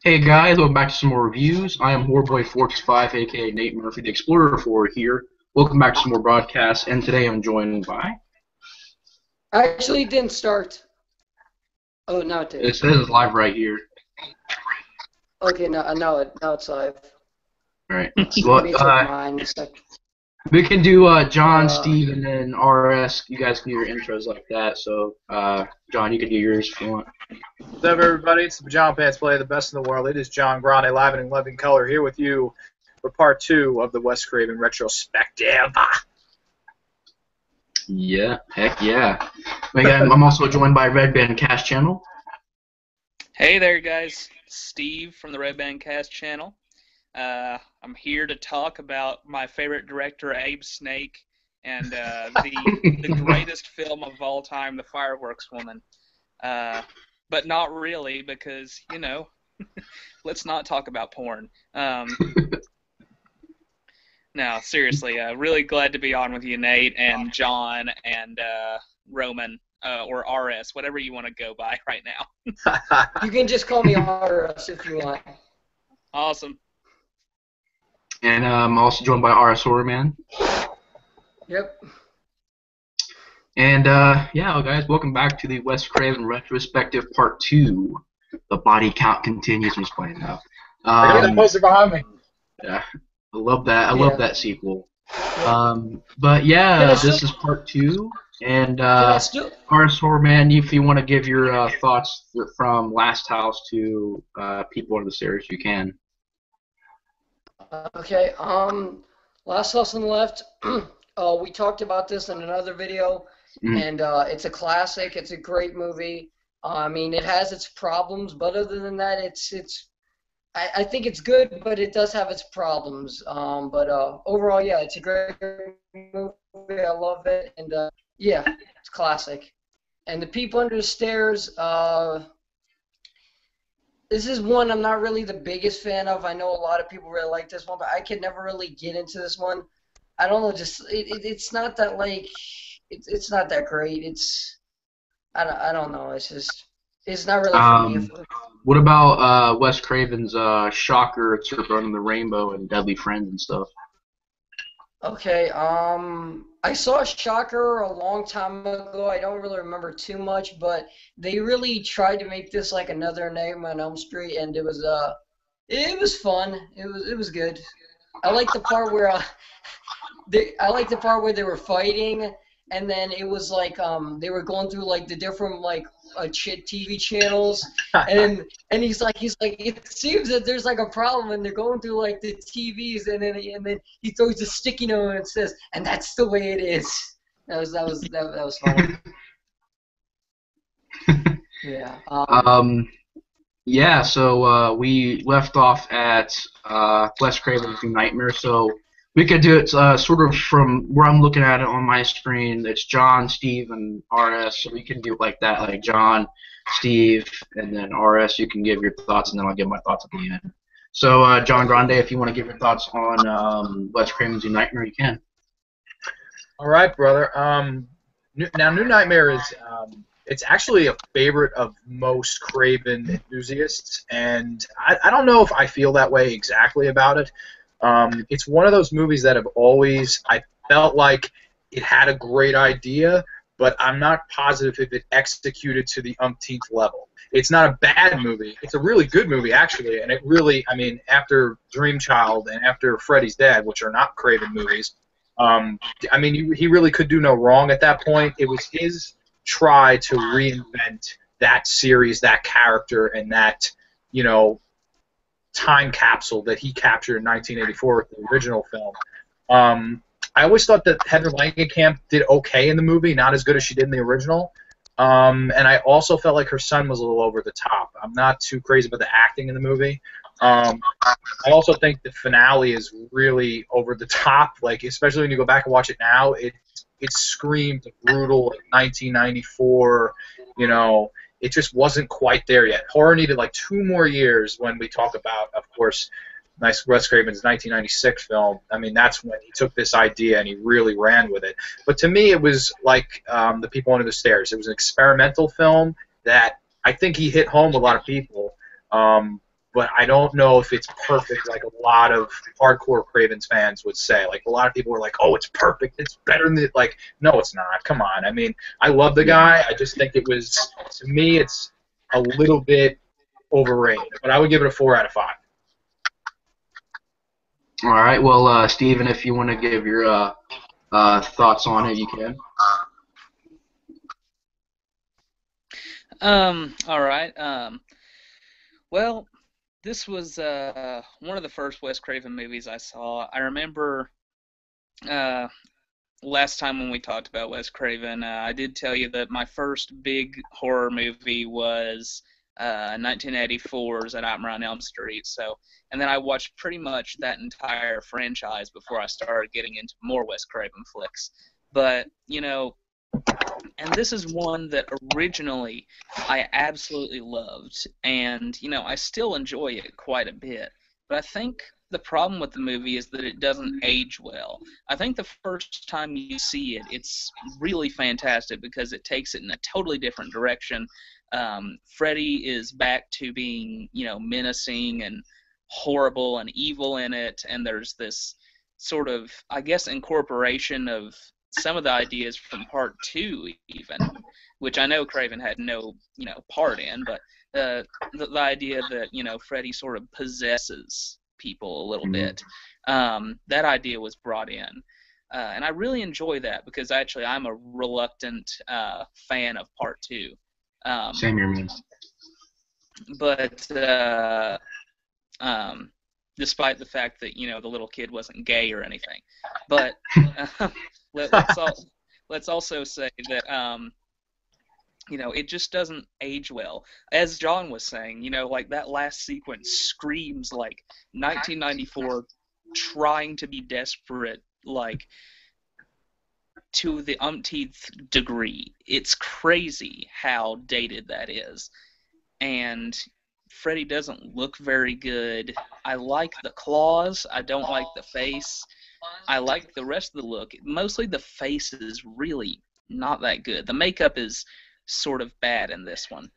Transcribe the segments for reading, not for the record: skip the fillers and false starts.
Hey guys, welcome back to some more reviews. I am Horrorboy465, aka Nate Murphy, the Explorer 4 here. Welcome back to some more broadcasts, and today I'm joined by. Actually, it didn't start. Oh, now it did. It says it's live right here. Okay, now it's live. Alright. Maybe it's like mine. It's like, We can do John, uh, Steve, and then RS. You guys can do your intros like that. So, John, you can do yours if you want. What's up, everybody? It's the Pajama Pants Play, the best in the world. It is John Grande, live and in living color, here with you for part 2 of the Wes Craven retrospective. Yeah, heck yeah. Again, I'm also joined by RedBand Cast channel. Hey there, guys. Steve from the RedBand Cast channel. I'm here to talk about my favorite director, Abe Snake, and the greatest film of all time, The Fireworks Woman. But not really, because, you know, let's not talk about porn. No, seriously, really glad to be on with you, Nate, and John, and Roman, or RS, whatever you want to go by right now. you can just call me RS if you want. Awesome. And I'm also joined by RS Horrorman. Yep. And yeah, guys, welcome back to the Wes Craven retrospective part 2. The body count continues. I'm just playing now. I got that poster behind me. Yeah, I love that. I love that sequel. But yeah, this is part 2. And RS Horrorman, if you want to give your thoughts from Last House to people in the series, you can. Okay. Last House on the Left. We talked about this in another video, and it's a classic. It's a great movie. I mean, it has its problems, but other than that, I think it's good, but it does have its problems. But overall, yeah, it's a great movie. I love it, and yeah, it's classic. And The People Under the Stairs. This is one I'm not really the biggest fan of. I know a lot of people really like this one, but I could never really get into this one. I don't know, just it's not that like it's not that great. I don't know. It's not really for me. What about Wes Craven's Shocker, It's Your Burning the Rainbow, and Deadly Friends and stuff? Okay, I saw Shocker a long time ago. I don't really remember too much, but they really tried to make this like another Nightmare on Elm Street, and it was fun. It was good. I like the part where they were fighting, and then it was like they were going through like the different like TV channels, and he's like it seems that there's like a problem, and they're going through like the TVs, and then he throws a sticky note and says, and that's the way it is. That was funny. Yeah. Yeah. So we left off at Wes Craven's New Nightmare. So we could do it sort of from where I'm looking at it on my screen. It's John, Steve, and RS. So we can do it like that, like John, Steve, and then RS. You can give your thoughts, and then I'll give my thoughts at the end. So John Grande, if you want to give your thoughts on Wes Craven's New Nightmare, you can. All right, brother. Now, New Nightmare is it's actually a favorite of most Craven enthusiasts, and I don't know if I feel that way exactly about it. It's one of those movies that I felt like it had a great idea, but I'm not positive if it executed to the umpteenth level. It's not a bad movie. It's a really good movie, actually, and it really, I mean, after Dream Child and after Freddy's Dead, which are not Craven movies, I mean, he really could do no wrong at that point. It was his try to reinvent that series, that character, and that, you know, time capsule that he captured in 1984 with the original film. I always thought that Heather Langenkamp did okay in the movie, not as good as she did in the original. And I also felt like her son was a little over the top. I'm not too crazy about the acting in the movie. I also think the finale is really over the top. Like, especially when you go back and watch it now, it screamed brutal, like 1994. You know, it just wasn't quite there yet. Horror needed like 2 more years when we talk about, of course, Wes Craven's 1996 film. I mean, that's when he took this idea and he really ran with it. But to me, it was like The People Under the Stairs. It was an experimental film that I think he hit home with a lot of people. but I don't know if it's perfect like a lot of hardcore Cravens fans would say. Like, a lot of people are like, oh, it's perfect, it's better than it. Like, no, it's not. Come on. I mean, I love the guy. I just think it was, to me, it's a little bit overrated. But I would give it a 4 out of 5. All right. Well, Steven, if you want to give your thoughts on it, you can. All right. Well, this was one of the first Wes Craven movies I saw. I remember last time when we talked about Wes Craven, I did tell you that my first big horror movie was 1984's A Nightmare on Elm Street. So, and then I watched pretty much that entire franchise before I started getting into more Wes Craven flicks. But, you know, and this is one that originally I absolutely loved, and, you know, I still enjoy it quite a bit. But I think the problem with the movie is that it doesn't age well. I think the first time you see it, it's really fantastic because it takes it in a totally different direction. Freddy is back to being, you know, menacing and horrible and evil in it, and there's this sort of, I guess, incorporation of some of the ideas from part 2 even, which I know Craven had no, you know, part in, but the idea that, you know, Freddy sort of possesses people a little bit, that idea was brought in. And I really enjoy that because actually I'm a reluctant fan of part 2. Same here, man. But despite the fact that, you know, the little kid wasn't gay or anything. But let's also say that you know, it just doesn't age well. As John was saying, you know, like that last sequence screams like 1994 trying to be desperate, like to the umpteenth degree. It's crazy how dated that is. And Freddy doesn't look very good. I like the claws. I don't like the face. I like the rest of the look. Mostly the face is really not that good. The makeup is sort of bad in this one.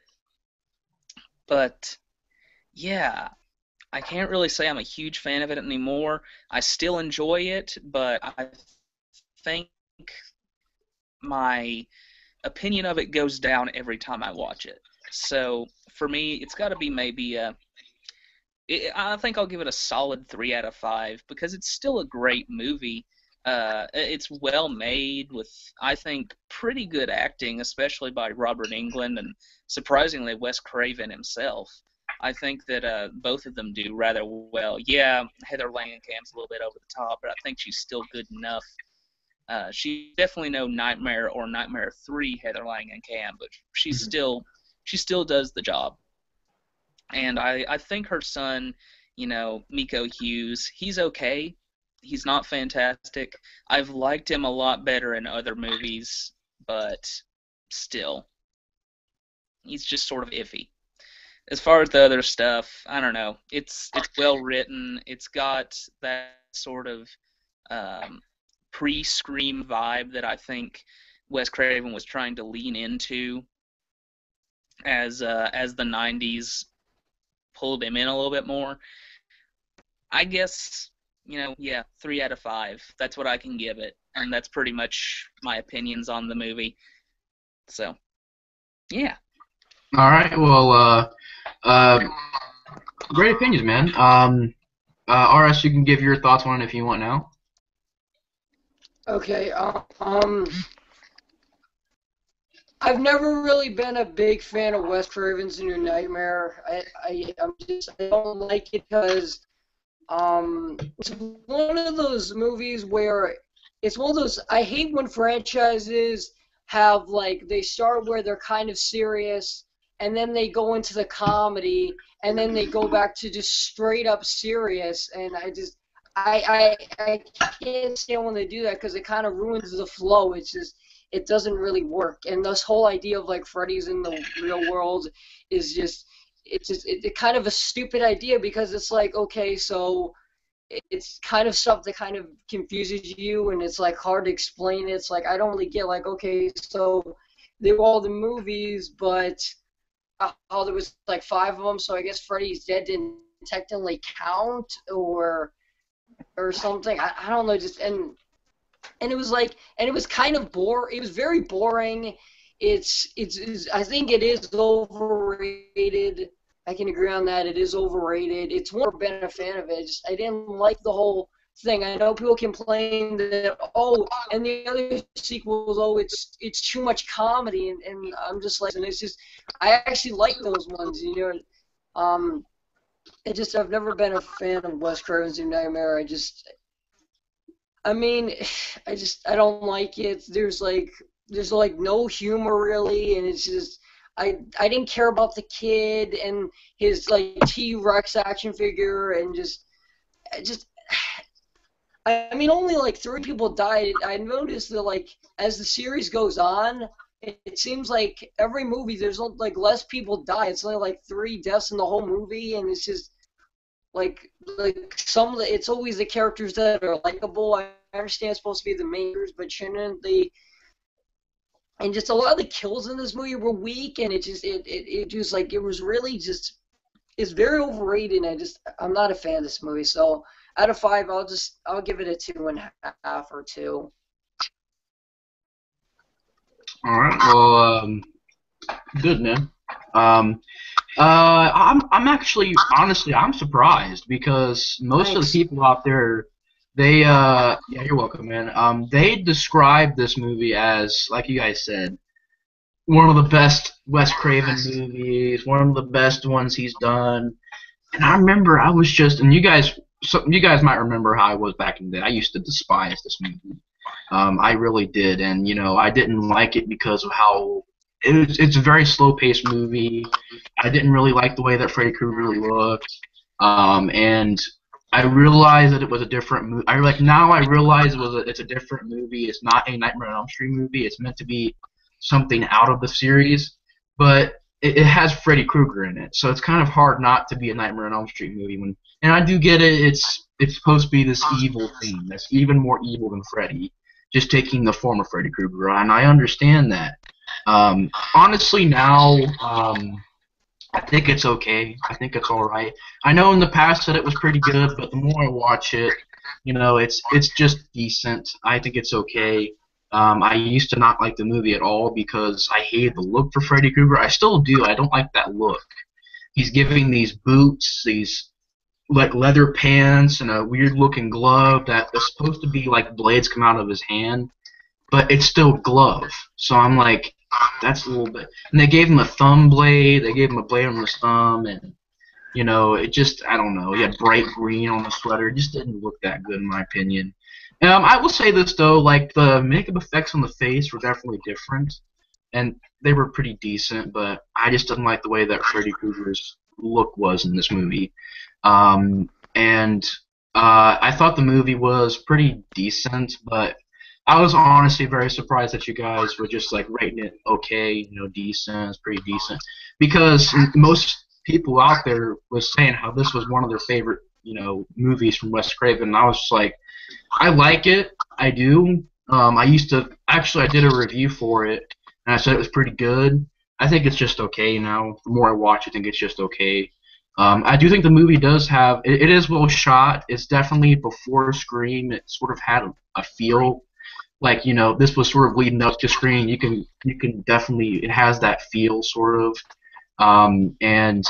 But, yeah, I can't really say I'm a huge fan of it anymore. I still enjoy it, but I think my opinion of it goes down every time I watch it. So, for me, it's got to be maybe I think I'll give it a solid 3 out of 5 because it's still a great movie. It's well made with, I think, pretty good acting, especially by Robert Englund and surprisingly Wes Craven himself. I think that both of them do rather well. Yeah, Heather Langenkamp's a little bit over the top, but I think she's still good enough. She's definitely no Nightmare or Nightmare 3 Heather Langenkamp, but she still does the job. And I think her son, you know, Miko Hughes, he's okay. He's not fantastic. I've liked him a lot better in other movies, but still, he's just sort of iffy. As far as the other stuff, I don't know. It's well written. It's got that sort of pre-Scream vibe that I think Wes Craven was trying to lean into as the 90s pulled him in a little bit more. I guess, you know, yeah, 3 out of 5. That's what I can give it, and that's pretty much my opinions on the movie. So, yeah. All right. Well, great opinions, man. RS, you can give your thoughts on it if you want now. Okay. I've never really been a big fan of Wes Craven's New Nightmare. I don't like it because it's one of those movies where it's one of those. I hate when franchises have, like, they start where they're kind of serious and then they go into the comedy and then they go back to just straight up serious, and I can't stand when they do that because it kind of ruins the flow. It's just, it doesn't really work. And this whole idea of, like, Freddy's in the real world is just, it's kind of a stupid idea because it's like, okay, so it's kind of stuff that kind of confuses you and it's, like, hard to explain. It's like, I don't really get, like, okay, so they were all the movies, but how there was like 5 of them, so I guess Freddy's Dead didn't technically count or something. I don't know, just and it was like, and it was kind of it was very boring. It's I think it is overrated. I can agree on that. It is overrated. It's more been a fan of it. I didn't like the whole thing. I know people complain that, oh, and the other sequels, oh, it's too much comedy, and I'm just like, and it's just, I actually like those ones, you know. I've never been a fan of Wes Craven's New Nightmare. I mean, I don't like it. There's like no humor really, and it's just, I didn't care about the kid and his like T-Rex action figure, and I mean, only like 3 people died. I noticed that like as the series goes on, it seems like every movie there's like less people die. It's only like 3 deaths in the whole movie, and it's just like some of the, it's always the characters that are likable. I understand it's supposed to be the main characters, but shouldn't they? And just a lot of the kills in this movie were weak, and it just like, it was really just, it's very overrated, and I'm not a fan of this movie. So out of 5, I'll give it a 2.5 or 2. All right. Well, good, man. I'm actually, honestly, I'm surprised because most of the people out there, they yeah, you're welcome, man. They describe this movie as, like you guys said, one of the best Wes Craven movies, one of the best ones he's done. And I remember I was just, and you guys might remember how I was back in the day. I used to despise this movie. I really did, and you know, I didn't like it because of how it's a very slow-paced movie. I didn't really like the way that Freddy Krueger looked, and I realized that it was a different movie. Now I realize it's a different movie. It's not a Nightmare on Elm Street movie. It's meant to be something out of the series, but it has Freddy Krueger in it, so it's kind of hard not to be a Nightmare on Elm Street movie. And I do get it. It's supposed to be this evil thing that's even more evil than Freddy, just taking the form of Freddy Krueger, and I understand that. Honestly, now I think it's okay. I think it's all right. I know in the past that it was pretty good, but the more I watch it, you know, it's just decent. I think it's okay. I used to not like the movie at all because I hated the look for Freddy Krueger. I still do. I don't like that look. He's giving these boots, these like leather pants, and a weird-looking glove that is supposed to be like blades come out of his hand, but it's still glove. So I'm like, that's a little bit. And they gave him a thumb blade. They gave him a blade on his thumb, and you know, it just, I don't know. He had bright green on the sweater. It just didn't look that good in my opinion. I will say this though, like the makeup effects on the face were definitely different, and they were pretty decent. But I just didn't like the way that Freddy Krueger's look was in this movie. And I thought the movie was pretty decent, but I was honestly very surprised that you guys were just like rating it okay, you know, decent, it's pretty decent, because most people out there was saying how this was one of their favorite, you know, movies from Wes Craven, and I was just like, I like it, I do. I did a review for it, and I said it was pretty good. I think it's just okay now. The more I watch, I think it's just okay. I do think the movie does have, it is well shot. It's definitely before Scream. It sort of had a feel like, you know, this was sort of leading up to Scream. You can definitely, it has that feel sort of. And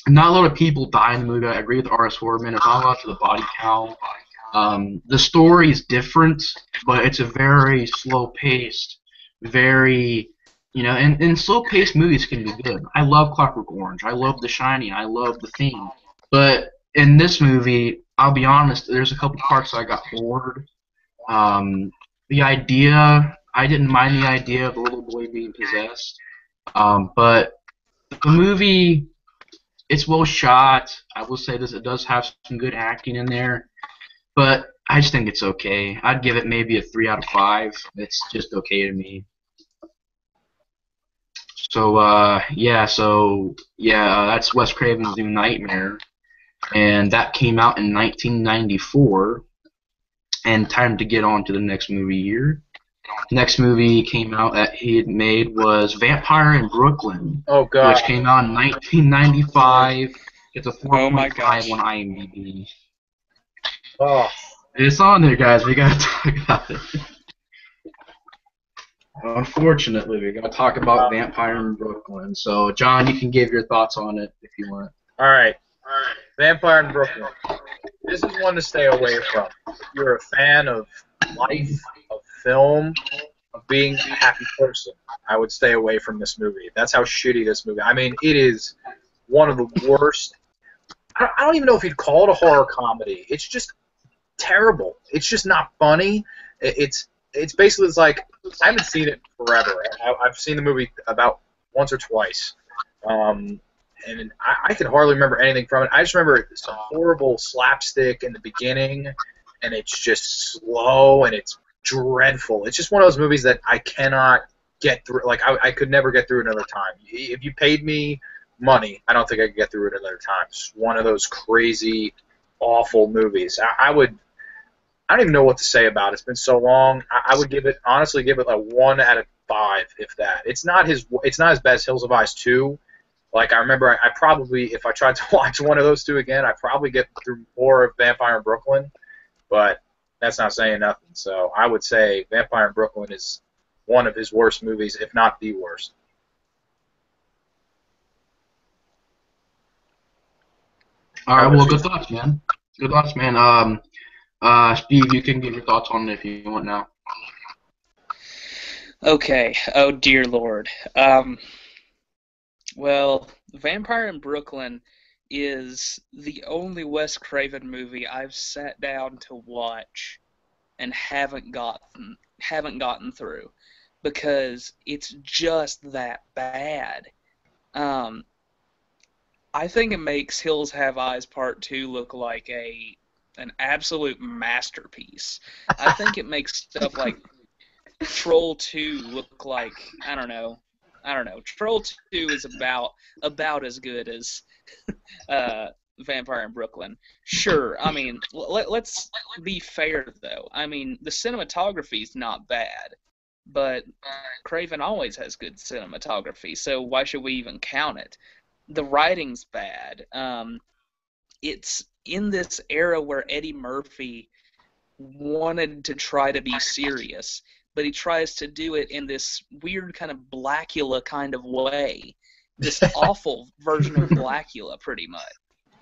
not a lot of people die in the movie. I agree with R.S. Horman. It's not a lot to the body count. The story is different, but it's a very slow-paced, very, you know, and slow-paced movies can be good. I love Clockwork Orange. I love The Shining. I love The Thing. But in this movie, I'll be honest, there's a couple parts I got bored. The idea, I didn't mind the idea of the little boy being possessed. But the movie, it's well shot. I will say this, it does have some good acting in there. But I just think it's okay. I'd give it maybe a 3 out of 5. It's just okay to me. So, that's Wes Craven's New Nightmare. And that came out in 1994. And time to get on to the next movie here. next movie came out that he had made was Vampire in Brooklyn, Oh God. which came out in 1995. It's a Oh my 4.5 gosh. on IMDb. Oh. It's on there, guys. We gotta talk about it. Unfortunately, we gotta talk about Vampire in Brooklyn. So, John, you can give your thoughts on it if you want. All right. Vampire in Brooklyn. This is one to stay away from. If you're a fan of life, of film, of being a happy person, I would stay away from this movie. That's how shitty this movie. I mean, it is one of the worst. I don't even know if you'd call it a horror comedy. It's just terrible. It's just not funny. It's basically it's like I haven't seen it forever. I've seen the movie about once or twice, and I can hardly remember anything from it. I just remember some horrible slapstick in the beginning, and it's just slow and it's dreadful. It's just one of those movies that I cannot get through. Like I could never get through another time. If you paid me money, I don't think I could get through it another time. It's one of those crazy, awful movies. I don't even know what to say about it. It's been so long. I would honestly give it like 1 out of 5, if that. It's not as bad as Hills of Ice 2. Like I remember, I probably, if I tried to watch one of those two again, I'd probably get through more of Vampire in Brooklyn. But that's not saying nothing. So I would say Vampire in Brooklyn is one of his worst movies, if not the worst. All right, well, good thoughts, man. Good thoughts, man. Steve, you can give your thoughts on it if you want now. Okay. Oh dear Lord. Well, Vampire in Brooklyn is the only Wes Craven movie I've sat down to watch and haven't gotten through because it's just that bad. I think it makes Hills Have Eyes Part 2 look like an absolute masterpiece. I think it makes stuff like Troll 2 look like I don't know. Troll 2 is about as good as Vampire in Brooklyn. Sure, I mean, let's be fair though. I mean, the cinematography is not bad, but Craven always has good cinematography, so why should we even count it? The writing's bad. It's in this era where Eddie Murphy wanted to try to be serious, but he tries to do it in this weird kind of Blackula kind of way. This awful version of Blackula, pretty much.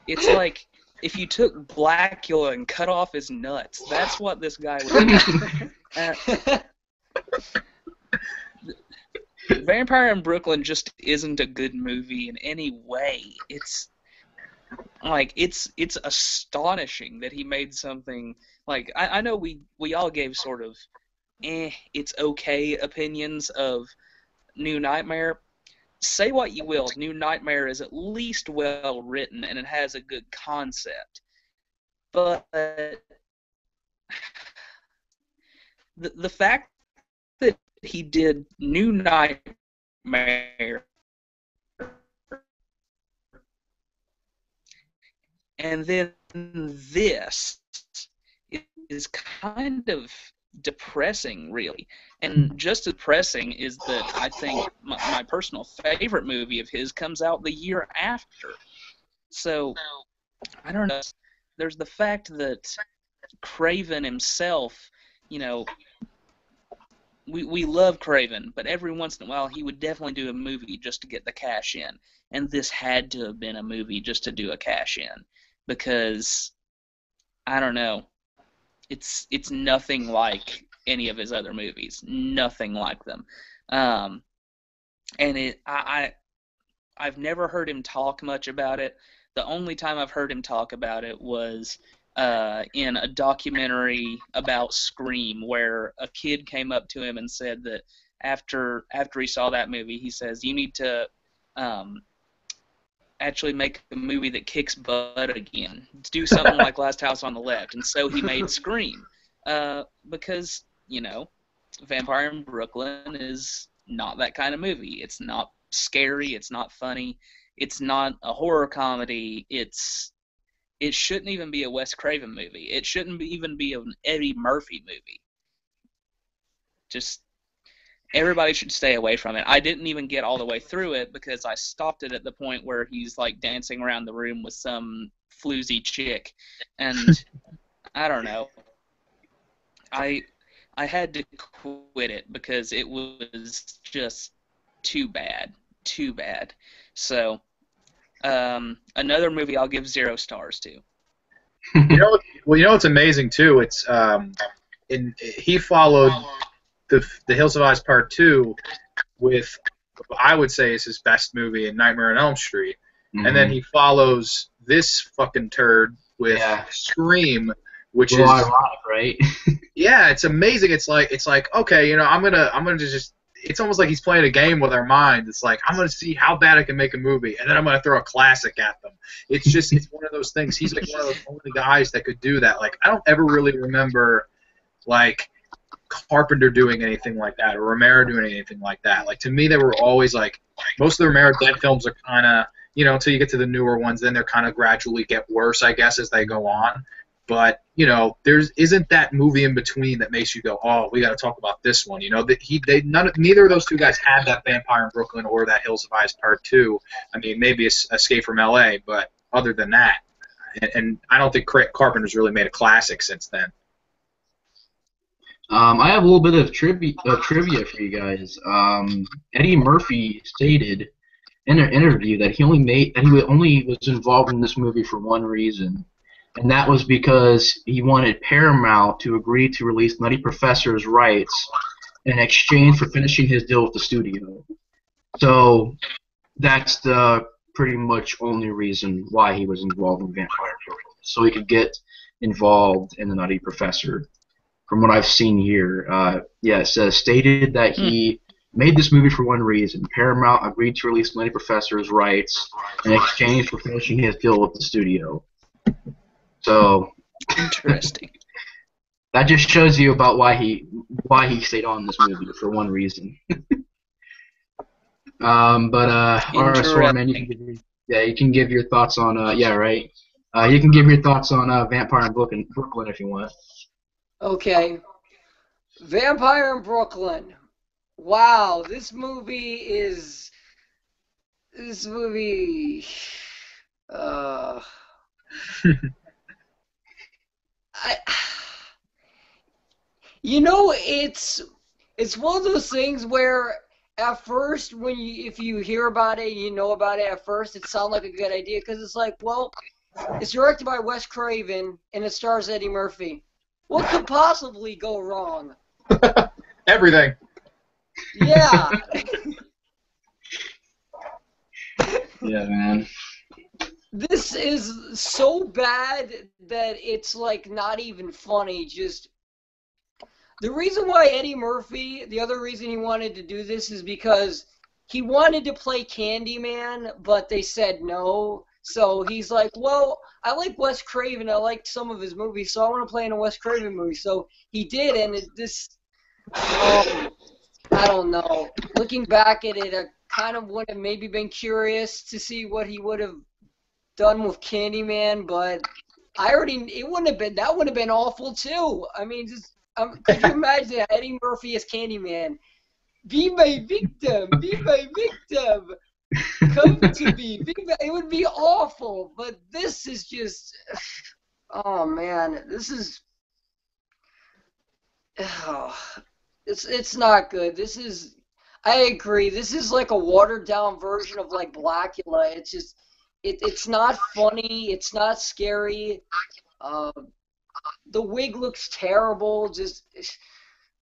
It's like if you took Blackula and cut off his nuts. That's what this guy was. Vampire in Brooklyn just isn't a good movie in any way. It's astonishing that he made something like I know we all gave sort of it's okay opinions of New Nightmare. Say what you will, New Nightmare is at least well written and it has a good concept. But the fact that he did New Nightmare and then this is kind of depressing, really. And just as depressing is that I think my personal favorite movie of his comes out the year after. So, I don't know. There's the fact that Craven himself, you know, we love Craven, but every once in a while he would definitely do a movie just to get the cash in. And this had to have been a movie just to do a cash in. Because, I don't know, it's nothing like any of his other movies. Nothing like them. And I've never heard him talk much about it. The only time I've heard him talk about it was in a documentary about Scream, where a kid came up to him and said that after he saw that movie, he says, you need to actually make a movie that kicks butt again. Do something like Last House on the Left. And so he made Scream. Because, you know, Vampire in Brooklyn is not that kind of movie. It's not scary. It's not funny. It's not a horror comedy. It shouldn't even be a Wes Craven movie. It shouldn't even be an Eddie Murphy movie. Just everybody should stay away from it. I didn't even get all the way through it because I stopped it at the point where he's like dancing around the room with some floozy chick, and I don't know. I had to quit it because it was just too bad, too bad. So another movie I'll give 0 stars to. What's amazing too? It's he followed the Hills of Oz Part 2 with what I would say is his best movie in Nightmare on Elm Street, and then he follows this fucking turd with Scream, which is ironic, right? Yeah, it's amazing. It's like okay, I'm gonna just. It's almost like he's playing a game with our mind. It's like I'm gonna see how bad I can make a movie, and then I'm gonna throw a classic at them. It's one of those things. He's like one of those only guys that could do that. Like I don't ever really remember like Carpenter doing anything like that or Romero doing anything like that. Like to me, they were always like most of the Romero dead films are kind of until you get to the newer ones, then they're kind of gradually get worse, I guess, as they go on. But there isn't that movie in between that makes you go, oh, we got to talk about this one. Neither of those two guys had that Vampire in Brooklyn or that Hills of Ice Part 2. I mean, maybe Escape from L.A., but other than that, and I don't think Carpenter's really made a classic since then. I have a little bit of trivia for you guys. Eddie Murphy stated in an interview that he only was involved in this movie for one reason. And that was because he wanted Paramount to agree to release Nutty Professor's rights in exchange for finishing his deal with the studio. So that's the pretty much only reason why he was involved in Vampire Brooklyn, so he could get involved in the Nutty Professor. From what I've seen here, it says stated that he made this movie for one reason. Paramount agreed to release Nutty Professor's rights in exchange for finishing his deal with the studio. So interesting. That just shows you about why he stayed on this movie for one reason. RS4, man, you can give your thoughts on you can give your thoughts on Vampire in Brooklyn if you want. Okay, Vampire in Brooklyn. Wow, this movie. It's one of those things where at first, if you hear about it, you know about it at first, it sounds like a good idea because it's like, well, it's directed by Wes Craven and it stars Eddie Murphy. What could possibly go wrong? Everything. Yeah. Yeah, man. This is so bad that it's like not even funny. Just the reason why Eddie Murphy, the other reason he wanted to do this is because he wanted to play Candyman, but they said no. So he's like, well, I like Wes Craven. I like some of his movies, so I want to play in a Wes Craven movie. So he did, and I don't know. Looking back at it, I kind of would have maybe been curious to see what he would have done with Candyman, but that would have been awful too. I mean, could you imagine Eddie Murphy as Candyman? Be my victim, be my victim. Come to me. It would be awful, but this is just, oh man, this is, it's not good. I agree. This is like a watered down version of like Blackula. It's just, it's not funny. It's not scary. The wig looks terrible. Just,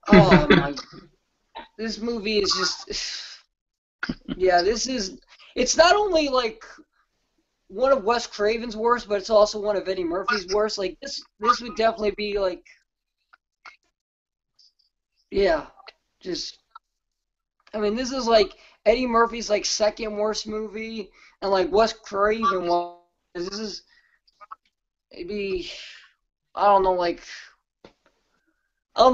oh my, this movie is just. Yeah, it's not only like one of Wes Craven's worst, but it's also one of Eddie Murphy's worst. Like this would definitely be like, yeah, just, I mean, this is like Eddie Murphy's like second worst movie, and like Wes Craven was, this is maybe, I don't know,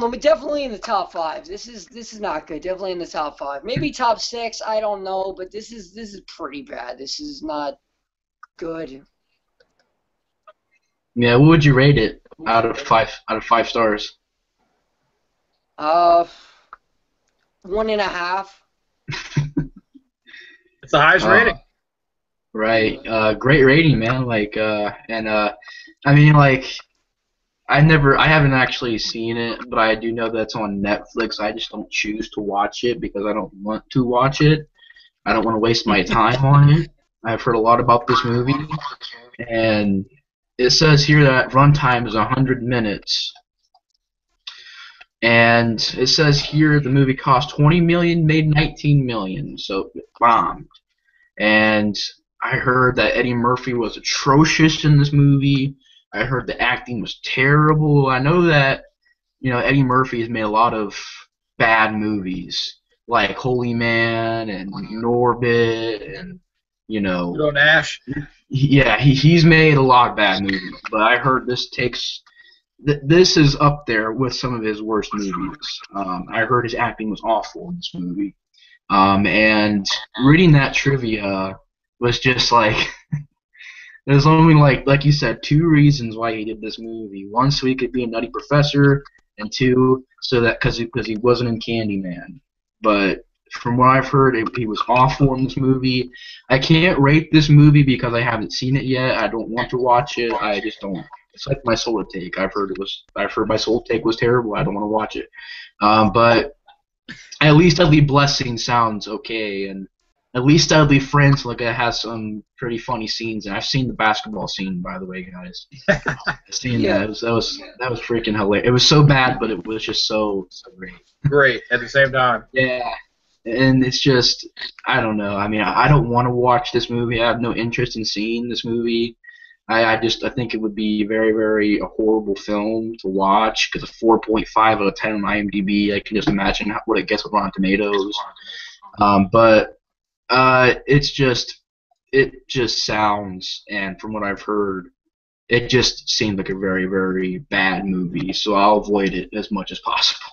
but definitely in the top 5. This is not good. Definitely in the top 5. Maybe top 6. I don't know, but this is pretty bad. This is not good. Yeah, what would you rate it out of 5 stars? 1.5. It's the highest rating. Right. Great rating, man. Like, I mean, like, I haven't actually seen it, but I do know that's on Netflix. I just don't choose to watch it because I don't want to watch it. I don't want to waste my time on it. I've heard a lot about this movie, and it says here that runtime is 100 minutes. And it says here the movie cost 20 million, made 19 million, so it bombed. And I heard that Eddie Murphy was atrocious in this movie. I heard the acting was terrible. I know that, Eddie Murphy has made a lot of bad movies, like Holy Man and Norbit and, Nash. Yeah, he's made a lot of bad movies, but I heard this is up there with some of his worst movies. I heard his acting was awful in this movie. And reading that trivia was just like, there's only like you said, 2 reasons why he did this movie. 1, so he could be a nutty professor, and 2, so that because he wasn't in Candyman. But from what I've heard, he was awful in this movie. I can't rate this movie because I haven't seen it yet. I don't want to watch it. I just don't. It's like my Soul Take. I've heard my Soul Take was terrible. I don't want to watch it. But at least Deadly Blessing sounds okay, and at least Deadly Friends it has some pretty funny scenes. And I've seen the basketball scene, by the way, guys. I've seen that. That was freaking hilarious. It was so bad, but it was just so great. Great at the same time. Yeah. And it's just, I don't know. I mean, I don't want to watch this movie. I have no interest in seeing this movie. I think it would be very, very a horrible film to watch because a 4.5 out of 10 on IMDb, I can just imagine what it gets with Rotten Tomatoes. But it just sounds, and from what I've heard, it just seemed like a very, very bad movie. So I'll avoid it as much as possible.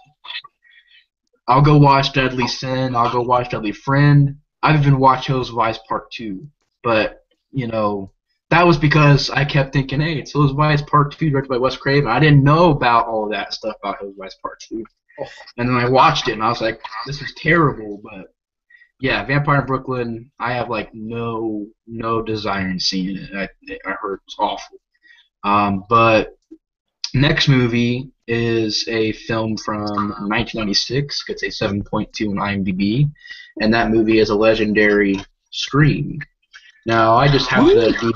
I'll go watch Deadly Sin. I'll go watch Deadly Friend. I've even watched Hills of Ice Part 2. But, that was because I kept thinking, hey, it's Hills of Ice Part 2 directed by Wes Craven. I didn't know about all of that stuff about Hills of Ice Part 2. And then I watched it, and I was like, this is terrible. But, yeah, Vampire in Brooklyn, I have, no desire in seeing it. I heard it was awful. But next movie is a film from 1996. Gets a 7.2 on IMDb, and that movie is a legendary Scream. Now I just have to do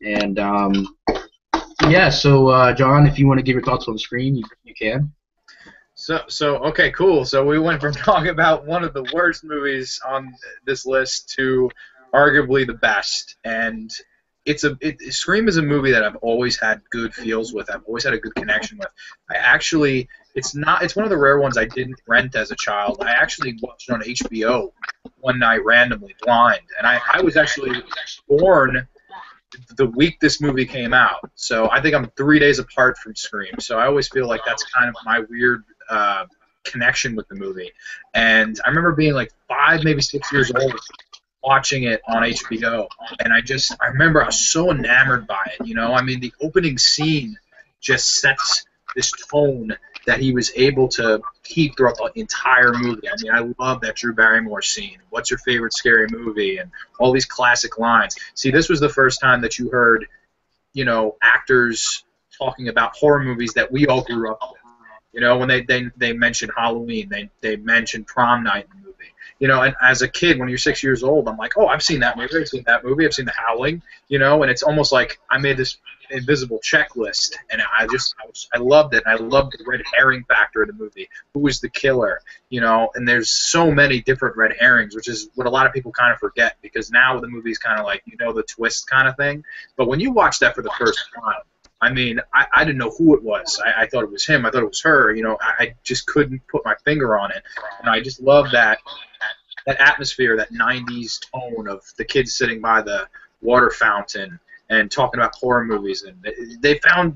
and yeah. So John, if you want to give your thoughts on Scream, you can. So okay, cool. So we went from talking about one of the worst movies on this list to arguably the best, and Scream is a movie that I've always had good feels with. I've always had a good connection with. It's one of the rare ones I didn't rent as a child. I actually watched it on HBO one night randomly, blind, and I was actually born the week this movie came out. So I think I'm 3 days apart from Scream. So I always feel like that's kind of my weird connection with the movie. And I remember being 5, maybe 6 years old, watching it on HBO, and I remember I was so enamored by it. I mean, the opening scene just sets this tone that he was able to keep throughout the entire movie. I mean, I love that Drew Barrymore scene. What's your favorite scary movie? And all these classic lines. See, this was the first time that you heard, actors talking about horror movies that we all grew up with. When they mentioned Halloween, they mentioned Prom Night in the movie. And as a kid, when you're 6 years old, I'm like, oh, I've seen that movie. I've seen that movie. I've seen The Howling. And it's almost like I made this invisible checklist, and I loved it. And I loved the red herring factor of the movie. Who was the killer? And there's so many different red herrings, which is what a lot of people kind of forget, because now the movie's kind of like, the twist kind of thing. But when you watch that for the first time, I mean, I didn't know who it was. I thought it was him. I thought it was her. I just couldn't put my finger on it. And I just love that atmosphere, that 90s tone of the kids sitting by the water fountain and talking about horror movies. And they found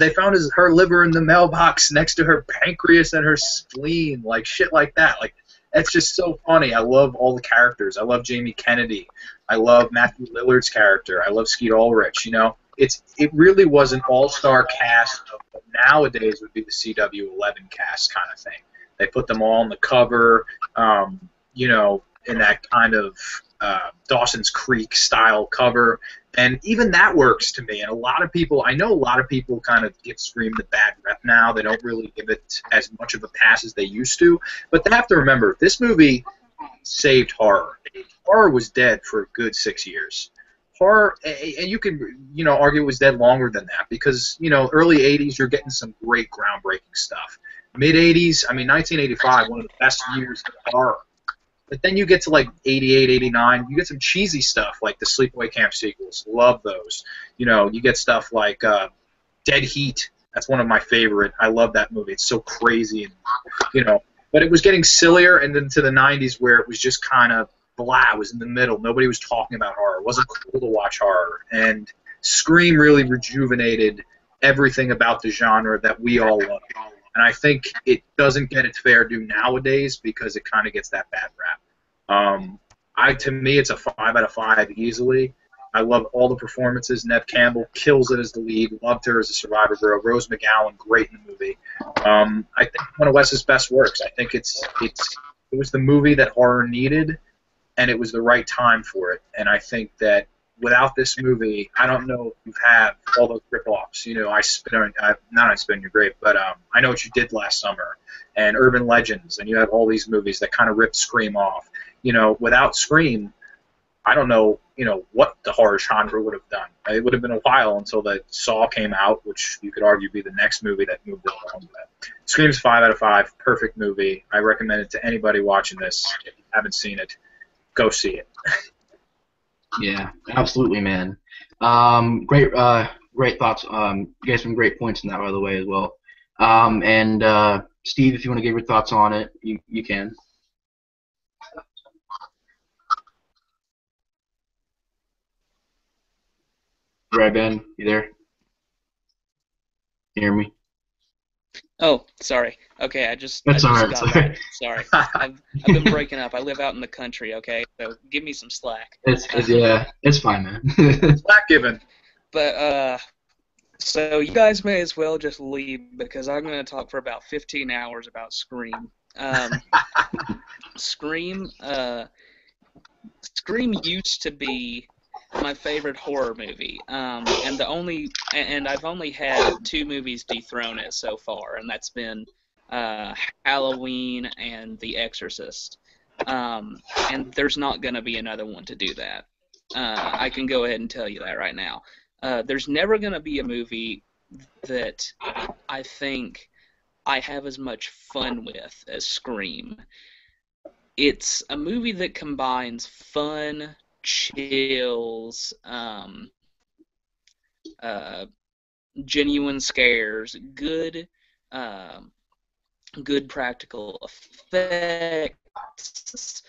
her liver in the mailbox next to her pancreas and her spleen, like shit like that. Like, that's just so funny. I love all the characters. I love Jamie Kennedy. I love Matthew Lillard's character. I love Skeet Ulrich. It really was an all-star cast of what nowadays would be the CW11 cast kind of thing. They put them all on the cover. you know, in that kind of Dawson's Creek style cover. And even that works to me. And I know a lot of people kind of give Scream the bad rep now. They don't really give it as much of a pass as they used to. But they have to remember, this movie saved horror. Horror was dead for a good 6 years. Horror, and you could, argue it was dead longer than that because, early 80s, you're getting some great groundbreaking stuff. Mid 80s, 1985, one of the best years of horror. But then you get to like 88, 89, you get some cheesy stuff like the Sleepaway Camp sequels. Love those. You get stuff like Dead Heat. That's one of my favorite. I love that movie. It's so crazy, and But it was getting sillier, and then to the 90s where it was just kind of blah. It was in the middle. Nobody was talking about horror. It wasn't cool to watch horror. And Scream really rejuvenated everything about the genre that we all love. And I think it doesn't get its fair due nowadays because it kind of gets that bad rap. To me, it's a 5 out of 5 easily. I love all the performances. Neve Campbell kills it as the lead. Loved her as a Survivor girl. Rose McGowan, great in the movie. I think one of Wes's best works. I think it was the movie that horror needed, and it was the right time for it. And I think that without this movie, I don't know if you've had all those rip-offs. Not I Spit on Your Grave, but I Know What You Did Last Summer, and Urban Legends, and you have all these movies that kind of rip Scream off. Without Scream, I don't know, what the horror genre would have done. It would have been a while until that Saw came out, which you could argue be the next movie that moved it along with that. Scream's 5 out of 5, perfect movie. I recommend it to anybody watching this. If you haven't seen it, go see it. Yeah, absolutely, man. Great thoughts. You gave some great points in that, by the way, as well. And Steve, if you want to give your thoughts on it, you can. RedBand, you there? You hear me? Oh, sorry. Okay, I just That's all right. got back. Sorry. I've been breaking up. I live out in the country, okay? So give me some slack. It's fine, man. Slack given. But so you guys may as well just leave because I'm going to talk for about 15 hours about Scream. Scream used to be my favorite horror movie, and I've only had 2 movies dethrone it so far, and that's been Halloween and The Exorcist. And there's not going to be another one to do that. I can go ahead and tell you that right now. There's never going to be a movie that I think I have as much fun with as Scream. It's a movie that combines fun, chills, genuine scares, good practical effects,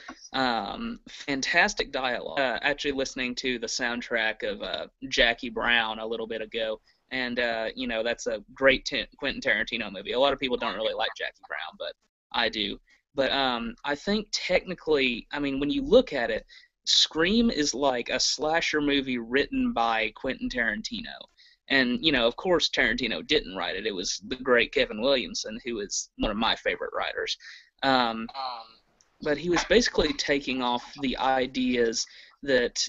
fantastic dialogue. Actually listening to the soundtrack of Jackie Brown a little bit ago, and that's a great Quentin Tarantino movie. A lot of people don't really like Jackie Brown, but I do. But I think technically, when you look at it, Scream is like a slasher movie written by Quentin Tarantino. And, of course Tarantino didn't write it. It was the great Kevin Williamson, who is one of my favorite writers. But he was basically taking off the ideas that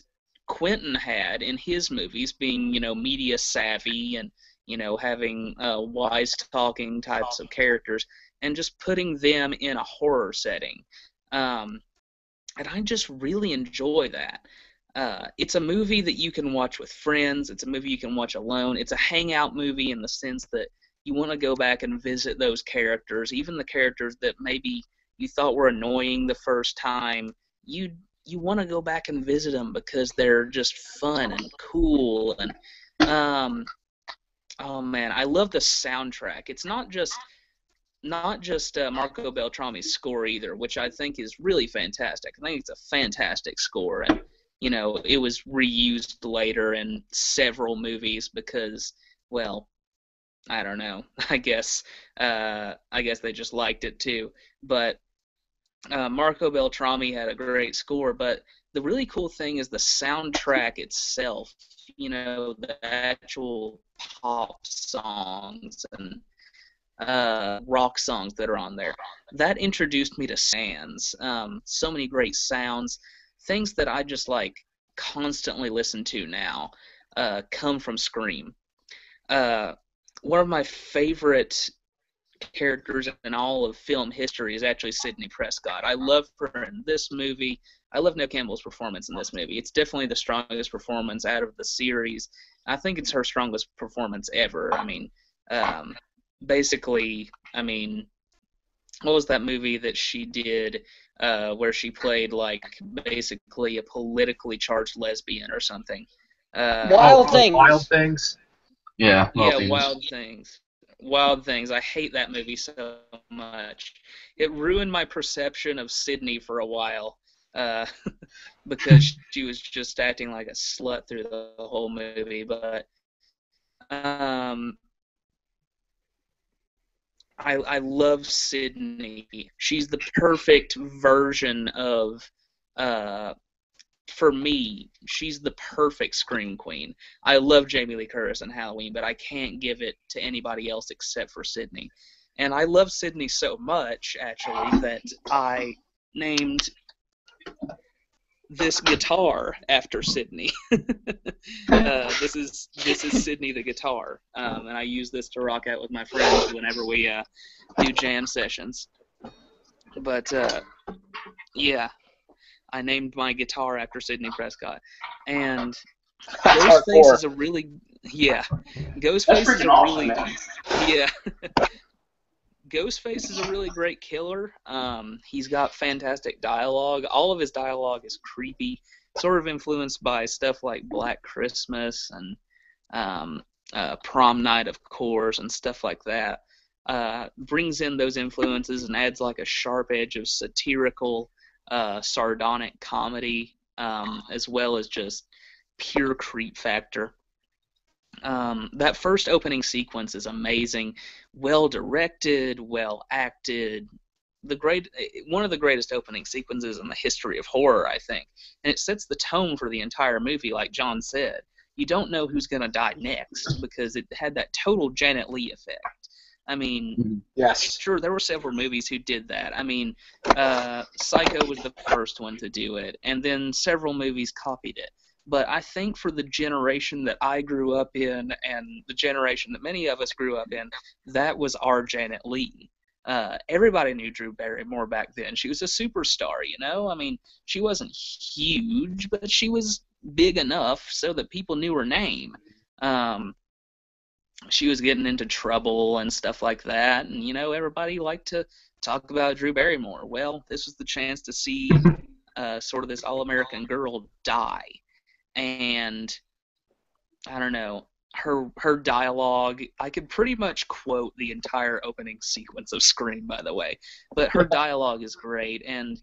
Quentin had in his movies, being, media savvy and, having wise-talking types of characters, and just putting them in a horror setting. And I just really enjoy that. It's a movie that you can watch with friends. It's a movie you can watch alone. It's a hangout movie in the sense that you want to go back and visit those characters, even the characters that maybe you thought were annoying the first time. You want to go back and visit them because they're just fun and cool. And oh man, I love the soundtrack. It's not just Marco Beltrami's score either, which I think is really fantastic. I think it's a fantastic score, and it was reused later in several movies because, well, I don't know. I guess they just liked it too. But Marco Beltrami had a great score, but the really cool thing is the soundtrack itself. The actual pop songs and rock songs that are on there. That introduced me to sounds. So many great sounds, things that I just like constantly listen to now come from Scream. One of my favorite characters in all of film history is actually Sidney Prescott. I love her in this movie. I love Neve Campbell's performance in this movie. It's definitely the strongest performance out of the series. I think it's her strongest performance ever. I mean, basically, I mean, what was that movie that she did where she played like basically a politically charged lesbian or something? Wild Things. Wild Things. Yeah. Yeah, Wild Things. Wild Things. I hate that movie so much. It ruined my perception of Sydney for a while because she was just acting like a slut through the whole movie. But I love Sydney. She's the perfect version of, for me, she's the perfect Scream Queen. I love Jamie Lee Curtis in Halloween, but I can't give it to anybody else except for Sydney. And I love Sydney so much, actually, that I named this guitar after Sydney. This is Sydney the guitar, and I use this to rock out with my friends whenever we do jam sessions. But yeah, I named my guitar after Sidney Prescott, and Ghostface is a really Ghostface is a really yeah. Ghostface is a really great killer. He's got fantastic dialogue. All of his dialogue is creepy, sort of influenced by stuff like Black Christmas and Prom Night, of course, and stuff like that. Brings in those influences and adds like a sharp edge of satirical, sardonic comedy, as well as just pure creep factor. That first opening sequence is amazing, well directed, well acted. One of the greatest opening sequences in the history of horror, I think, and it sets the tone for the entire movie. Like John said, you don't know who's gonna die next because it had that total Janet Leigh effect. I mean, yes, sure, there were several movies who did that. I mean, Psycho was the first one to do it, and then several movies copied it. But I think for the generation that I grew up in and the generation that many of us grew up in, that was our Janet Leigh. Everybody knew Drew Barrymore back then. She was a superstar, you know? I mean, she wasn't huge, but she was big enough so that people knew her name. She was getting into trouble and stuff like that, and, you know, everybody liked to talk about Drew Barrymore. Well, this was the chance to see sort of this all-American girl die. And I don't know, her dialogue, I could pretty much quote the entire opening sequence of Scream, by the way, but her dialogue is great, and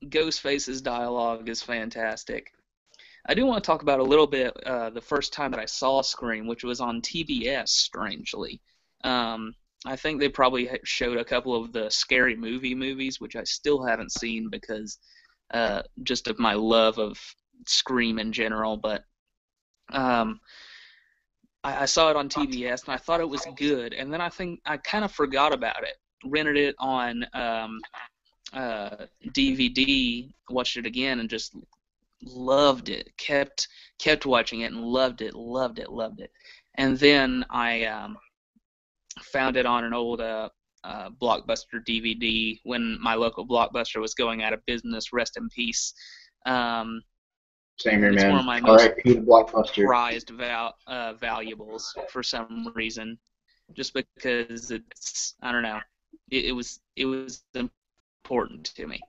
Ghostface's dialogue is fantastic. I do want to talk about a little bit the first time that I saw Scream, which was on TBS, strangely. I think they probably showed a couple of the Scary Movie movies, which I still haven't seen because just of my love of Scream in general, but I saw it on TBS and I thought it was good, and then I think I kind of forgot about it. Rented it on DVD, watched it again, and just loved it. Kept watching it and loved it. And then I found it on an old Blockbuster DVD when my local Blockbuster was going out of business. Rest in peace. Same here, it's man. one of my All most right, Blockbuster. prized valuables for some reason, just because it's, I don't know, it was important to me.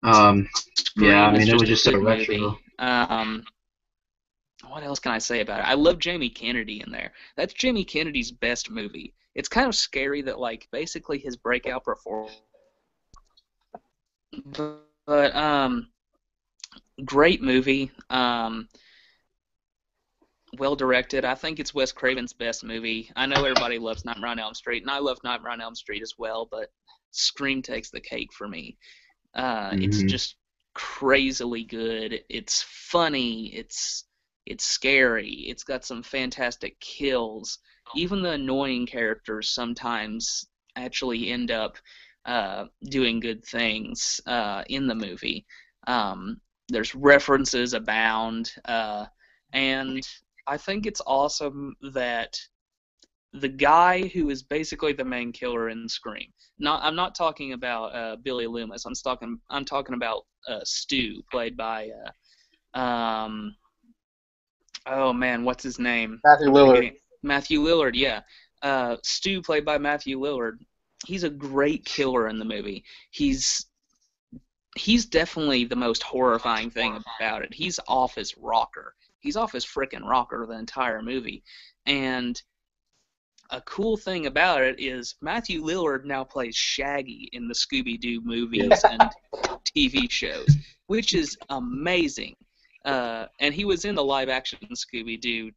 Yeah, I mean, it was just a retro. Movie. What else can I say about it? I love Jamie Kennedy in there. That's Jamie Kennedy's best movie. It's kind of scary that, like, basically his breakout performance. But great movie. Well directed. I think it's Wes Craven's best movie. I know everybody loves Nightmare on Elm Street, and I love Nightmare on Elm Street as well, but Scream takes the cake for me. It's just crazily good. It's funny. It's It's scary. It's got some fantastic kills. Even the annoying characters sometimes actually end up doing good things in the movie. There's references abound, and I think it's awesome that the guy who is basically the main killer in Scream. I'm not talking about Billy Loomis. I'm talking about Stu, played by oh man, what's his name? Matthew Lillard. Matthew Lillard, yeah. Stu, played by Matthew Lillard. He's a great killer in the movie. He's definitely the most horrifying thing about it. He's off his rocker. He's off his frickin' rocker the entire movie. And a cool thing about it is Matthew Lillard now plays Shaggy in the Scooby-Doo movies and TV shows, which is amazing. And he was in the live-action Scooby-Doo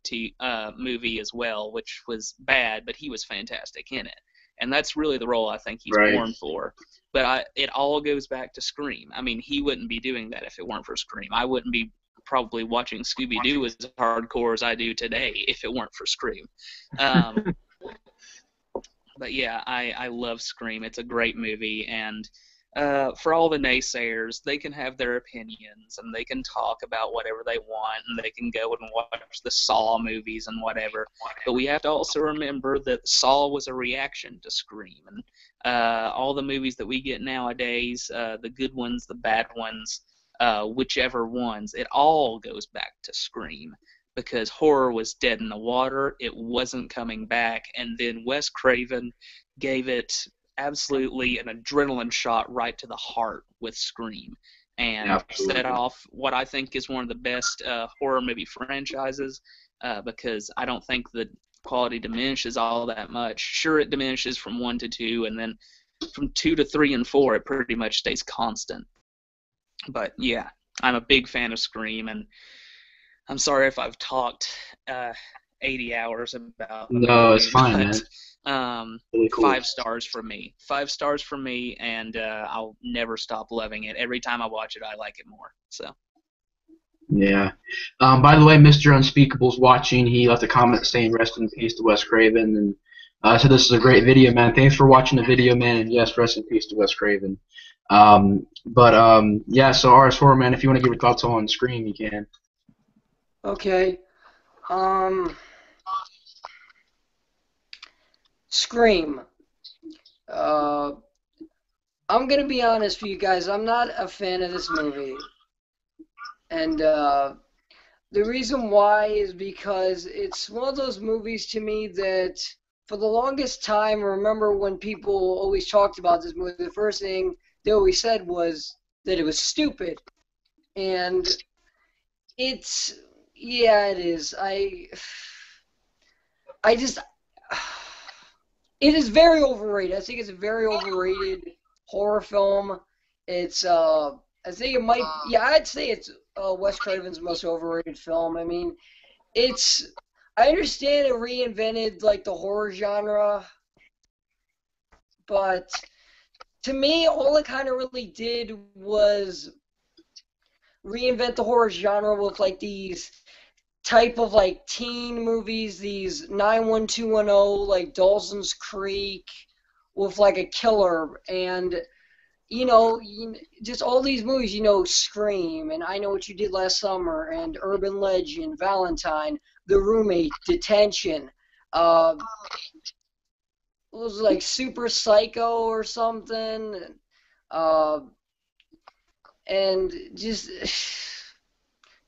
movie as well, which was bad, but he was fantastic in it. And that's really the role I think he's born for. But it all goes back to Scream. I mean, he wouldn't be doing that if it weren't for Scream. I wouldn't be probably watching Scooby-Doo as hardcore as I do today if it weren't for Scream. But yeah, I love Scream. It's a great movie, and for all the naysayers, they can have their opinions, and they can talk about whatever they want, and they can go and watch the Saw movies and whatever. But we have to also remember that Saw was a reaction to Scream, and all the movies that we get nowadays, the good ones, the bad ones, whichever ones, it all goes back to Scream. Because horror was dead in the water, it wasn't coming back, and then Wes Craven gave it absolutely an adrenaline shot right to the heart with Scream, and set off what I think is one of the best horror movie franchises, because I don't think the quality diminishes all that much. Sure, it diminishes from 1 to 2, and then from 2 to 3 and 4, it pretty much stays constant. But yeah, I'm a big fan of Scream, and I'm sorry if I've talked 80 hours about the movie, it's fine, man. Really cool. 5 stars for me. 5 stars for me, and I'll never stop loving it. Every time I watch it, I like it more. So. Yeah. By the way, Mr. Unspeakable's watching. He left a comment saying rest in peace to Wes Craven, and so this is a great video, man. Thanks for watching the video, man, and yes, rest in peace to Wes Craven. Yeah, so RS Horror, man, if you want to give your thoughts on Scream, you can. Okay. Scream. I'm gonna be honest with you guys. I'm not a fan of this movie, and the reason why is because it's one of those movies to me that, for the longest time, I remember when people always talked about this movie, the first thing they always said was that it was stupid, and it's. Yeah, it is. It is very overrated. I think it's a very overrated horror film. It's, I think it might, yeah, I'd say it's Wes Craven's most overrated film. I mean, I understand it reinvented, like, the horror genre, but to me, all it kind of really did was reinvent the horror genre with, like, these type of, like, teen movies, these 91210, like Dawson's Creek, with, like, a killer, and, just all these movies, Scream, and I Know What You Did Last Summer, and Urban Legend, Valentine, The Roommate, Detention, it was, like, Super Psycho or something, and just...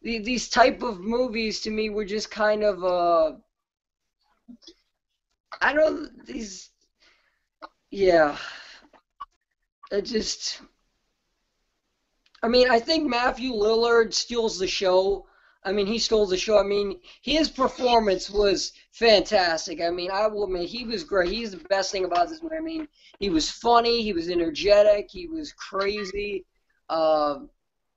These type of movies to me were just kind of I don't these yeah it just I mean I think Matthew Lillard steals the show. I mean he stole the show. I mean his performance was fantastic. I mean I will admit he was great. He's the best thing about this movie. I mean he was funny, he was energetic, he was crazy.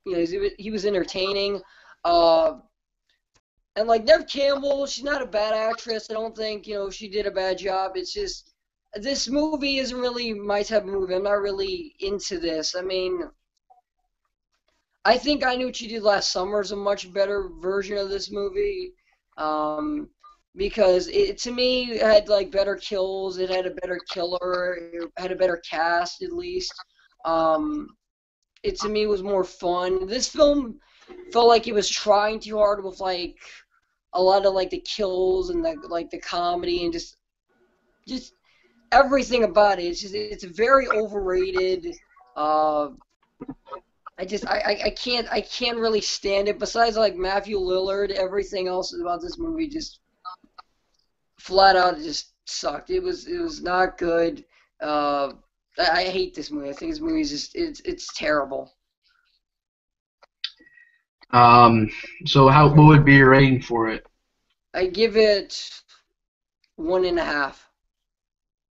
He was entertaining. And like Nev Campbell, she's not a bad actress. I don't think, she did a bad job. It's just, this movie isn't really my type of movie. I'm not really into this. I mean, I think I Knew What You Did Last Summer is a much better version of this movie. Because it, to me, it had like better kills. It had a better killer. It had a better cast, at least. It to me was more fun. This film felt like it was trying too hard with like a lot of like the kills and the comedy and just everything about it. It's very overrated. I can't really stand it. Besides like Matthew Lillard, everything else about this movie just flat out it just sucked. It was not good. I hate this movie. I think this movie is just it's terrible. So what would be your rating for it? I give it 1.5.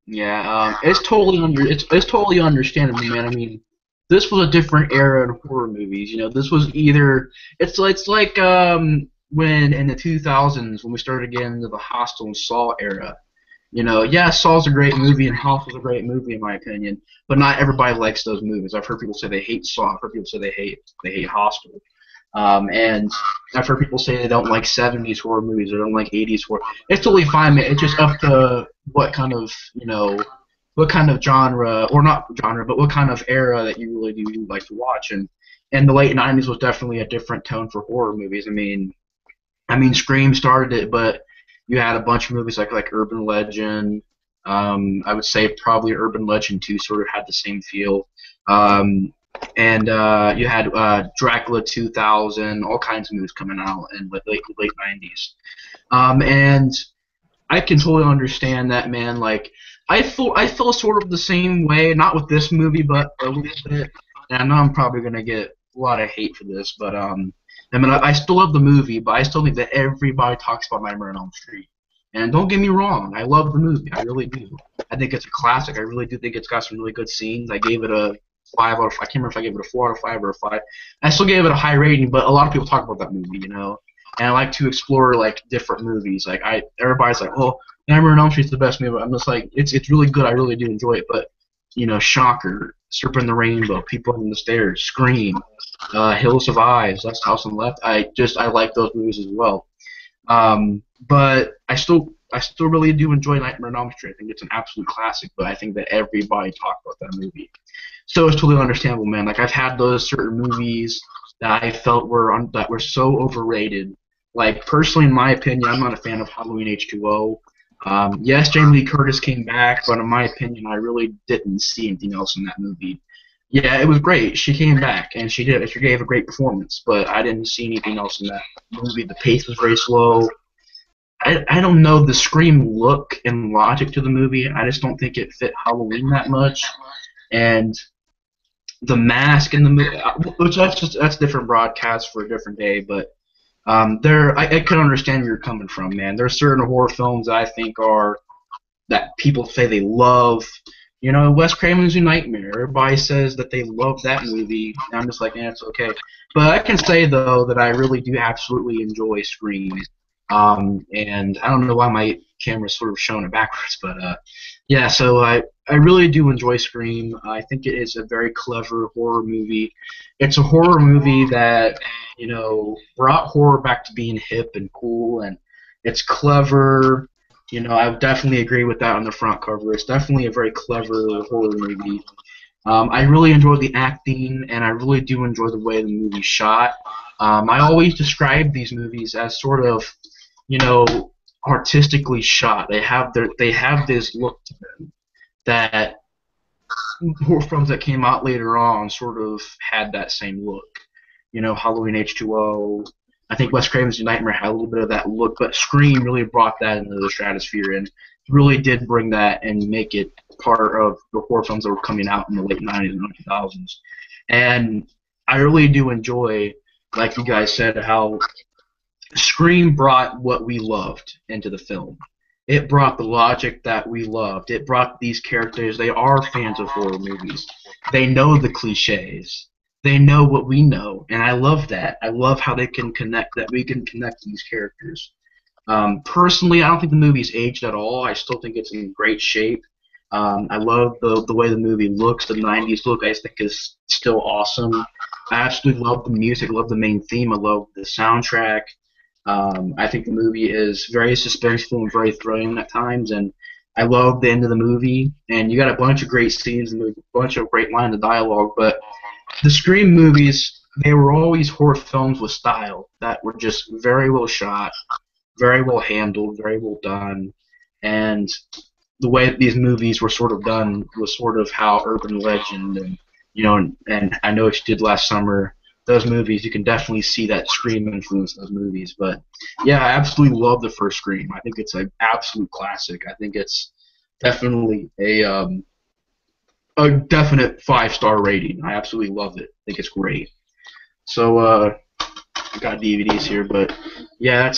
Yeah, it's totally understandable, man. I mean, this was a different era in horror movies. You know, this was either it's like when in the 2000s when we started getting into the Hostel and Saw era. You know, yeah, Saw's a great movie and House was a great movie in my opinion, but not everybody likes those movies. I've heard people say they hate Saw. I've heard people say they hate Hostel. And I've heard people say they don't like 70s horror movies or don't like 80s horror. It's totally fine, man. It's just up to what kind of genre, or not genre, but what kind of era that you really do like to watch. And the late 90s was definitely a different tone for horror movies. I mean, Scream started it, but you had a bunch of movies like Urban Legend. I would say probably Urban Legend 2 sort of had the same feel. And you had Dracula 2000, all kinds of movies coming out in the late 90s. And I can totally understand that, man. Like, I feel sort of the same way, not with this movie, but a little bit. And I know I'm probably gonna get a lot of hate for this, but I mean, I still love the movie, but I still think that everybody talks about Nightmare on Elm Street. And don't get me wrong, I love the movie, I really do. I think it's a classic. I really do think it's got some really good scenes. I gave it a 5 out of 5. I can't remember if I gave it a 4 out of 5 or a 5. I still gave it a high rating, but a lot of people talk about that movie, you know. And I like to explore like different movies. Like everybody's like, "Oh, Nightmare on Elm Street's the best movie." I'm just like, it's really good. I really do enjoy it. But you know, Shocker, Serpent in the Rainbow, People on the Stairs, Scream, Hills of Eyes, Last House on the Left. I like those movies as well. But I still really do enjoy Nightmare on Elm Street. I think it's an absolute classic. But I think that everybody talked about that movie. So it's totally understandable, man. Like I've had those certain movies that I felt were so overrated. Like personally, in my opinion, I'm not a fan of Halloween H2O. Yes, Jamie Lee Curtis came back, but in my opinion, I really didn't see anything else in that movie. Yeah, it was great. She came back, and she gave a great performance, but I didn't see anything else in that movie. The pace was very slow. I don't know the Scream look and logic to the movie. I just don't think it fit Halloween that much. And the mask in the movie, which that's different broadcast for a different day, but I can understand where you're coming from, man. There are certain horror films that I think that people say they love. You know, Wes Craven's New Nightmare. Everybody says that they love that movie. And I'm just like, it's okay. But I can say though that I really do absolutely enjoy Scream. And I don't know why my camera's sort of showing it backwards, but yeah. So I really do enjoy Scream. I think it is a very clever horror movie. It's a horror movie that, you know, brought horror back to being hip and cool, and it's clever. You know, I would definitely agree with that on the front cover. It's definitely a very clever horror movie. I really enjoy the acting, and I really do enjoy the way the movie's shot. I always describe these movies as sort of, you know, artistically shot. They have this look to them that horror films that came out later on sort of had that same look. You know, Halloween H2O. I think Wes Craven's New Nightmare had a little bit of that look, but Scream really brought that into the stratosphere and really did bring that and make it part of the horror films that were coming out in the late 90s and early 2000s. And I really do enjoy, like you guys said, how Scream brought what we loved into the film. It brought the logic that we loved. It brought these characters. They are fans of horror movies. They know the cliches. They know what we know, and I love that. I love how they can connect, that we can connect to these characters. Personally, I don't think the movie's aged at all. I still think it's in great shape. I love the way the movie looks. The '90s look, I think, is still awesome. I absolutely love the music. I love the main theme. I love the soundtrack. I think the movie is very suspenseful and very thrilling at times, and I love the end of the movie. And you got a bunch of great scenes and a bunch of great lines of dialogue. But the Scream movies, they were always horror films with style that were just very well shot, very well handled, very well done, and the way that these movies were sort of done was sort of how urban legend and and I know what you did last summer. Those movies, you can definitely see that Scream influence in those movies. But yeah, I absolutely love the first Scream. I think it's an absolute classic. I think it's definitely a definite 5-star rating. I absolutely love it. I think it's great. So I got DVDs here, but yeah,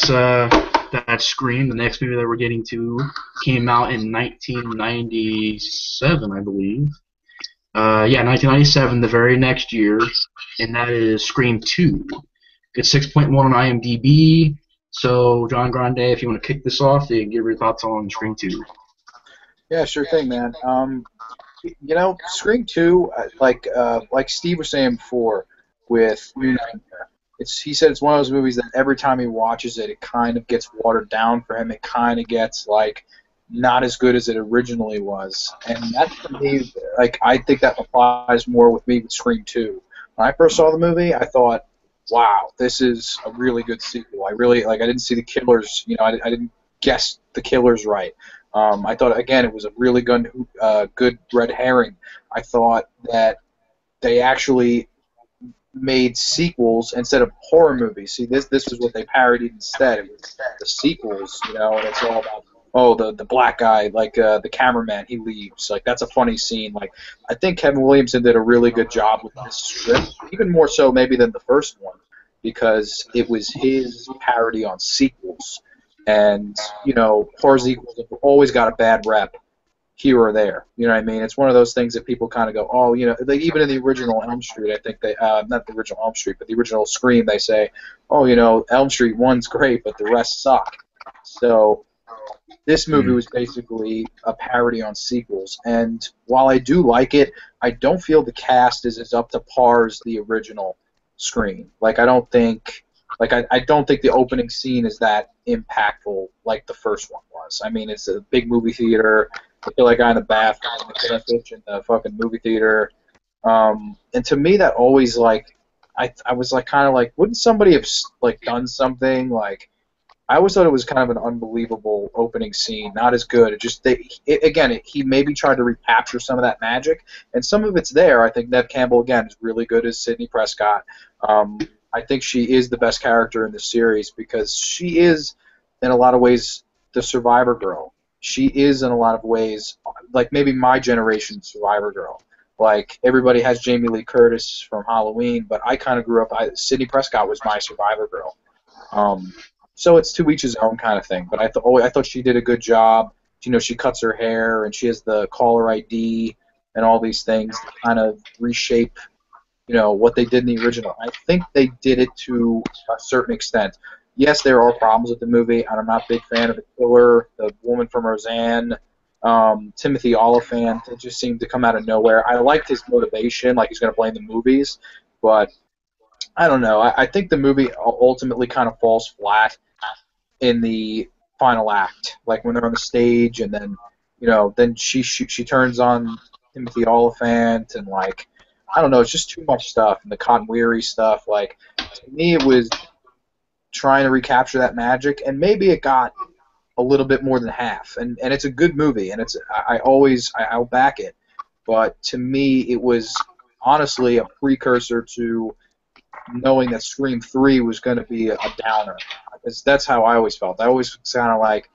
that's Scream. The next movie that we're getting to came out in 1997, I believe. Yeah, 1997, the very next year, and that is Scream 2. It's 6.1 on IMDb. So, John Grande, if you want to kick this off, you can give your thoughts on Scream 2. Yeah, sure thing, man. Scream 2, like Steve was saying before, with New Nightmare, he said it's one of those movies that every time he watches it, it kind of gets watered down for him. It kind of gets like not as good as it originally was, and that for me, like I think that applies more with me with Scream 2. When I first saw the movie, I thought, wow, this is a really good sequel. I didn't see the killers, I didn't guess the killers right. I thought, again, it was a really good red herring. I thought that they actually made sequels instead of horror movies. See, this is what they parodied instead. It was the sequels, and it's all about, the black guy, like the cameraman, he leaves. Like, that's a funny scene. Like, I think Kevin Williamson did a really good job with this script, even more so maybe than the first one, because it was his parody on sequels. And, horror sequels have always got a bad rep here or there. You know what I mean? It's one of those things that people kind of go, oh, like even in the original Elm Street, I think not the original Elm Street, but the original Scream, they say, oh, Elm Street 1's great, but the rest suck. So this movie was basically a parody on sequels. And while I do like it, I don't feel the cast is as up to par as the original Scream. Like, I don't think the opening scene is that impactful like the first one was. I mean, it's a big movie theater. I feel like I'm in the bathroom, in the fucking movie theater. And to me, that always, like, I was like kind of like, wouldn't somebody have like done something? Like, I always thought it was kind of an unbelievable opening scene. Not as good. He maybe tried to recapture some of that magic, and some of it's there. I think Neve Campbell again is really good as Sidney Prescott. I think she is the best character in the series because she is, in a lot of ways, the Survivor girl. She is, in a lot of ways, like maybe my generation's Survivor girl. Like, everybody has Jamie Lee Curtis from Halloween, but I kind of grew up, Sidney Prescott was my Survivor girl. So it's to each his own kind of thing. But I thought she did a good job. She cuts her hair, and she has the caller ID and all these things to kind of reshape what they did in the original. I think they did it to a certain extent. Yes, there are problems with the movie, and I'm not a big fan of the killer, the woman from Roseanne, Timothy Olyphant. It just seemed to come out of nowhere. I liked his motivation, like he's going to blame the movies, but I don't know. I think the movie ultimately kind of falls flat in the final act, like when they're on the stage, and then then she turns on Timothy Olyphant, and like, I don't know, it's just too much stuff, and the Cotton Weary stuff. Like, to me, it was trying to recapture that magic, and maybe it got a little bit more than half. And it's a good movie, and I'll back it. But to me, it was honestly a precursor to knowing that Scream 3 was going to be a downer. Because that's how I always felt. I always was kind of like,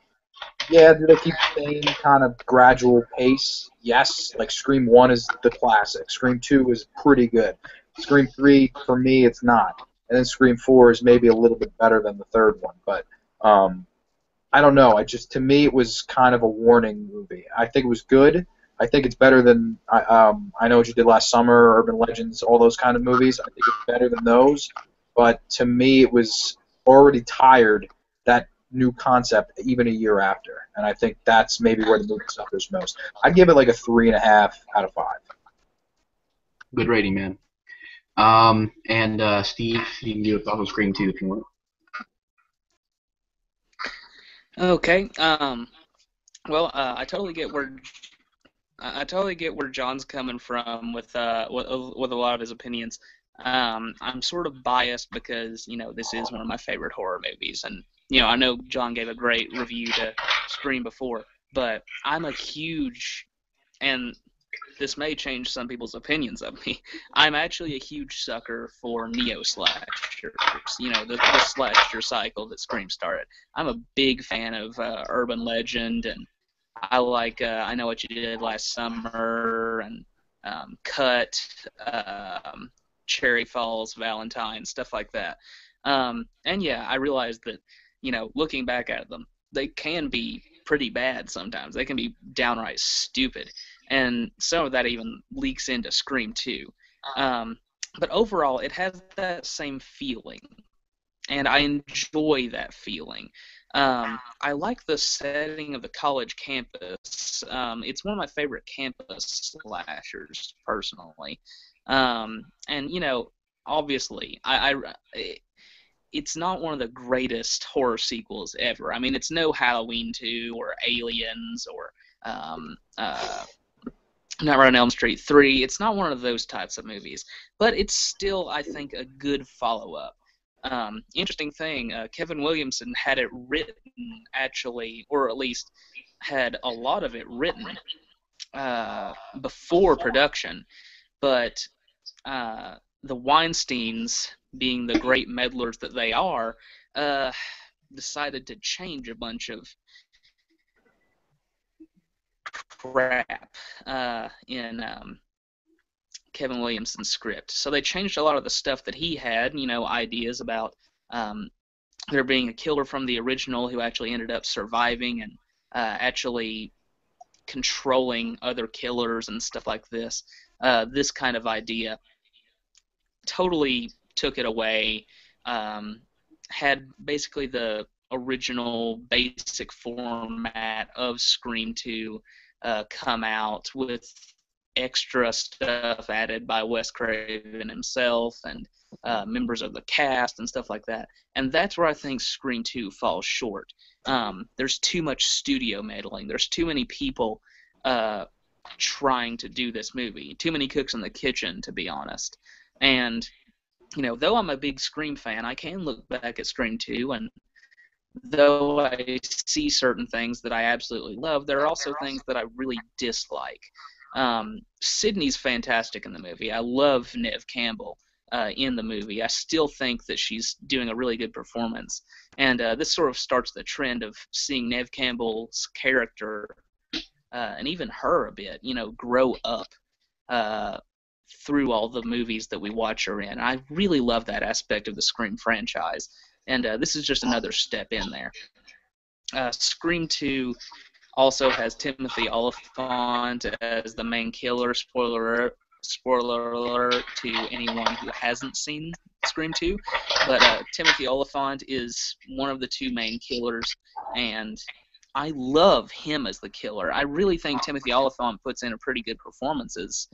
yeah, do they keep the same kind of gradual pace? Yes. Like, Scream 1 is the classic. Scream 2 is pretty good. Scream 3, for me, it's not. And then Scream 4 is maybe a little bit better than the third one. But I don't know. To me, it was kind of a warning movie. I think it was good. I think it's better than I Know What You Did Last Summer, Urban Legends, all those kind of movies. I think it's better than those. But to me, it was already tired that new concept even a year after, and I think that's maybe where the movie suffers most. I'd give it like a 3.5 out of 5. Good rating, man. And Steve, you can do it on Scream 2 if you want. Okay. Well, I totally get where John's coming from with a lot of his opinions. I'm sort of biased because this is one of my favorite horror movies, and I know John gave a great review to Scream before, but I'm a huge, and this may change some people's opinions of me. I'm actually a huge sucker for neo-slashers, the slasher cycle that Scream started. I'm a big fan of urban legend, and I like I Know What You Did Last Summer, and Cut, Cherry Falls, Valentine, stuff like that. And yeah, I realized that, looking back at them, they can be pretty bad sometimes. They can be downright stupid. And some of that even leaks into Scream 2. But overall, it has that same feeling, and I enjoy that feeling. I like the setting of the college campus. It's one of my favorite campus slashers, personally. And obviously, it's not one of the greatest horror sequels ever. I mean, it's no Halloween 2 or Aliens or Nightmare on Elm Street 3. It's not one of those types of movies, but it's still, I think, a good follow-up. Interesting thing, Kevin Williamson had it written, actually, or at least had a lot of it written before production, but the Weinsteins, being the great meddlers that they are, decided to change a bunch of crap in Kevin Williamson's script. So they changed a lot of the stuff that he had, ideas about there being a killer from the original who actually ended up surviving and actually controlling other killers and stuff like this. This kind of idea totally took it away, had basically the original basic format of Scream 2 come out with extra stuff added by Wes Craven himself and members of the cast and stuff like that. And that's where I think Scream 2 falls short. There's too much studio meddling. There's too many people trying to do this movie. Too many cooks in the kitchen, to be honest. And, though I'm a big Scream fan, I can look back at Scream 2, and though I see certain things that I absolutely love, there are also things that I really dislike. Sydney's fantastic in the movie. I love Neve Campbell in the movie. I still think that she's doing a really good performance. And this sort of starts the trend of seeing Neve Campbell's character, and even her a bit, grow up through all the movies that we watch her in. I really love that aspect of the Scream franchise. And this is just another step in there. Scream 2 also has Timothy Olyphant as the main killer. Spoiler alert to anyone who hasn't seen Scream 2. But Timothy Olyphant is one of the two main killers, and I love him as the killer. I really think Timothy Olyphant puts in a pretty good performance as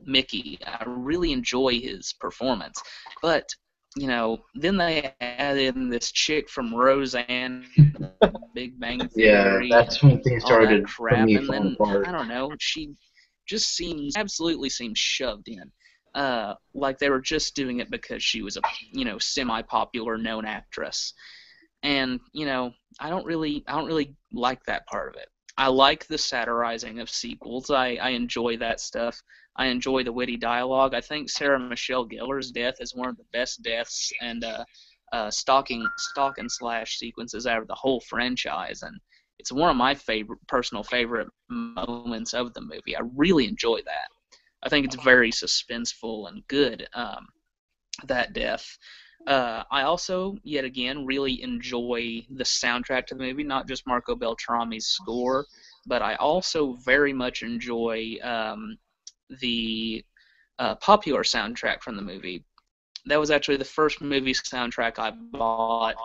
Mickey. I really enjoy his performance. But then they add in this chick from Roseanne, Big Bang Theory. Yeah, that's when things started crap, for me and falling then apart. I don't know. She just absolutely seems shoved in, like they were just doing it because she was a semi-popular known actress. And I don't really like that part of it. I like the satirizing of sequels. I enjoy that stuff. I enjoy the witty dialogue. I think Sarah Michelle Gellar's death is one of the best deaths and stalk and slash sequences out of the whole franchise, and it's one of my personal favorite moments of the movie. I really enjoy that. I think it's very suspenseful and good, that death. I also, yet again, really enjoy the soundtrack to the movie, not just Marco Beltrami's score, but I also very much enjoy the popular soundtrack from the movie. that was actually the first movie soundtrack I bought,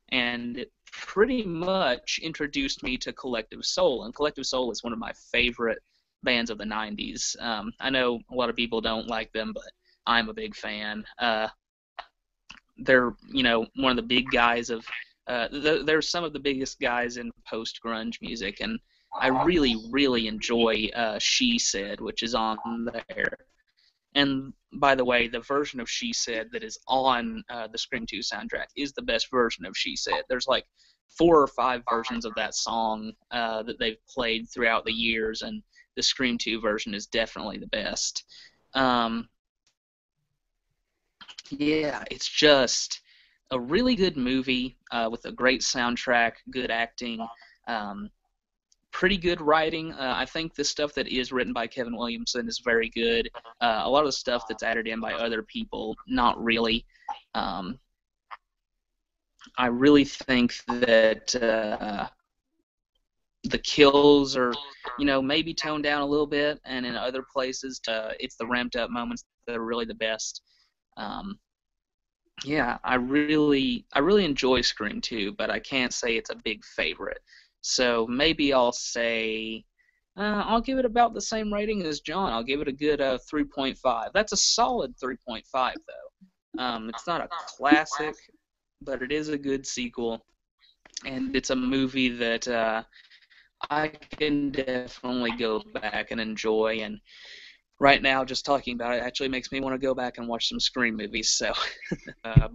and it pretty much introduced me to Collective Soul, and Collective Soul is one of my favorite bands of the 90s. I know a lot of people don't like them, but I'm a big fan. They're, one of the big guys of, they're some of the biggest guys in post-grunge music, and I really, really enjoy She Said, which is on there. And by the way, the version of She Said that is on the Scream 2 soundtrack is the best version of She Said. There's like 4 or 5 versions of that song that they've played throughout the years, and the Scream 2 version is definitely the best. Yeah, it's just a really good movie with a great soundtrack, good acting, pretty good writing. I think the stuff that is written by Kevin Williamson is very good. A lot of the stuff that's added in by other people, not really. I really think that the kills are, maybe toned down a little bit, and in other places, it's the ramped up moments that are really the best. Yeah, I really enjoy Scream 2, but I can't say it's a big favorite. So maybe I'll say, I'll give it about the same rating as John. I'll give it a good 3.5. That's a solid 3.5, though. It's not a classic, but it is a good sequel, and it's a movie that I can definitely go back and enjoy. And right now, just talking about it actually makes me want to go back and watch some Scream movies. So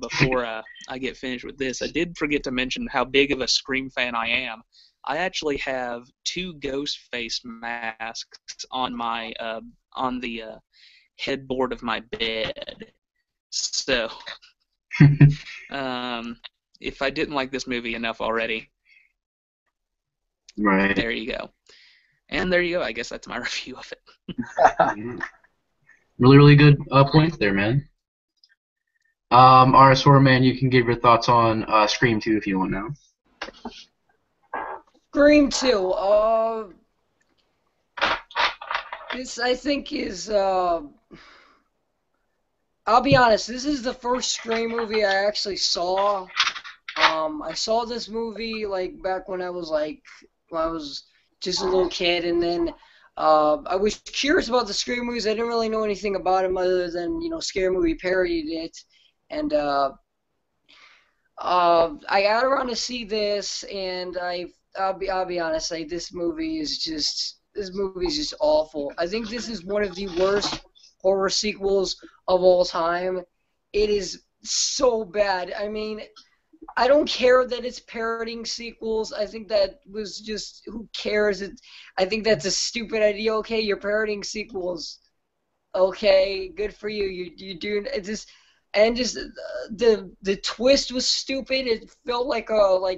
before I get finished with this, I did forget to mention how big of a Scream fan I am. I actually have 2 ghost face masks on my on the headboard of my bed. So if I didn't like this movie enough already, right. There you go. And there you go. I guess that's my review of it. Really, really good points there, man. Alright, Sora, man, you can give your thoughts on Scream 2 if you want now. Scream 2. This, I think, is, I'll be honest, this is the first Scream movie I actually saw. I saw this movie, like, back when I was just a little kid, and then I was curious about the Scream movies. I didn't really know anything about them other than, Scary Movie parodied it, and I got around to see this, and I'll be honest, like, this movie is just awful. I think this is one of the worst horror sequels of all time. It is so bad. I mean, I don't care that it's parodying sequels. I think that was just, who cares? I think that's a stupid idea. Okay, you're parodying sequels. Okay, good for you. You doing it just. And just the twist was stupid. It felt like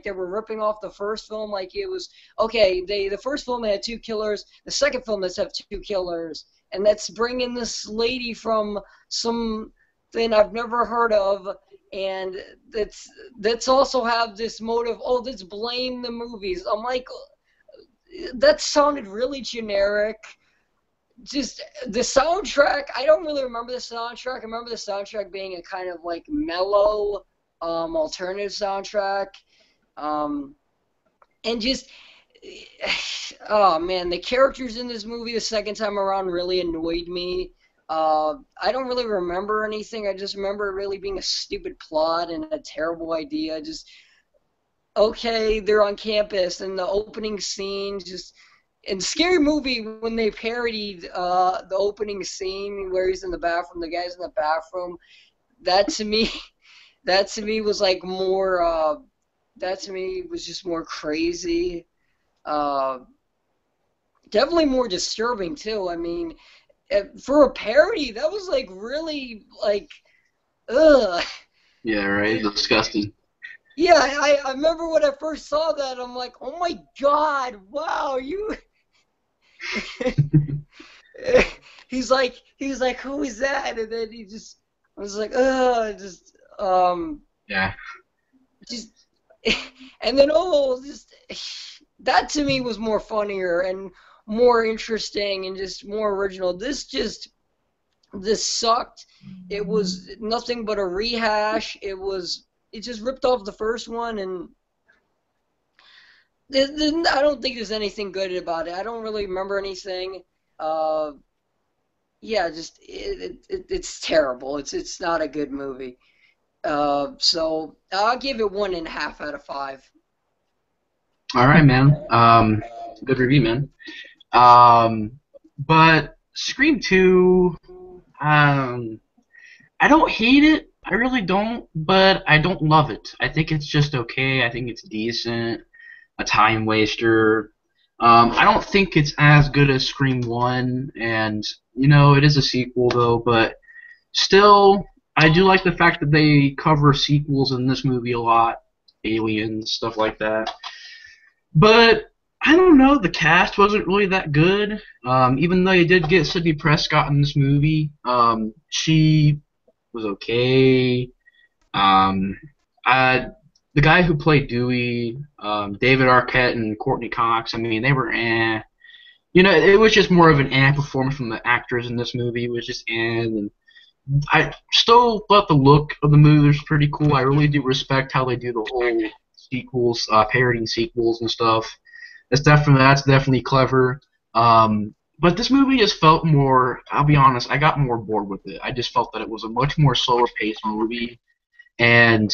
they were ripping off the first film. Like, it was okay. The first film had 2 killers. The second film has 2 killers, and that's bringing this lady from something I've never heard of, and that's also have this motive. Oh, let's blame the movies. I'm like, that sounded really generic. Just the soundtrack, I don't really remember the soundtrack. I remember the soundtrack being a kind of like mellow, alternative soundtrack. And just, oh man, the characters in this movie the second time around really annoyed me. I don't really remember anything. I just remember it really being a stupid plot and a terrible idea. Just, okay, they're on campus, and the opening scene just. In Scary Movie, when they parodied the opening scene where he's in the bathroom, the guy's in the bathroom, that to me was like more. That to me was just more crazy. Definitely more disturbing too. I mean, for a parody, that was like really like, ugh. Yeah, right. Disgusting. Yeah, I remember when I first saw that, I'm like, oh my god, wow, you. He was like, who is that? And then I was like, yeah. Just, and then that to me was more funnier and more interesting and just more original. This just this sucked. It was nothing but a rehash. It just ripped off the first one, and I don't think there's anything good about it. I don't really remember anything. Yeah, just it's terrible. It's not a good movie. So I'll give it 1.5 out of 5. All right, man. Good review, man. But Scream 2, I don't hate it. I really don't, but I don't love it. I think it's just okay. I think it's decent. A time waster. I don't think it's as good as Scream 1, and, you know, it is a sequel, though, but still, I do like the fact that they cover sequels in this movie a lot. Aliens, stuff like that. But I don't know, the cast wasn't really that good. Even though you did get Sidney Prescott in this movie, she was okay. The guy who played Dewey, David Arquette and Courtney Cox, I mean, they were eh. You know, it was just more of an eh performance from the actors in this movie. It was just eh. And I still thought the look of the movie was pretty cool. I really do respect how they do the whole sequels, parodying sequels and stuff. That's definitely clever. But this movie just felt more. I'll be honest, I got more bored with it. I just felt that it was a much more slower paced movie, and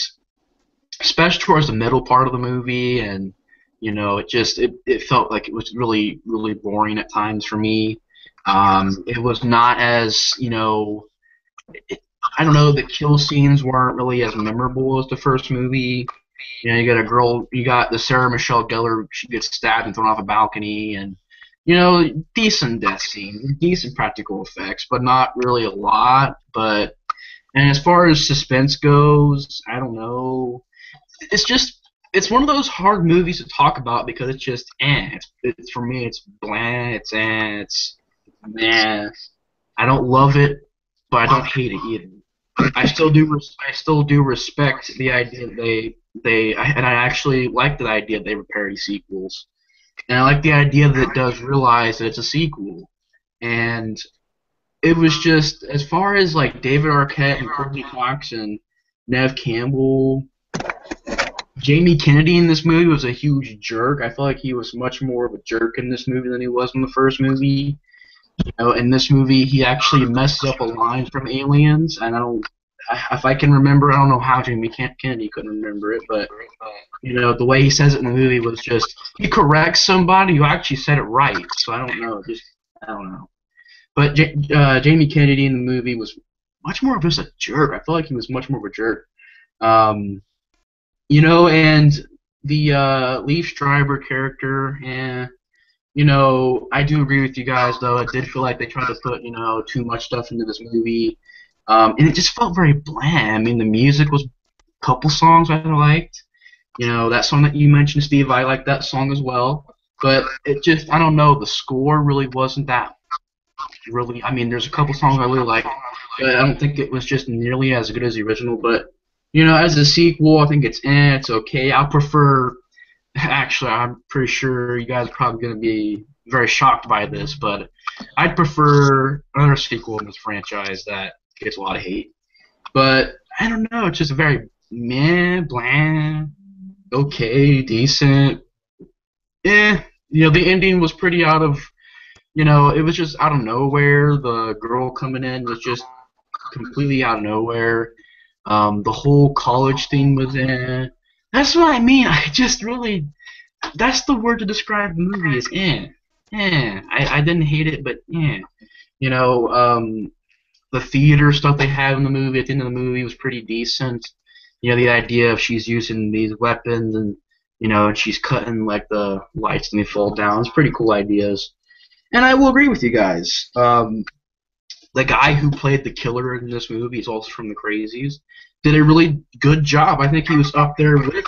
especially towards the middle part of the movie, and you know, it felt like it was really really boring at times for me. It was not as, you know. I don't know, the kill scenes weren't really as memorable as the first movie. You know, you got the Sarah Michelle Gellar, she gets stabbed and thrown off a balcony, and, you know, decent death scene, decent practical effects, but not really a lot. And as far as suspense goes, I don't know. It's one of those hard movies to talk about because it's just, it's for me, it's bland, it's meh. I don't love it, but I don't hate it either. I still do respect the idea that and I actually like the idea that they were parody sequels, and I like the idea that it does realize that it's a sequel. And it was just, as far as like David Arquette and Courtney Cox and Nev Campbell, Jamie Kennedy in this movie was a huge jerk. I feel like he was much more of a jerk in this movie than he was in the first movie. You know, in this movie, he actually messes up a line from Aliens, and if I can remember, I don't know how Jamie Kennedy couldn't remember it, but, you know, the way he says it in the movie was just, he corrects somebody who actually said it right, so I don't know, I don't know. But Jamie Kennedy in the movie was much more of just a jerk. I feel like he was much more of a jerk. You know, and the Leaf Schreiber character, you know, I do agree with you guys, though. I did feel like they tried to put, you know, too much stuff into this movie. And it just felt very bland. I mean, the music was a couple songs I liked. You know, that song that you mentioned, Steve, I liked that song as well. But it just, I don't know, the score really wasn't that really, I mean, there's a couple songs I really liked, but I don't think it was just nearly as good as the original. But, you know, as a sequel, I think it's okay. I prefer. Actually, I'm pretty sure you guys are probably going to be very shocked by this, but I'd prefer another sequel in this franchise that gets a lot of hate. But I don't know, it's just very meh, bland, okay, decent. You know, the ending was pretty out of, you know, it was just out of nowhere. The girl coming in was just completely out of nowhere. The whole college thing was in. That's what I mean. I just really, that's the word to describe the movie is I didn't hate it, but You know, the theater stuff they had in the movie at the end of the movie was pretty decent. You know, the idea of she's using these weapons and, you know, and she's cutting like the lights and they fall down. It's pretty cool ideas. And I will agree with you guys. The guy who played the killer in this movie is also from The Crazies. Did a really good job. I think he was up there with,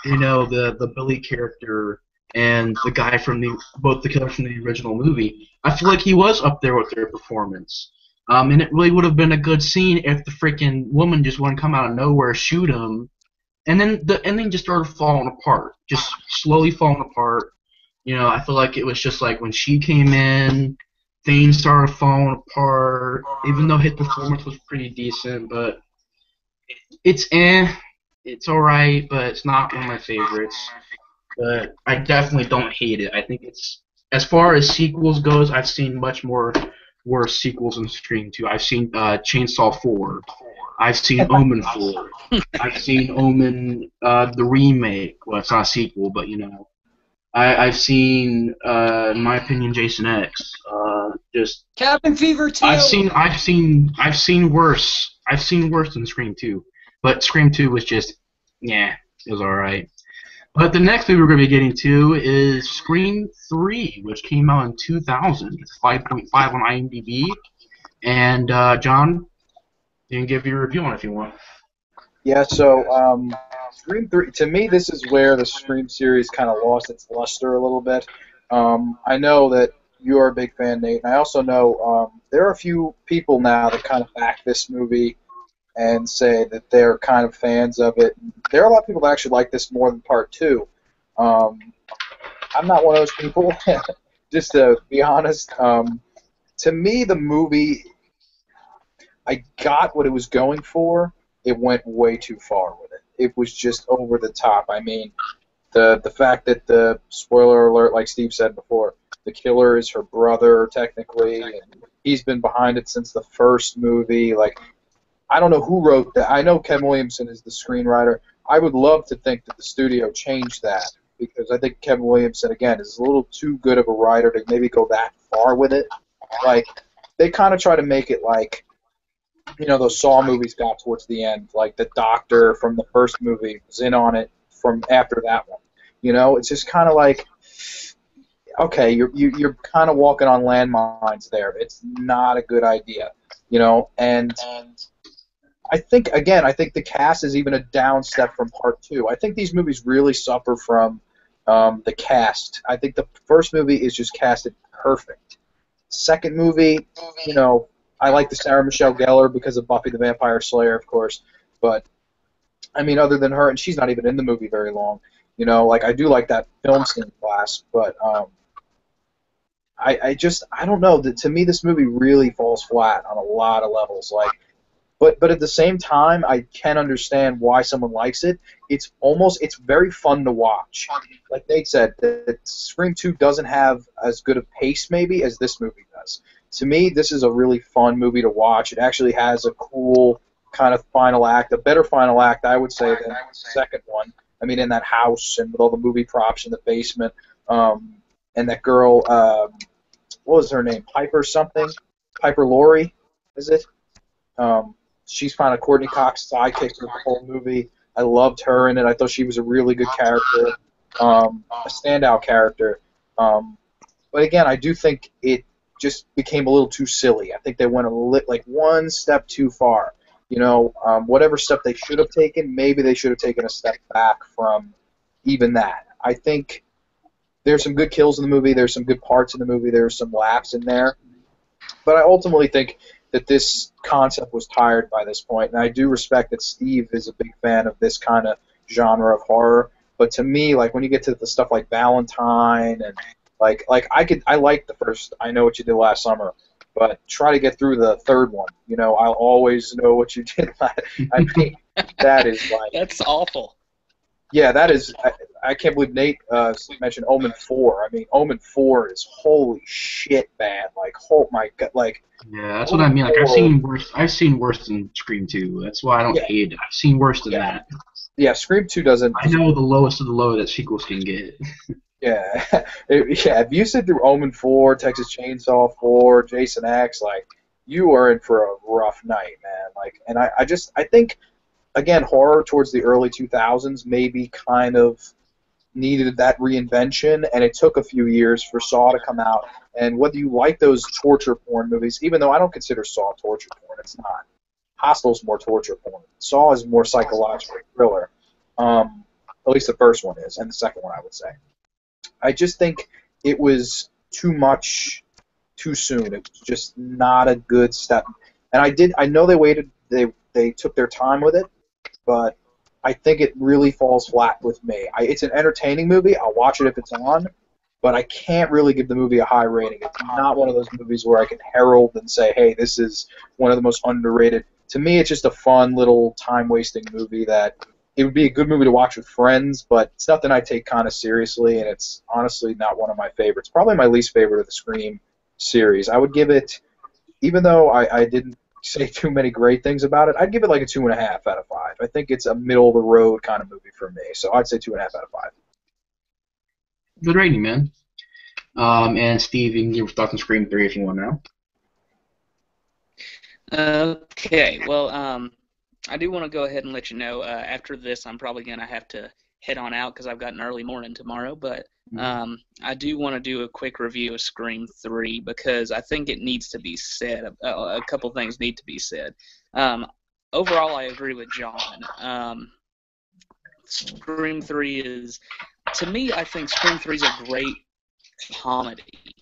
you know, the Billy character and the guy from both the killer from the original movie. I feel like he was up there with their performance. And it really would have been a good scene if the freaking woman just wouldn't come out of nowhere, shoot him, and then the ending just started falling apart, just slowly falling apart. You know, I feel like it was just like when she came in, things started falling apart. Even though his performance was pretty decent, but it's it's alright, but it's not one of my favorites. But I definitely don't hate it. I think it's as far as sequels goes, I've seen much more worse sequels than Scream 2. I've seen Chainsaw 4. I've seen Omen 4. I've seen Omen the remake. Well, it's not a sequel, but you know. I've seen, in my opinion, Jason X. Just Cabin Fever 2. I've seen worse. I've seen worse than Scream 2, but Scream 2 was just, yeah, it was all right. But the next movie we're going to be getting to is Scream 3, which came out in 2000. It's 5.5 on IMDb. And, John, you can give your review on it if you want. Yeah, so Scream 3, to me, this is where the Scream series kind of lost its luster a little bit. I know that you're a big fan, Nate, and I also know there are a few people now that kind of back this movie and say that they're kind of fans of it. There are a lot of people that actually like this more than Part 2. I'm not one of those people, just to be honest. To me, the movie, I got what it was going for. It went way too far with it. It was just over the top. I mean, the fact that the, spoiler alert, like Steve said before, the killer is her brother, technically, and he's been behind it since the first movie. Like, I don't know who wrote that. I know Kevin Williamson is the screenwriter. I would love to think that the studio changed that, because I think Kevin Williamson, again, is a little too good of a writer to maybe go that far with it. Like, they kind of try to make it like, you know, those Saw movies got towards the end. Like, the doctor from the first movie was in on it from after that one. You know, it's just kind of like, okay, you're kind of walking on landmines there. It's not a good idea, you know, and I think, again, I think the cast is even a down step from Part 2. I think these movies really suffer from the cast. I think the first movie is just casted perfect. Second movie, you know, I like the Sarah Michelle Gellar because of Buffy the Vampire Slayer, of course, but, I mean, other than her, and she's not even in the movie very long, you know, like, I do like that film scene class, but I don't know. To me, this movie really falls flat on a lot of levels, like, but at the same time, I can understand why someone likes it. It's very fun to watch. Like Nate said, that Scream 2 doesn't have as good a pace maybe as this movie does. To me, this is a really fun movie to watch. It actually has a cool kind of final act, a better final act, I would say, than the second one. I mean, in that house and with all the movie props in the basement, and that girl, what was her name? Piper something? Piper Laurie, is it? She's kind of Courtney Cox's sidekick for the whole movie. I loved her in it. I thought she was a really good character, a standout character. But again, I do think it just became a little too silly. I think they went like one step too far. You know, whatever step they should have taken, maybe they should have taken a step back from even that. I think there's some good kills in the movie. There's some good parts in the movie. There's some laughs in there. But I ultimately think that this concept was tired by this point, and I do respect that Steve is a big fan of this kind of genre of horror. But to me, like when you get to the stuff like Valentine and like I like the first I Know What You Did Last Summer, but try to get through the third one. You know, I'll always know what you did last. I mean, that is like That's awful. Yeah, that is. I can't believe Nate mentioned Omen 4. I mean, Omen 4 is holy shit bad. Like, oh my god, like. Yeah, that's what I mean. Like, I've seen worse than Scream 2. That's why I don't hate it. I've seen worse than that. Yeah, Scream 2 doesn't. I know the lowest of the low that sequels can get. Yeah, if you sit through Omen 4, Texas Chainsaw 4, Jason X, like, you are in for a rough night, man. Like, and I think, again, horror towards the early 2000s maybe kind of needed that reinvention, and it took a few years for Saw to come out. And whether you like those torture porn movies, even though I don't consider Saw torture porn, it's not. Hostel's more torture porn. Saw is more psychological thriller. At least the first one is, and the second one, I would say. I just think it was too much too soon. It was just not a good step. And I know they waited, they took their time with it, but I think it really falls flat with me. It's an entertaining movie. I'll watch it if it's on, but I can't really give the movie a high rating. It's not one of those movies where I can herald and say, hey, this is one of the most underrated. To me, it's just a fun little time-wasting movie that it would be a good movie to watch with friends, but it's nothing I take kind of seriously, and it's honestly not one of my favorites. Probably my least favorite of the Scream series. I would give it, even though I didn't say too many great things about it, I'd give it like a 2.5 out of 5. I think it's a middle-of-the-road kind of movie for me, so I'd say 2.5 out of 5. Good rating, man. And Steve, you can give your thoughts on Scream 3 if you want now. Okay, well, I do want to go ahead and let you know, after this I'm probably going to have to head on out because I've got an early morning tomorrow, but I do want to do a quick review of Scream 3 because I think it needs to be said. A couple things need to be said. Overall, I agree with John. Scream 3 is, to me, I think Scream 3 is a great comedy.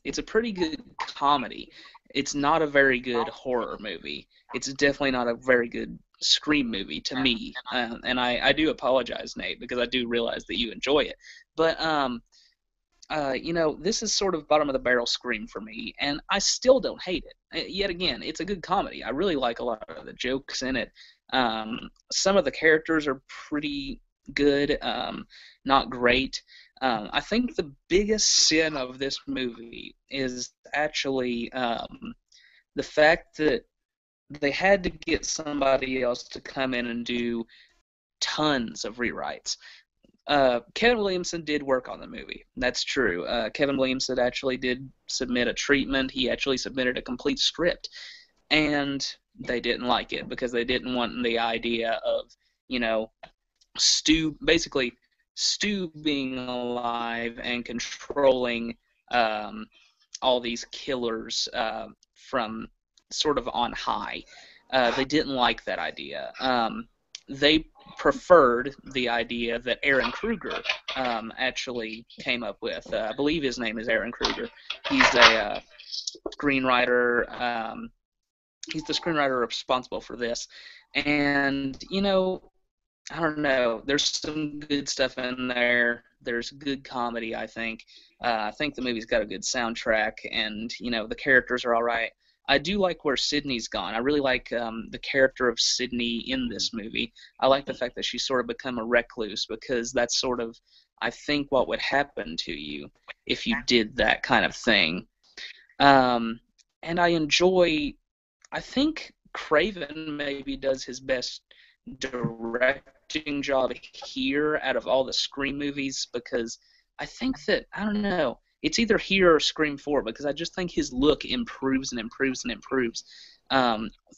It's a pretty good comedy. It's not a very good horror movie. It's definitely not a very good Scream movie to me. And I do apologize, Nate, because I do realize that you enjoy it. But, you know, this is sort of bottom of the barrel Scream for me, and I still don't hate it. Yet again, it's a good comedy. I really like a lot of the jokes in it. Some of the characters are pretty good, not great. I think the biggest sin of this movie is actually the fact that they had to get somebody else to come in and do tons of rewrites. Kevin Williamson did work on the movie. That's true. Kevin Williamson actually did submit a treatment. He actually submitted a complete script. And they didn't like it because they didn't want the idea of, you know, Stu being alive and controlling all these killers from sort of on high. They didn't like that idea. They preferred the idea that Aaron Kruger actually came up with. I believe his name is Aaron Kruger. He's a screenwriter. He's the screenwriter responsible for this. And, you know, I don't know. There's some good stuff in there. There's good comedy, I think. I think the movie's got a good soundtrack, and, you know, the characters are all right. I do like where Sydney's gone. I really like the character of Sydney in this movie. I like the fact that she's sort of become a recluse because that's sort of, I think, what would happen to you if you did that kind of thing. And I enjoy, I think Craven maybe does his best directing job here out of all the Scream movies because I think that, I don't know, it's either here or Scream 4 because I just think his look improves and improves and improves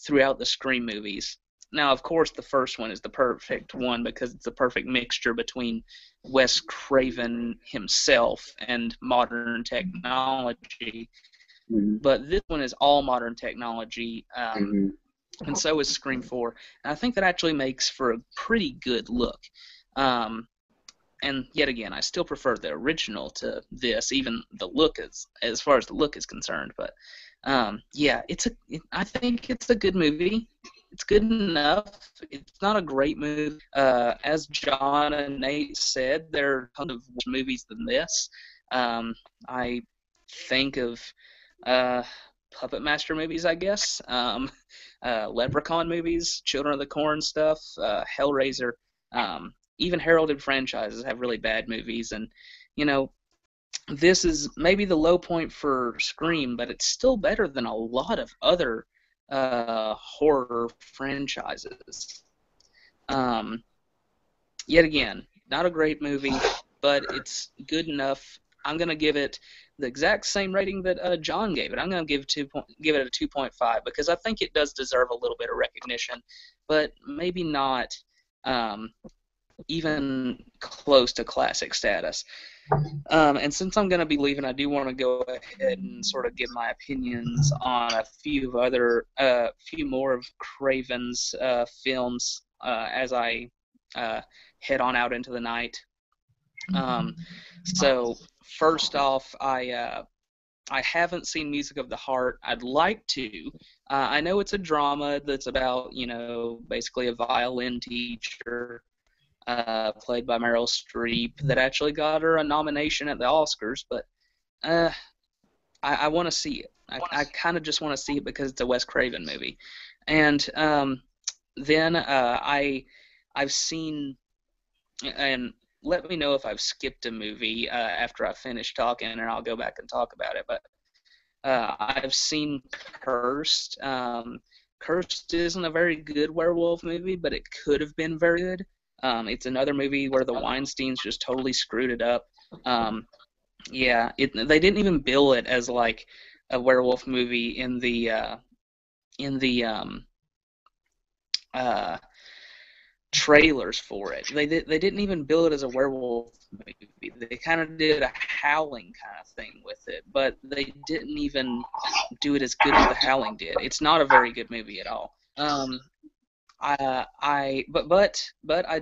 throughout the Scream movies. Now, of course, the first one is the perfect one because it's the perfect mixture between Wes Craven himself and modern technology. Mm-hmm. But this one is all modern technology. And so is Scream 4. And I think that actually makes for a pretty good look. And yet again, I still prefer the original to this, even the look as far as the look is concerned. But yeah, I think it's a good movie. It's good enough. It's not a great movie. As John and Nate said, there are tons of worse movies than this. I think of Puppet Master movies, I guess. Leprechaun movies, Children of the Corn stuff, Hellraiser. Even heralded franchises have really bad movies, and, you know, this is maybe the low point for Scream, but it's still better than a lot of other horror franchises. Yet again, not a great movie, but it's good enough. I'm going to give it the exact same rating that John gave it. I'm going to give it a 2.5 because I think it does deserve a little bit of recognition, but maybe not even close to classic status. And since I'm going to be leaving, I do want to go ahead and sort of give my opinions on a few more of Craven's films as I head on out into the night. So first off, I haven't seen Music of the Heart. I'd like to. I know it's a drama that's about, you know, basically a violin teacher played by Meryl Streep, that actually got her a nomination at the Oscars. But I want to see it. I kind of just want to see it because it's a Wes Craven movie. And then I've seen, and let me know if I've skipped a movie after I finish talking, and I'll go back and talk about it. But I've seen Cursed. Cursed isn't a very good werewolf movie, but it could have been very good. It's another movie where the Weinsteins just totally screwed it up. Yeah, they didn't even bill it as like a werewolf movie in the trailers for it. They didn't even bill it as a werewolf movie. They kind of did a Howling kind of thing with it, but they didn't even do it as good as the Howling did. It's not a very good movie at all. But I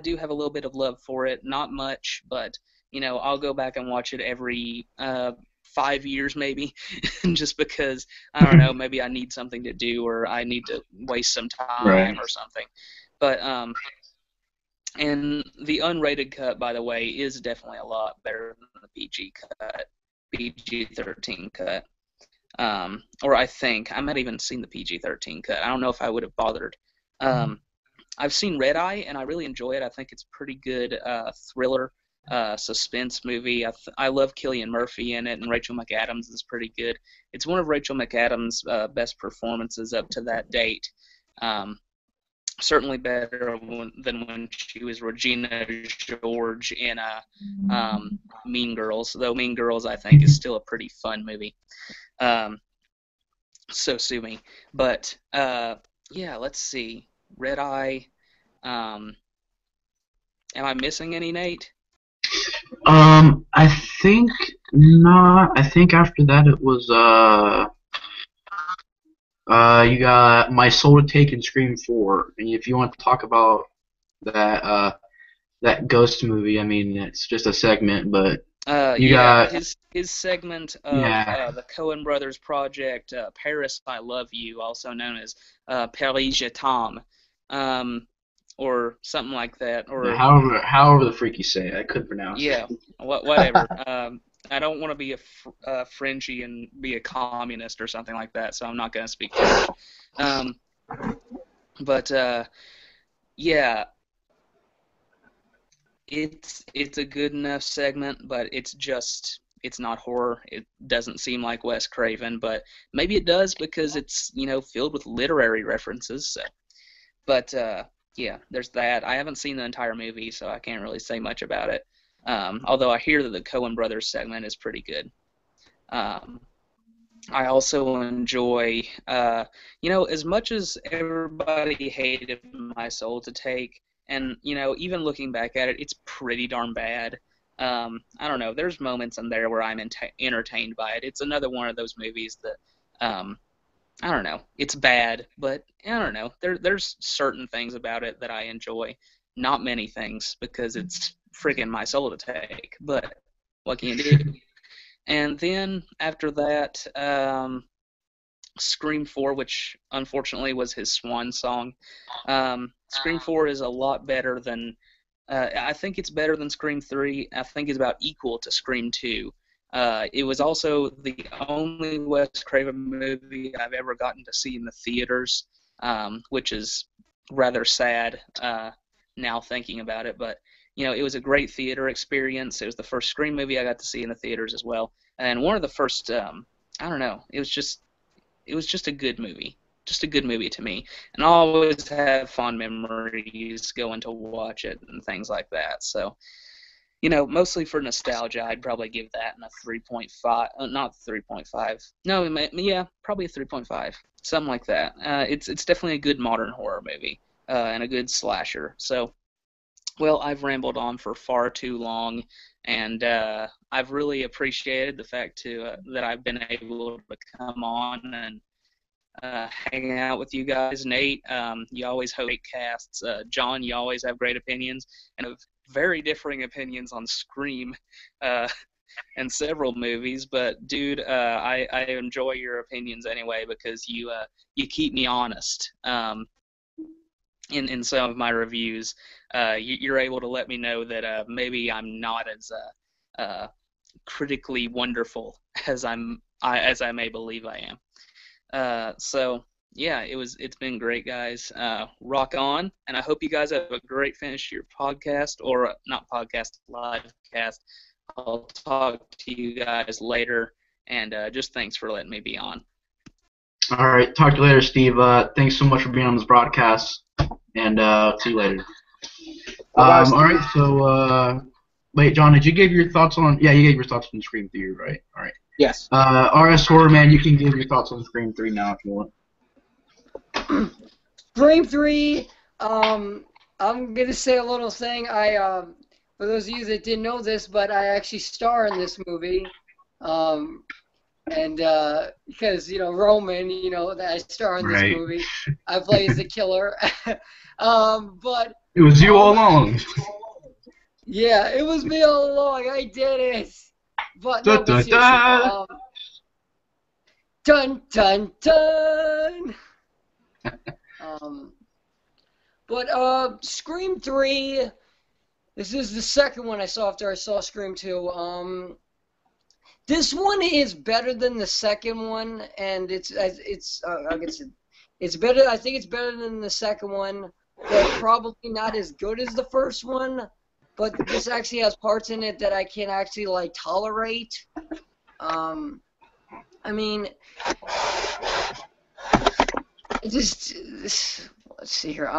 do have a little bit of love for it. Not much, but I'll go back and watch it every 5 years maybe, just because I don't know, maybe I need something to do or I need to waste some time or something. But and the unrated cut, by the way, is definitely a lot better than the PG cut, PG-13 cut. Or I think I might have even seen the PG-13 cut. I don't know if I would have bothered. I've seen Red Eye, and I really enjoy it. I think it's a pretty good thriller, suspense movie. I love Cillian Murphy in it, and Rachel McAdams is pretty good. It's one of Rachel McAdams' best performances up to that date. Certainly better than when she was Regina George in Mean Girls, though Mean Girls, I think, is still a pretty fun movie. So sue me. But, yeah, let's see. Red Eye. Am I missing any, Nate? I think not. I think after that it was you got My Soul to Take and Scream 4. And if you want to talk about that that ghost movie, I mean it's just a segment, but you got his segment of the Coen Brothers project, Paris I Love You, also known as Paris Je t'aime, or something like that, or however the freak you say it, I couldn't pronounce it. Yeah, whatever. I don't want to be a Frenchy and be a communist or something like that, so I'm not going to speak French. But yeah, it's a good enough segment, but it's not horror. It doesn't seem like Wes Craven, but maybe it does because it's filled with literary references. So, but yeah, there's that. I haven't seen the entire movie, so I can't really say much about it. Although I hear that the Coen Brothers segment is pretty good. I also enjoy, as much as everybody hated My Soul to Take, and, even looking back at it, it's pretty darn bad. I don't know. There's moments in there where I'm entertained by it. It's another one of those movies that, I don't know. It's bad, but I don't know. There's certain things about it that I enjoy. Not many things, because it's friggin' My Soul to Take. But what can you do? And then after that, Scream 4, which unfortunately was his swan song. Scream 4 is a lot better than, I think it's better than Scream 3. I think it's about equal to Scream 2. It was also the only Wes Craven movie I've ever gotten to see in the theaters, which is rather sad now thinking about it. But, it was a great theater experience. It was the first Scream movie I got to see in the theaters as well. And one of the first, I don't know, it was just a good movie. Just a good movie to me. And I always have fond memories going to watch it and things like that. So, mostly for nostalgia, I'd probably give that a 3.5. Not 3.5. No, yeah, probably a 3.5. Something like that. It's definitely a good modern horror movie and a good slasher. So, well, I've rambled on for far too long, and I've really appreciated the fact that I've been able to come on and hang out with you guys. Nate, you always host great casts. John, you always have great opinions, and have very differing opinions on Scream and several movies. But dude, I enjoy your opinions anyway because you keep me honest. in some of my reviews, you're able to let me know that maybe I'm not as critically wonderful as as I may believe I am. So yeah, it's been great, guys. Rock on, and I hope you guys have a great finish to your podcast, or not podcast, live cast. I'll talk to you guys later, and just thanks for letting me be on. All right, talk to you later, Steve. Thanks so much for being on this broadcast, and see you later. All right, so wait, John, did you give your thoughts on? Yeah, you gave your thoughts on Scream 3, right? All right. Yes. RS Horror Man, you can give your thoughts on Scream 3 now if you want. Scream 3. I'm gonna say a little thing. For those of you that didn't know this, but I actually star in this movie. And because Roman, that I star in this movie, I play as the killer. But it was you all along. Yeah, it was me all along. I did it. But no, but seriously, dun dun dun. But Scream 3. This is the second one I saw after I saw Scream 2. This one is better than the second one, and it's better. I think it's better than the second one, but probably not as good as the first one. But this actually has parts in it that I can actually tolerate. I mean, let's see here.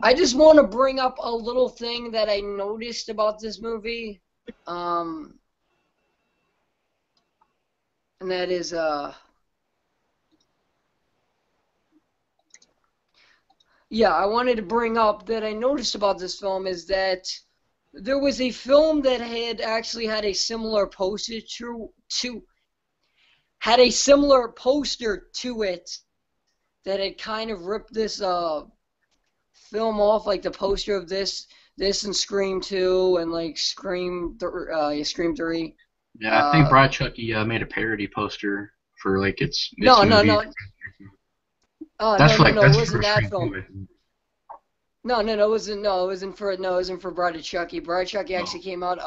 I just want to bring up a little thing that I noticed about this movie. And that is yeah, I wanted to bring up that I noticed about this film is that there was a film that had actually had a similar poster to it that had kind of ripped this film off, like the poster of this and Scream 2 and Scream 3. Yeah, I think Bride Chucky made a parody poster for its no. movie. Oh, that's no, it wasn't that film. No, it wasn't for Bride of Chucky. Bride of Chucky actually came out.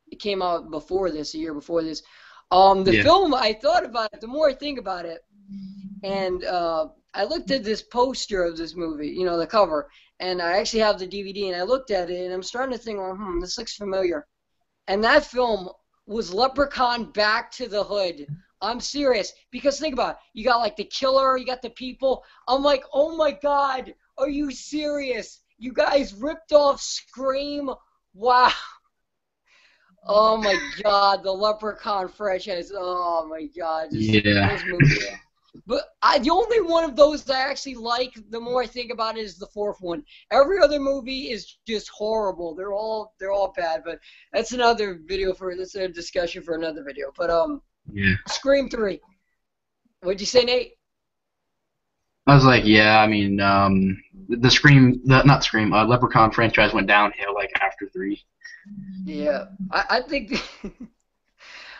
It came out before this, a year before this. The film, I thought about it. The more I think about it, and I looked at this poster of this movie, the cover, and I actually have the DVD, and I looked at it, and I'm starting to think, this looks familiar. And that film was Leprechaun Back to the Hood. I'm serious, because think about it. You got the killer, you got the people. I'm like, oh my God, are you serious? You guys ripped off Scream? Wow. Oh my God, the Leprechaun franchise. Oh my God. Those movies. But the only one of those that I actually like, the more I think about it, is the fourth one. Every other movie is just horrible. They're all bad. But that's another video that's a discussion for another video. But Scream 3. What'd you say, Nate? I was like, yeah. I mean, the Leprechaun franchise went downhill after 3. Yeah, I think.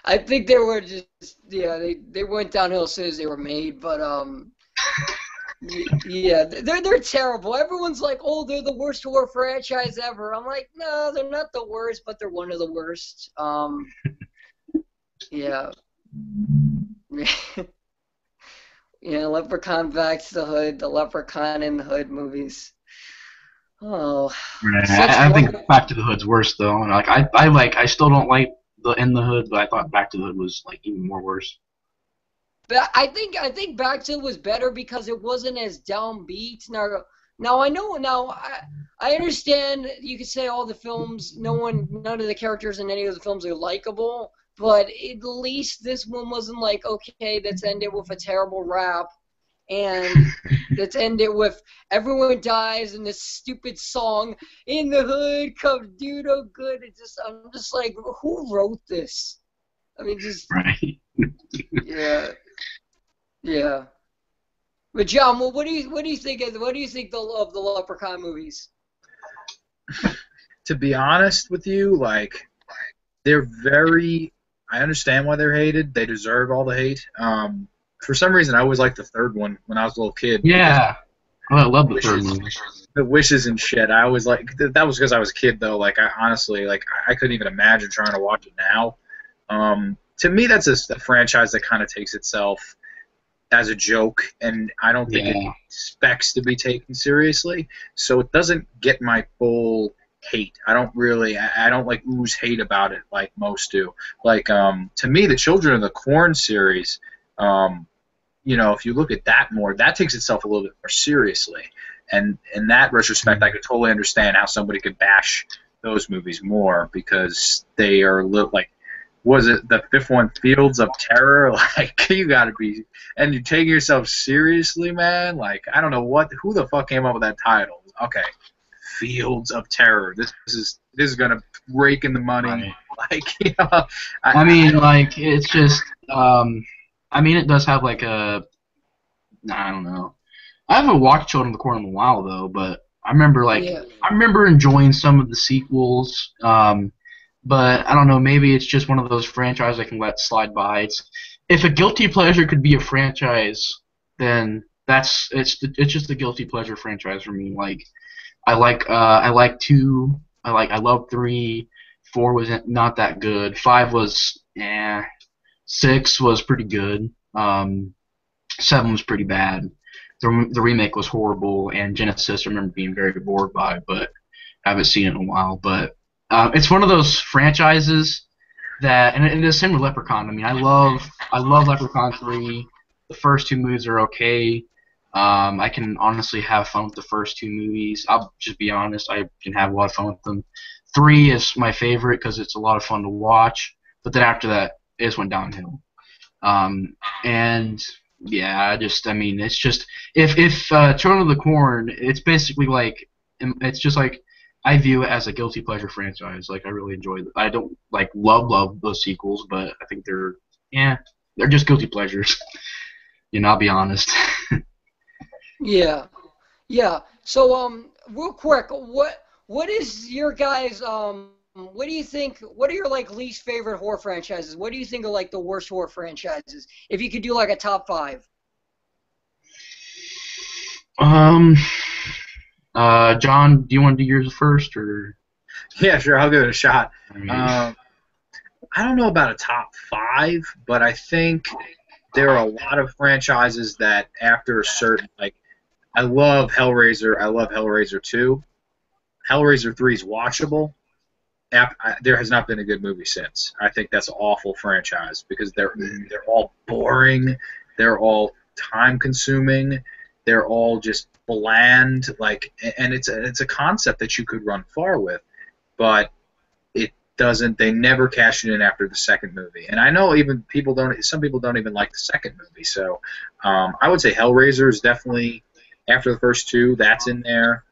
I think they were just they went downhill as soon as they were made, but yeah, they're terrible. Everyone's like, oh, they're the worst horror franchise ever. I'm like, no, they're not the worst, but they're one of the worst. Yeah. Yeah, Leprechaun Back to the Hood, the Leprechaun in the Hood movies. Oh. I think Back to the Hood's worse though. And I still don't like the In the Hood, but I thought Back to the Hood was even more worse. But I think Back to the Hood was better because it wasn't as downbeat. Now I know. I understand. You could say all the films, none of the characters in any of the films are likable. But at least this one wasn't okay, let's end it with a terrible rap, and let's end it with everyone dies and this stupid song, In the Hood comes dude oh good. I'm just like, who wrote this? I mean, just right. Yeah. But John, what do you think of the Leprechaun movies? To be honest with you, they're very. I understand why they're hated. They deserve all the hate. for some reason, I always liked the third one when I was a little kid. Yeah. Oh, I love the third Wishes, movie. the wishes and shit. I always like that was because I was a kid though. Like I honestly, like I couldn't even imagine trying to watch it now. To me, that's a franchise that kind of takes itself as a joke, and I don't think it expects to be taken seriously. So it doesn't get my full hate. I don't like ooze hate about it like most do. Like to me, the Children of the Corn series, if you look at that more, that takes itself a little bit more seriously. And in that retrospect, I could totally understand how somebody could bash those movies more because they are like, was it the fifth one, Fields of Terror? Like, you gotta be, and you take yourself seriously, man. Like, I don't know who the fuck came up with that title. Okay, Fields of Terror. This is gonna rake in the money. Right. Like, I mean, it's just, I mean, it does have like I don't know. I haven't watched Children of the Corn in a while though, but I remember I remember enjoying some of the sequels. But I don't know, maybe it's just one of those franchises I can let slide by. If a guilty pleasure could be a franchise, then it's just a guilty pleasure franchise for me. Like I like 2, I love 3, 4 was not that good, 5 was 6 was pretty good, 7 was pretty bad. The remake was horrible, and Genesis I remember being very bored by, but I haven't seen it in a while. But it's one of those franchises that, and it's the same with Leprechaun. I mean, I love Leprechaun 3. The first 2 movies are okay. I can honestly have fun with the first 2 movies. I'll just be honest. I can have a lot of fun with them. 3 is my favorite because it's a lot of fun to watch. But then after that, it just went downhill. And yeah, I mean, it's just if Children of the Corn, it's basically like, it's just like, I view it as a guilty pleasure franchise. Like, I really enjoy it. I don't love those sequels, but I think they're just guilty pleasures. I'll be honest. Yeah. So real quick, what is your guys what do you think? What are your least favorite horror franchises? What do you think are the worst horror franchises? If you could do a top 5. John, do you want to do yours first, or? Yeah, sure. I'll give it a shot. I don't know about a top 5, but I think there are a lot of franchises that after a certain, I love Hellraiser. I love Hellraiser 2. Hellraiser 3 is watchable. There has not been a good movie since. I think that's an awful franchise because they're all boring. They're all time-consuming. They're all just bland. And it's a concept that you could run far with, but it doesn't. They never cash it in after the second movie. And I know some people don't even like the second movie. So I would say Hellraiser is definitely after the first 2. That's in there.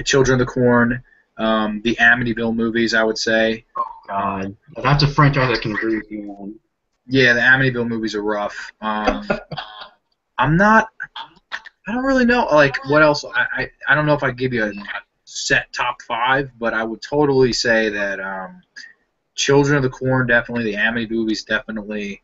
Children of the Corn. The Amityville movies, I would say. Oh God, that's a franchise I can agree with you on. Yeah, the Amityville movies are rough. I don't really know. What else? I don't know if I give you a set top 5, but I would totally say that Children of the Corn definitely, the Amityville movies definitely.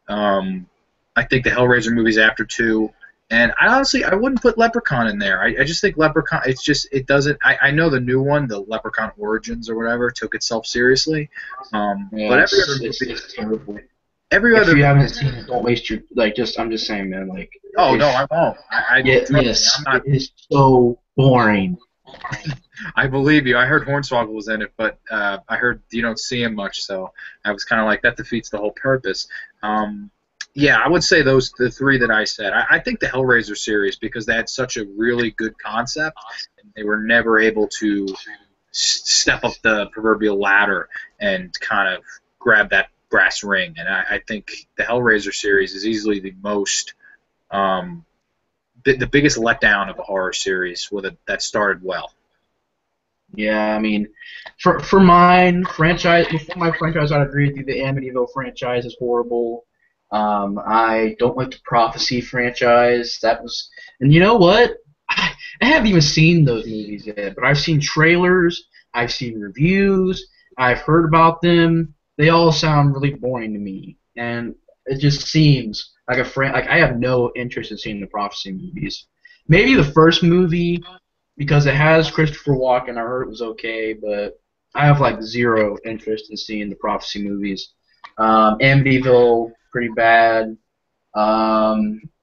I think the Hellraiser movies after 2. And I wouldn't put Leprechaun in there. I just think Leprechaun, it doesn't, I know the new one, the Leprechaun Origins or whatever, took itself seriously. But every other movie, it's terrible. If you haven't seen it, don't waste your, I'm just saying, man, Oh, no, I won't. Yes, it is so boring. I believe you. I heard Hornswoggle was in it, but I heard you don't see him much, so I was kind of like, that defeats the whole purpose. Yeah, I would say the 3 that I said. I think the Hellraiser series, because they had such a really good concept, and they were never able to step up the proverbial ladder and kind of grab that brass ring. And I think the Hellraiser series is easily the most, the biggest letdown of a horror series that started well. Yeah, I mean, for my franchise, I'd agree with you. The Amityville franchise is horrible. I don't like the Prophecy franchise. And you know what? I haven't even seen those movies yet, but I've seen trailers, I've seen reviews, I've heard about them. They all sound really boring to me. And it just seems like like I have no interest in seeing the Prophecy movies. Maybe the first movie because it has Christopher Walken. I heard it was okay, but I have like zero interest in seeing the Prophecy movies. Amityville, pretty bad.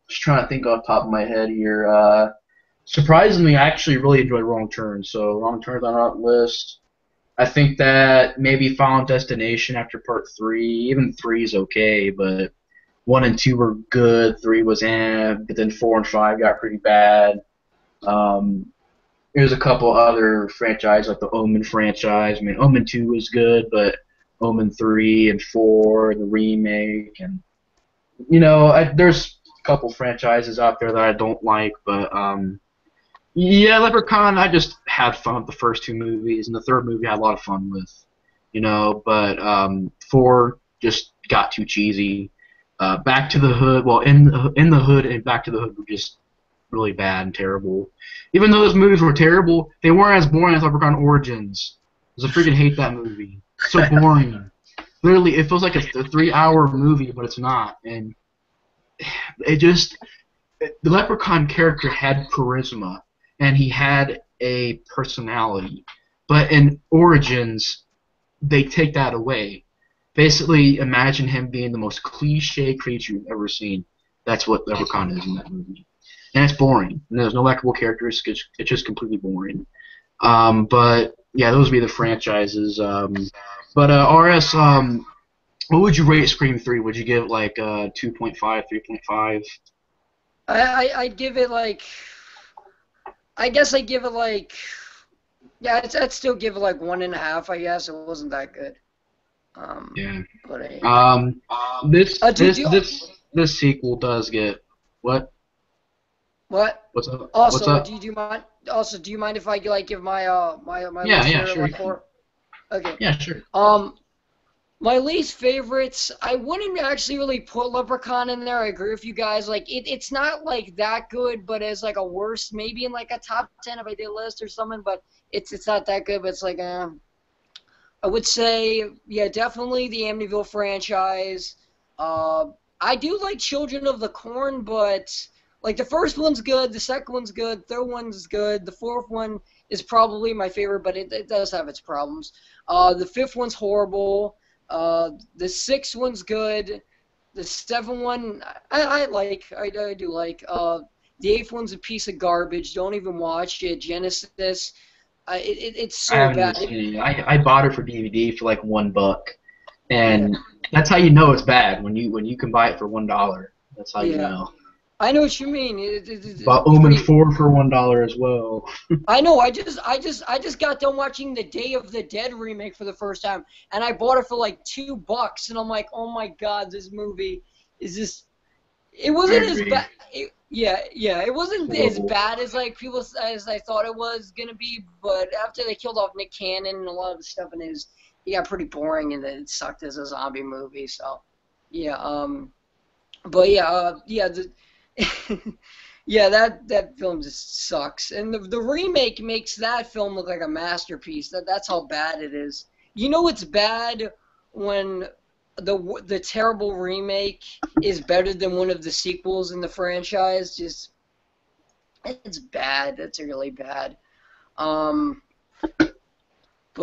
Just trying to think off the top of my head here. Surprisingly, I actually really enjoyed Wrong Turn, so Wrong Turn's on our list. I think that maybe Final Destination after part 3, even 3 is okay, but 1 and 2 were good, 3 was but then 4 and 5 got pretty bad. There's a couple other franchises like the Omen franchise. I mean, Omen 2 was good, but Omen 3 and 4, the remake, and there's a couple franchises out there that I don't like, but yeah, Leprechaun, I just had fun with the first 2 movies, and the third movie I had a lot of fun with, but 4 just got too cheesy. Back to the Hood, well, in the Hood and Back to the Hood were just really bad and terrible. Even though those movies were terrible, they weren't as boring as Leprechaun Origins. Because I freaking hate that movie. It's so boring. Literally, it feels like it's a 3-hour movie, but it's not. And the Leprechaun character had charisma, and he had a personality. But in Origins, they take that away. Basically, imagine him being the most cliche creature you've ever seen. That's what Leprechaun is in that movie. And it's boring. And there's no likable characters. It's just completely boring. But, yeah, those would be the franchises. But RS, what would you rate Scream 3? Would you give it like 2.5, 3.5? I'd give it like... I guess I'd give it like... Yeah, I'd still give it like 1.5, I guess. It wasn't that good. Yeah. But, this sequel does get... What? What? What's up? Also, What's up? do you mind? Also, do you mind if I like give my Yeah, list sure. report? Okay. Yeah, sure. My least favorites, I wouldn't actually really put Leprechaun in there. I agree with you guys. Like, it's not like that good, but as like a worst, maybe in like a top 10 if I did a list or something. But it's not that good. But it's like I would say, yeah, definitely the Amityville franchise. I do like Children of the Corn, but like the first one's good, the second one's good, third one's good, the fourth one is probably my favorite, but it does have its problems. The fifth one's horrible. The sixth one's good. The seventh one I do like. The eighth one's a piece of garbage. Don't even watch it. Genesis. It's so I haven't bad. even seen it. I bought it for DVD for like $1, and that's how you know it's bad when you can buy it for $1. That's how you know. I know what you mean. Bought Omen 4 for $1 as well. I know. I just got done watching the Day of the Dead remake for the first time, and I bought it for like $2, and I'm like, oh my god, this movie is just. It wasn't as bad. It wasn't as bad as like people as I thought it was gonna be. But after they killed off Nick Cannon and a lot of the stuff in his, he got pretty boring, and it sucked as a zombie movie. So, yeah. But yeah. Yeah, that film just sucks, and the remake makes that film look like a masterpiece. That's how bad it is. You know it's bad when the terrible remake is better than one of the sequels in the franchise. Just it's bad. That's really bad. But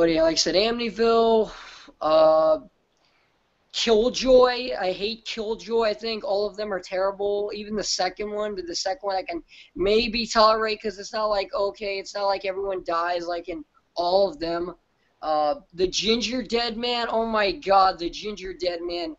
yeah, like I said, Amityville. Killjoy, I hate Killjoy. I think all of them are terrible. Even the second one, but the second one I can maybe tolerate because it's not like it's not like everyone dies like in all of them. The Ginger Dead Man, oh my God, the Ginger Dead Man.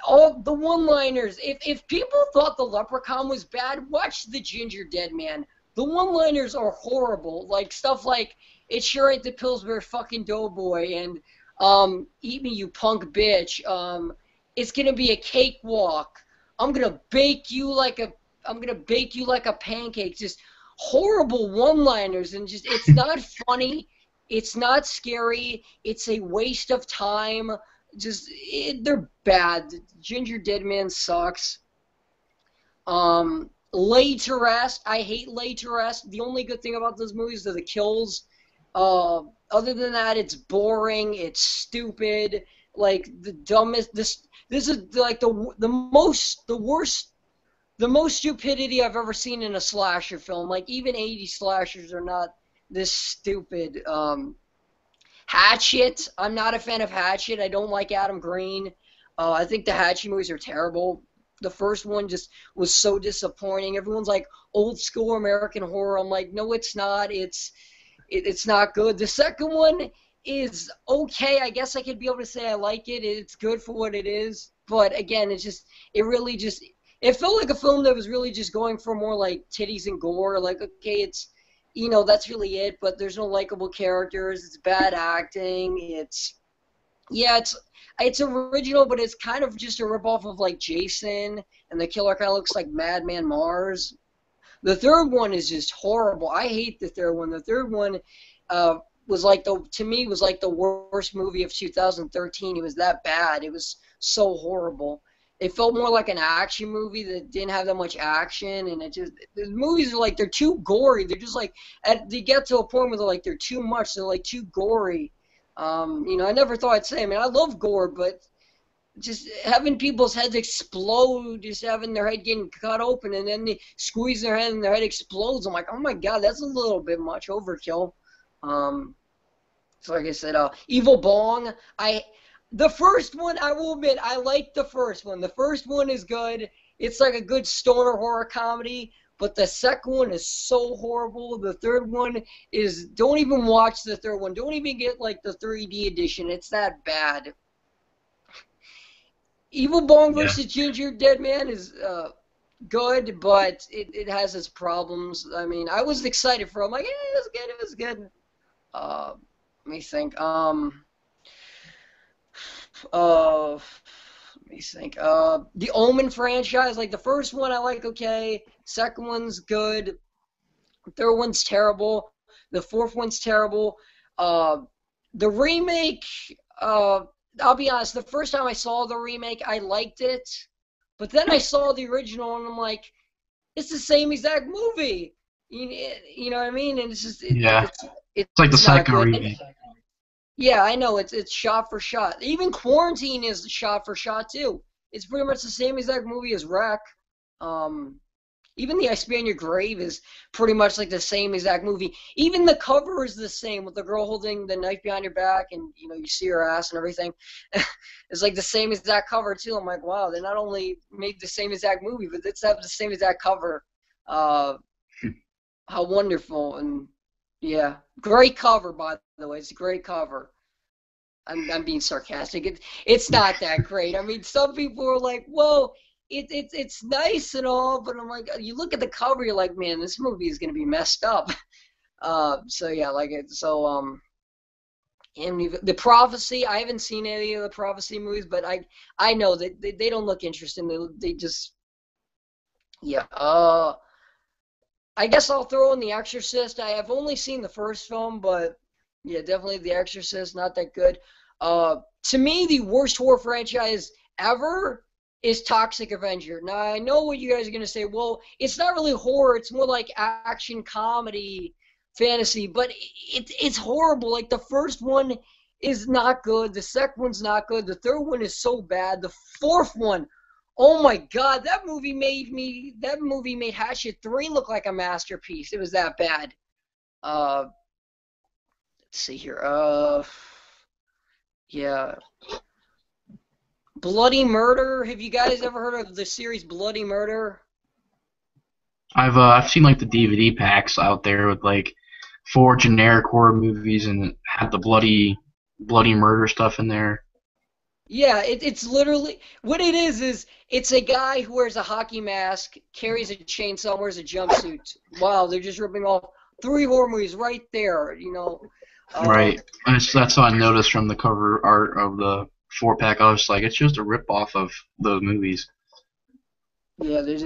All the one-liners. If people thought the Leprechaun was bad, watch the Ginger Dead Man. The one-liners are horrible. Like stuff like "It sure ain't the Pillsbury fucking Doughboy" and "Eat me, you punk bitch." It's gonna be a cakewalk. I'm gonna bake you like a pancake. Just horrible one-liners, and just it's not funny. It's not scary. It's a waste of time. They're bad. Ginger Dead Man sucks. Laid to Rest. I hate Laid to Rest. The only good thing about those movies are the kills. Other than that, it's boring. It's stupid. like the dumbest. This is like the most stupidity I've ever seen in a slasher film. Like even 80 slashers are not this stupid. Hatchet. I'm not a fan of Hatchet. I don't like Adam Green. I think the Hatchet movies are terrible. The first one just was so disappointing. Everyone's like old school American horror. I'm like, no, it's not. It's not good. The second one is okay. I guess I could be able to say I like it. It's good for what it is. But again, it felt like a film that was really just going for more like titties and gore. Like, okay, it's, that's really it. But there's no likable characters. It's bad acting. It's original, but it's kind of just a ripoff of like Jason, and the killer kind of looks like Madman Mars. The third one is just horrible. I hate the third one. The third one was like the worst movie of 2013. It was that bad. It was so horrible. It felt more like an action movie that didn't have that much action, and the movies are like they're too gory. They're just like they get to a point where they're too much. They're like too gory. I never thought I'd say. I mean, I love gore, but just having people's heads explode, just having their head getting cut open, and then they squeeze their head and their head explodes. I'm like, oh my god, that's a little bit much overkill. So like I said, Evil Bong. The first one, I will admit, I like the first one. The first one is good. It's like a good stoner horror comedy. But the second one is so horrible. The third one is, don't even watch the third one. Don't even get like the 3D edition. It's that bad. Evil Bong versus Ginger Dead Man is good, but it has its problems. I mean, I was excited for it. I'm like, it was good. Let me think. Let me think. The Omen franchise, like the first one I like okay. Second one's good. Third one's terrible. The fourth one's terrible. The remake, I'll be honest, the first time I saw the remake, I liked it. But then I saw the original, and I'm like, it's the same exact movie. You know what I mean? And it's just... It's like the second remake. Yeah, I know. It's shot for shot. Even Quarantine is shot for shot, too. It's pretty much the same exact movie as Wreck. Even the I Spit on Your Grave is pretty much like the same exact movie. Even the cover is the same, with the girl holding the knife behind her back, and you see her ass and everything. It's like the same exact cover too. I'm like, wow, they not only made the same exact movie, but it's have the same exact cover. How wonderful. And yeah, great cover, by the way. It's a great cover. I'm being sarcastic. It's not that great. I mean, some people are like, well, it's nice and all, but I'm like, you look at the cover, you're like, man, this movie is gonna be messed up. So yeah, like it. So and the Prophecy, I haven't seen any of the Prophecy movies, but I know that they don't look interesting. They just I guess I'll throw in The Exorcist. I have only seen the first film, but yeah, definitely The Exorcist, not that good. To me, the worst horror franchise ever is Toxic Avenger. Now, I know what you guys are going to say. Well, it's not really horror. It's more like action, comedy, fantasy. But it's horrible. Like, the first one is not good. The second one's not good. The third one is so bad. The fourth one, oh my god, that movie made Hatchet 3 look like a masterpiece. It was that bad. Let's see here. Yeah. Bloody Murder. Have you guys ever heard of the series Bloody Murder? I've seen like the DVD packs out there with like 4 generic horror movies and it had the bloody murder stuff in there. Yeah, it's literally what it is it's a guy who wears a hockey mask, carries a chainsaw, wears a jumpsuit. Wow, they're just ripping off 3 horror movies right there, Right. That's what I noticed from the cover art of the 4-pack. I was like, it's just a rip-off of those movies. Yeah, they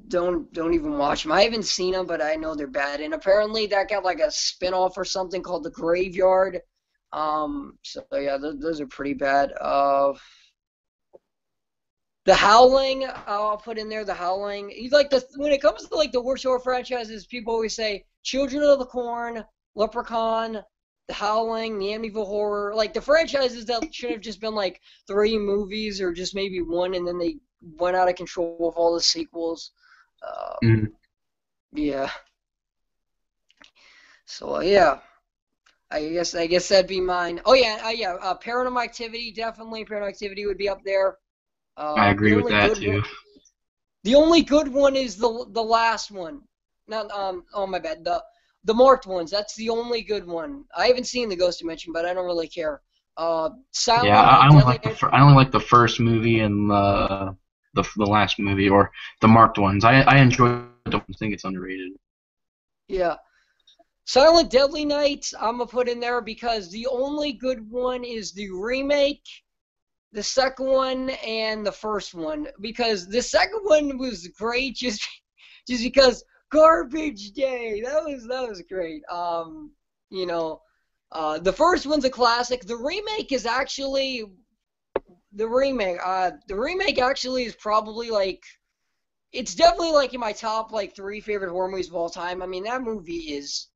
don't even watch them. I haven't seen them, but I know they're bad. And apparently that got like a spin-off or something called The Graveyard. So yeah, those are pretty bad. The Howling, I'll put in there. The Howling. When it comes to like the worst horror franchises, people always say Children of the Corn, Leprechaun, The Howling, the Amityville Horror, like the franchises that should have just been like 3 movies or just maybe 1, and then they went out of control with all the sequels. Yeah. So yeah, I guess that'd be mine. Oh yeah, Paranormal Activity, definitely. Paranormal Activity would be up there. I agree with that too. The only good one is the last one. Not oh my bad. The marked ones. That's the only good one. I haven't seen the Ghost Dimension, but I don't really care. Silent Yeah, Night, I only Deadly like Night. I only like the first movie and the last movie, or the marked ones. I enjoy the ones. I think it's underrated. Yeah. Silent Deadly Night, I'm going to put in there because the only good one is the remake, the second one, and the first one. Because the second one was great just because Garbage Day. That was great. You know, the first one's a classic. The remake is actually the remake actually is probably like, it's definitely like in my top like 3 favorite horror movies of all time. I mean, that movie's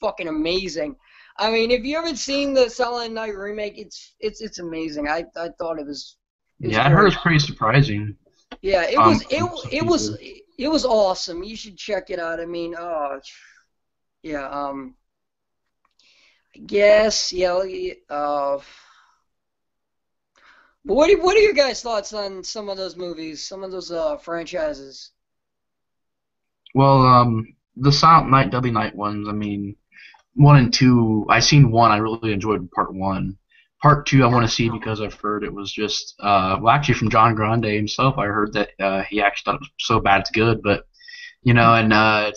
fucking amazing. I mean, if you haven't seen the Silent Night remake, it's amazing. I thought it was Yeah, I great. heard it's pretty surprising. Yeah, it was awesome. You should check it out. I mean, yeah, I guess, yeah, but what are your guys' thoughts on some of those movies, some of those franchises? Well, the Silent Night, Deadly Night ones. I mean, 1 and 2. I seen 1. I really enjoyed part 1. Part 2, I want to see because I've heard it was just well, actually from John Grande himself. I heard that he actually thought it was so bad it's good, but and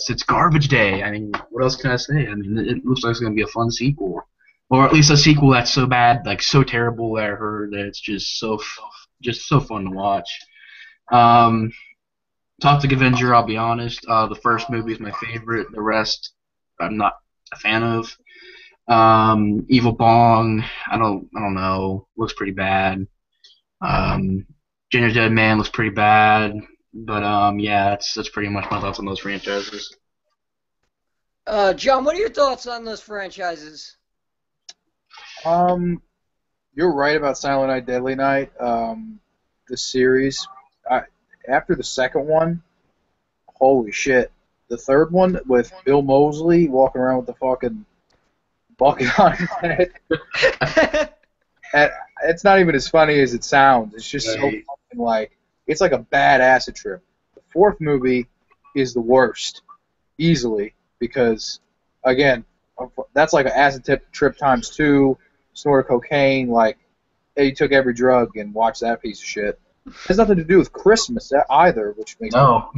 it's Garbage Day. I mean, what else can I say? I mean, it looks like it's gonna be a fun sequel, or at least a sequel that's so bad, like so terrible that I heard that it's just so fun to watch. Um, Toxic Avenger, I'll be honest. The first movie is my favorite. The rest, I'm not a fan of. Evil Bong, I don't know. Looks pretty bad. Ginger Dead Man looks pretty bad. But yeah, that's pretty much my thoughts on those franchises. John, what are your thoughts on those franchises? You're right about Silent Night, Deadly Night. The series. After the second one, holy shit. The third one with Bill Moseley walking around with the fucking bucket on his head. It's not even as funny as it sounds. It's just so fucking like, it's like a bad acid trip. The fourth movie is the worst, easily, because, again, that's like an acid trip times 2, snort of cocaine, like, hey, you took every drug and watched that piece of shit. It has nothing to do with Christmas either, which makes no.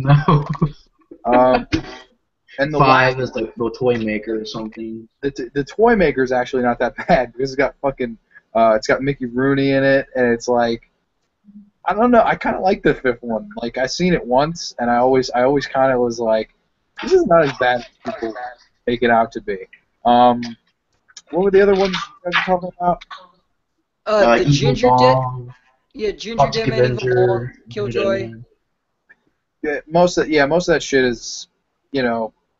And the 5 is like the toy maker or something. The toy maker is actually not that bad because it's got fucking it's got Mickey Rooney in it, and it's like, I don't know, I kind of like the fifth one. Like, I seen it once, and I always kind of was like, this is not as bad as people make it out to be. What were the other ones you guys were talking about? The Ginger Dead. Yeah, Ginger Toxic Dead Man, Evil Avenger, Bong, Killjoy. Yeah, most of that shit is,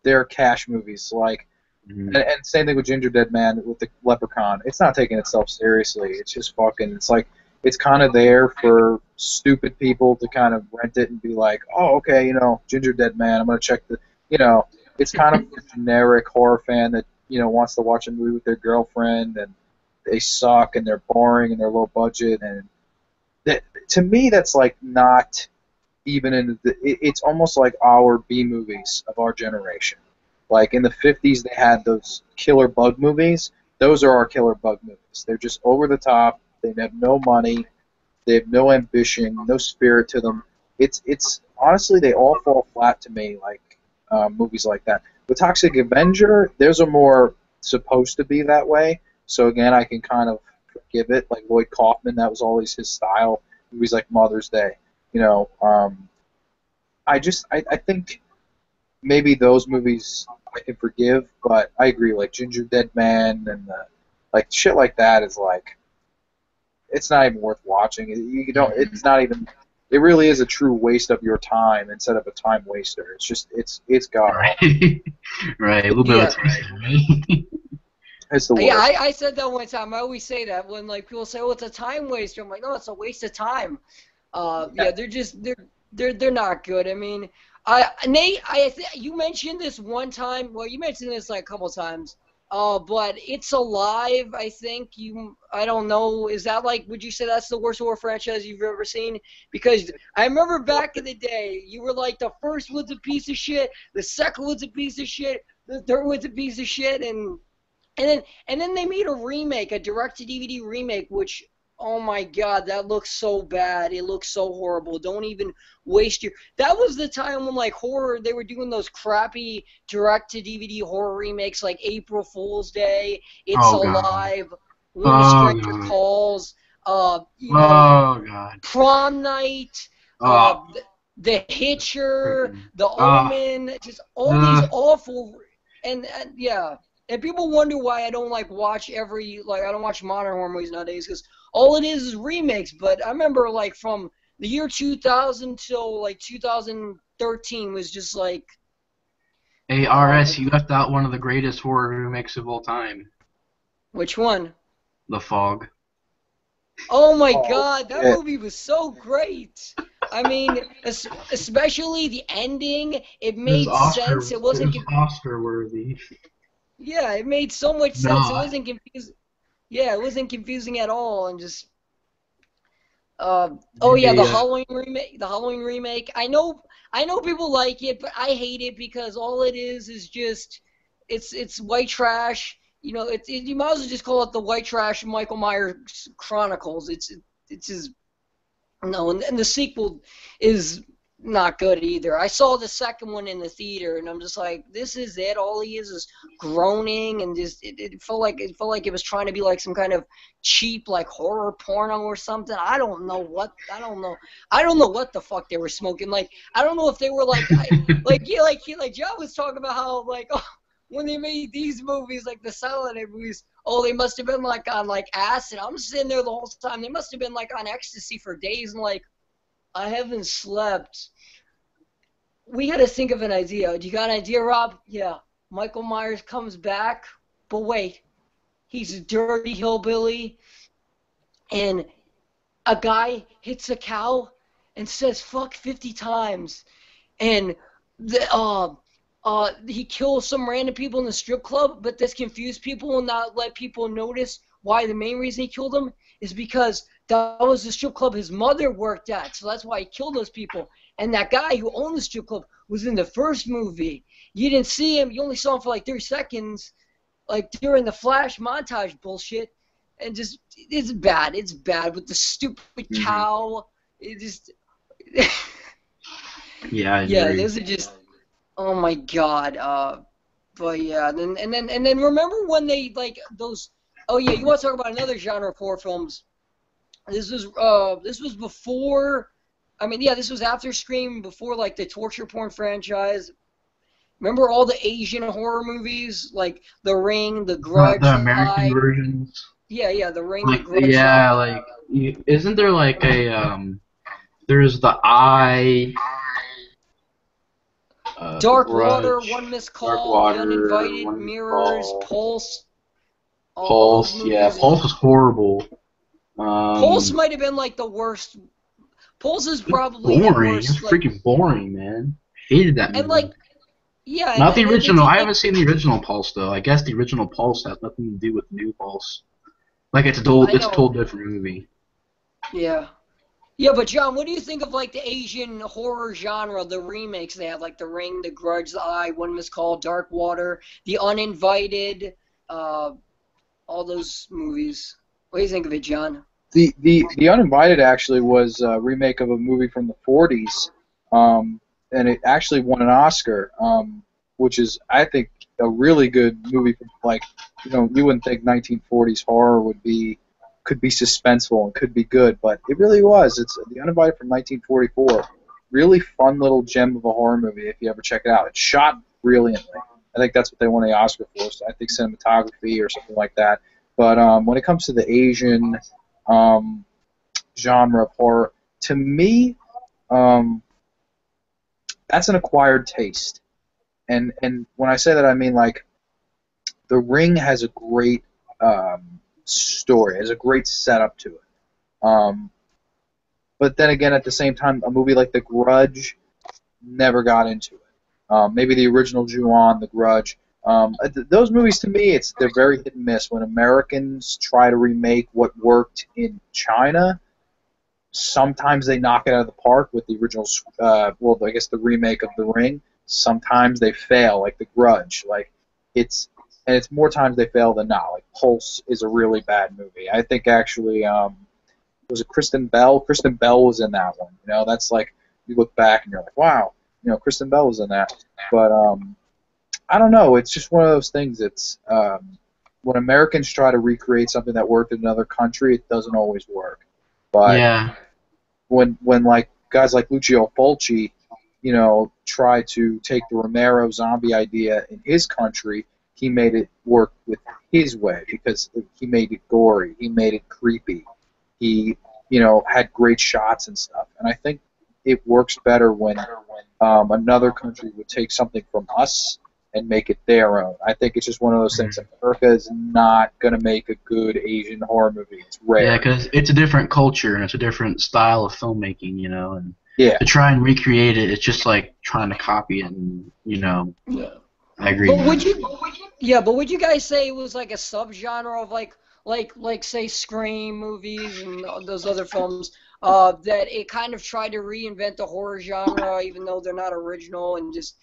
they're cash movies. Like, and same thing with Ginger Dead Man with the Leprechaun. It's not taking itself seriously. It's just fucking. It's like, it's kind of there for stupid people to kind of rent it and be like, oh, okay, Ginger Dead Man. I'm gonna check the. It's kind of a generic horror fan that wants to watch a movie with their girlfriend, and they suck and they're boring and they're low budget, and to me that's like not even in it's almost like our B movies of our generation. Like in the 50s they had those killer bug movies. Those are our killer bug movies. They're just over the top. They have no money. They have no ambition, no spirit to them. It's honestly, they all fall flat to me, like movies like that. With Toxic Avenger, those are more supposed to be that way. So again, I can kind of forgive it. Like Lloyd Kaufman, that was always his style. Movies like Mother's Day. I think maybe those movies I can forgive, but I agree. Like Ginger Dead Man and like shit like that is like, it's not even worth watching. You don't. It's not even. It really is a true waste of your time instead of a time waster. It's just it's garbage. Right. Right. A little bit of a taste, right? It's the worst. Yeah, I said that one time. I always say that when like people say, "Oh, it's a time waster." I'm like, "No, it's a waste of time." Yeah, they're not good. I mean, Nate, you mentioned this one time. Well, you mentioned this like a couple times. But It's Alive. I don't know. Is that like? Would you say that's the worst horror franchise you've ever seen? Because I remember back in the day, you were like the first one's a piece of shit, the second one's a piece of shit, the third one's a piece of shit, and then they made a remake, a direct-to-DVD remake, which, oh my God, that looks so bad. It looks so horrible. Don't even waste your. That was the time when like horror, they were doing those crappy direct-to-DVD horror remakes like April Fool's Day, It's Oh god. Alive, When a Oh Stranger god. Calls, Oh god. Prom Night, Oh. The Hitcher, Freaking. The Omen, just all these Uh, awful, and yeah. And people wonder why I don't like watch I don't watch modern horror movies nowadays, because all it is remakes. But I remember like from the year 2000 till like 2013 was just like, ARS, you left out one of the greatest horror remakes of all time. which one? The Fog. Oh my Oh, God, that yeah. movie was so great. I mean, especially the ending, it made sense. It wasn't, Oscar worthy. yeah, it made so much sense. It No. wasn't confusing. Yeah, it wasn't confusing at all, and just. Oh yeah, the Yeah. Halloween remake. The Halloween remake. I know people like it, but I hate it because all it is just, it's white trash. You might as well just call it the white trash Michael Myers Chronicles. It's just no, and the sequel is not good either. I saw the second one in the theater, and I'm just like, this is it. All he is groaning, and just it felt like it was trying to be like some kind of cheap like horror porno or something. I don't know what what the fuck they were smoking. Like I don't know if they were like John was talking about how like when they made these movies like the silent movies. Oh, they must have been like on like acid. I'm sitting there the whole time. They must have been like on ecstasy for days, and like I haven't slept. We got to think of an idea. Do you got an idea, Rob? Yeah. Michael Myers comes back, but wait, he's a dirty hillbilly, and a guy hits a cow and says "fuck" 50 times, and he kills some random people in the strip club, but this confused people and not let people notice why the main reason he killed them is because that was the strip club his mother worked at, so that's why he killed those people. And that guy who owned the strip club was in the first movie. You didn't see him. You only saw him for like 30 seconds, like during the flash montage bullshit. And just, it's bad. It's bad with the stupid cow. It just, Yeah, I yeah, agree. those are just, oh my God. But yeah, and then remember when they like those? Oh yeah, you want to talk about another genre of horror films? This was before. I mean, yeah, this was after Scream, before like the torture porn franchise. Remember all the Asian horror movies like The Ring, The Grudge, The The American Eye? versions. Yeah, The Ring, The Like, Grudge, The yeah, Eye. like, isn't there like there's The Eye, The Dark Water, Grudge, One Missed Dark Call, The Water, Uninvited, One Mirrors, Call, Pulse. All those Pulse. Yeah, movies. Pulse was horrible. Pulse might have been like the worst. Pulse is probably the Boring. It's worst. Like, freaking boring, man. Hated that movie. and like, yeah, Not the and they original. did I like, haven't seen the original Pulse though. I guess the original Pulse has nothing to do with the new Pulse. Like it's a I total know. different movie. Yeah. Yeah, but John, what do you think of like the Asian horror genre, the remakes they have, like The Ring, The Grudge, The Eye, One Missed Call, Dark Water, The Uninvited, all those movies? What do you think of it, John? The Uninvited actually was a remake of a movie from the 40s, and it actually won an Oscar, which is, I think, a really good movie. Like, you wouldn't think 1940s horror could be suspenseful and could be good, but it really was. It's The Uninvited from 1944. Really fun little gem of a horror movie if you ever check it out. It's shot brilliantly. I think that's what they won the Oscar for. So I think cinematography or something like that. But when it comes to the Asian genre of horror, to me, that's an acquired taste. And when I say that, I mean like The Ring has a great story, has a great setup to it. But then again, at the same time, a movie like The Grudge never got into it. Maybe the original Ju-On, The Grudge. Those movies, to me, they're very hit and miss. When Americans try to remake what worked in China, sometimes they knock it out of the park with the original, well, I guess the remake of The Ring. Sometimes they fail, like The Grudge. It's more times they fail than not. Like Pulse is a really bad movie. I think actually, was it Kristen Bell? Kristen Bell was in that one. You know, that's like you look back and you're like, wow, you know, Kristen Bell was in that. But I don't know. It's just one of those things. It's when Americans try to recreate something that worked in another country, it doesn't always work. But Yeah. when like guys like Lucio Fulci, you know, try to take the Romero zombie idea in his country, he made it work with his way because he made it gory, he made it creepy, he, you know, had great shots and stuff. And I think it works better when another country would take something from us and make it their own. I think it's just one of those things. America is not going to make a good Asian horror movie. It's rare. Yeah, because it's a different culture and it's a different style of filmmaking, you know, and Yeah. to try and recreate it, it's just like trying to copy it, and you know, Yeah. I agree. But would you guys say it was like a subgenre of like say Scream movies and those other films that it kind of tried to reinvent the horror genre even though they're not original and just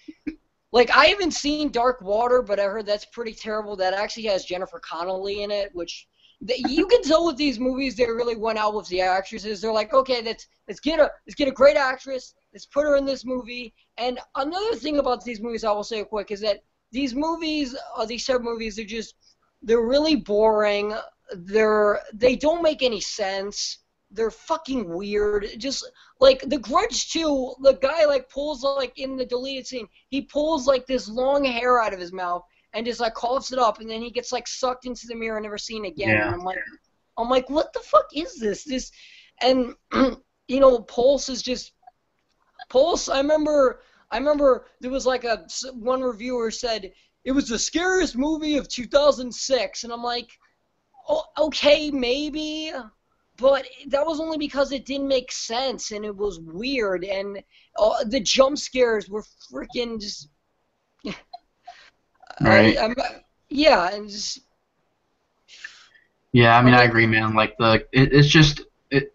like I haven't seen Dark Water, but I heard that's pretty terrible. That actually has Jennifer Connelly in it, which you can tell with these movies they really went out with the actresses. They're like, okay, let's get a great actress, let's put her in this movie. And another thing about these movies, I will say quick, is that these movies, these type of movies, they're really boring. They don't make any sense. They're fucking weird. Just like The Grudge 2, the guy like pulls like in the deleted scene, he pulls like this long hair out of his mouth and just like coughs it up, and then he gets like sucked into the mirror and never seen again. Yeah. And I'm like, what the fuck is this? And you know, Pulse is just Pulse. I remember there was like one reviewer said it was the scariest movie of 2006, and I'm like, oh, okay, maybe. But that was only because it didn't make sense and it was weird and the jump scares were freaking just. Right. Yeah, and just. Yeah, I mean, I agree, man. Like it's just,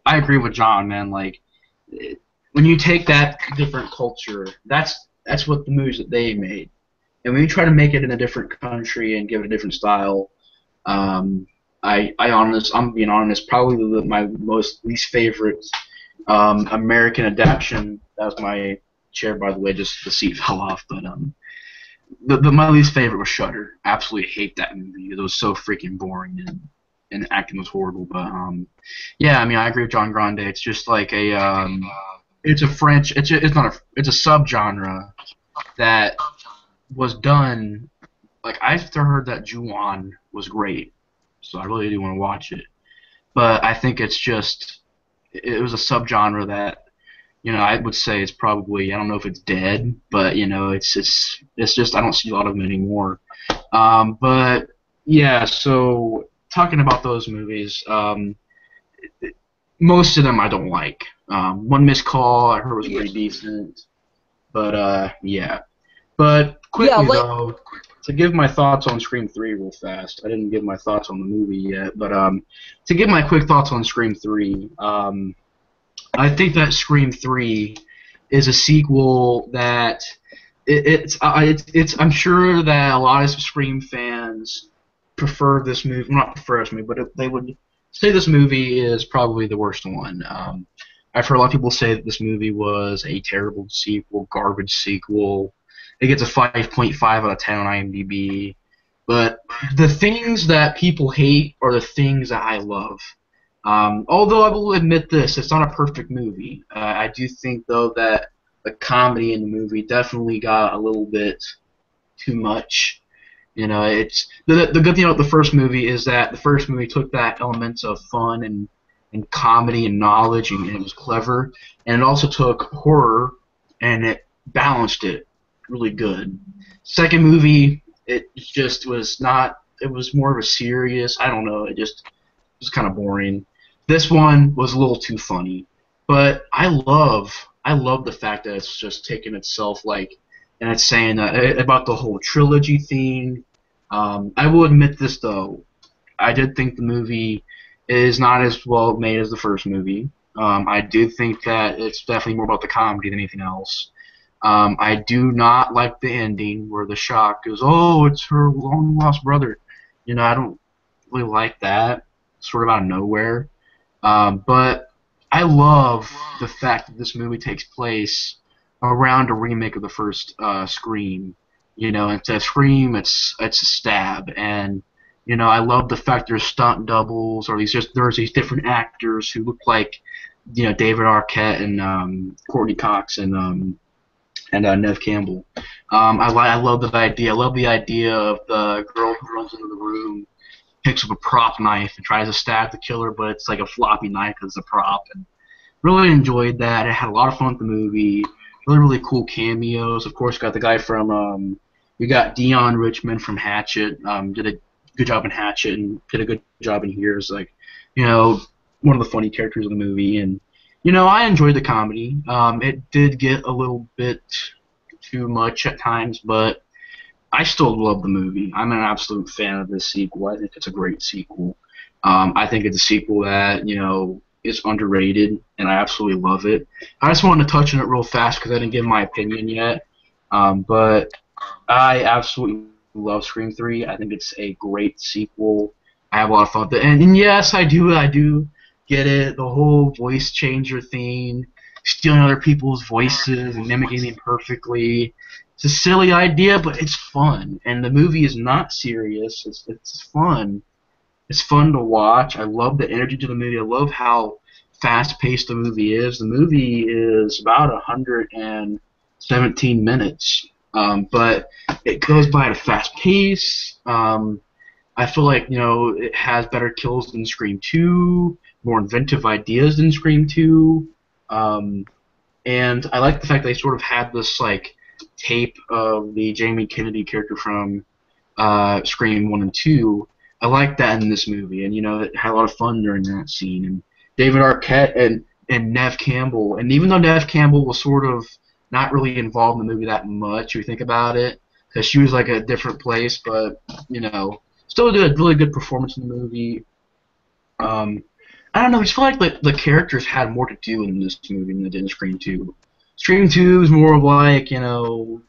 I agree with John, man. Like, when you take that different culture, that's what the movies that they made, and when you try to make it in a different country and give it a different style, I'm being honest, probably my least favorite American adaptation. That was my chair, by the way, just the seat fell off. But my least favorite was Shudder. Absolutely hate that movie. It was so freaking boring and the acting was horrible. But yeah, I mean, I agree with John Grande. It's just like it's a subgenre that was done. Like I've heard that Ju-On was great. So I really do want to watch it. But I think it was a subgenre that, you know, I would say it's probably, I don't know if it's dead, but, you know, it's just, I don't see a lot of them anymore. But, yeah, so talking about those movies, most of them I don't like. One Missed Call I heard was pretty decent. But, yeah. But quickly, though, to give my thoughts on Scream 3 real fast. I didn't give my thoughts on the movie yet, but to give my quick thoughts on Scream 3, I think that Scream 3 is a sequel that I'm sure that a lot of Scream fans prefer this movie. Well, not prefer this movie, but they would say this movie is probably the worst one. I've heard a lot of people say that this movie was a terrible sequel, garbage sequel. It gets a 5.5 out of 10 on IMDb. But the things that people hate are the things that I love. Although I will admit this, it's not a perfect movie. I do think, though, that the comedy in the movie definitely got a little bit too much. You know, it's the good thing about the first movie is that the first movie took that elements of fun and comedy and knowledge, and it was clever. And it also took horror, and it balanced it really good. Second movie, it just was not. It was more of a serious. I don't know. It was kind of boring. This one was a little too funny, but I love the fact that it's just taking itself like, and it's saying about the whole trilogy theme. I will admit this though, I did think the movie is not as well made as the first movie. I do think that it's definitely more about the comedy than anything else. I do not like the ending where the shock is, oh, it's her long lost brother. I don't really like that, sort of out of nowhere. But I love the fact that this movie takes place around a remake of the first Scream. Instead of Scream, it's a stab, and I love the fact there's stunt doubles, or there's these different actors who look like David Arquette and Courtney Cox and Nev Campbell. I love the idea. I love the idea of the girl who runs into the room, picks up a prop knife and tries to stab the killer, but it's like a floppy knife because it's a prop. And really enjoyed that. I had a lot of fun with the movie. Really, really cool cameos. Of course, got the guy from we got Dion Richmond from Hatchet. Did a good job in Hatchet and did a good job in here. It's like, one of the funny characters in the movie. And I enjoyed the comedy. It did get a little bit too much at times, but I still love the movie. I'm an absolute fan of this sequel. I think it's a great sequel. I think it's a sequel that, is underrated, and I absolutely love it. I just wanted to touch on it real fast because I didn't give my opinion yet. But I absolutely love Scream 3. I think it's a great sequel. I have a lot of fun with it. And yes, I do get it. The whole voice changer thing, stealing other people's voices and mimicking them perfectly. It's a silly idea, but it's fun. And the movie is not serious. It's fun. It's fun to watch. I love the energy to the movie. I love how fast-paced the movie is. The movie is about 117 minutes, but it goes by at a fast pace. I feel like it has better kills than Scream 2, more inventive ideas than Scream 2, and I like the fact they sort of had this like tape of the Jamie Kennedy character from Scream 1 and 2. I like that in this movie, and it had a lot of fun during that scene. And David Arquette and Nev Campbell, and even though Nev Campbell was sort of not really involved in the movie that much, if you think about it, because she was like a different place, but still did a really good performance in the movie. I don't know, I just feel like the characters had more to do in this movie than they did in Scream 2. Scream 2 is more of like Dewey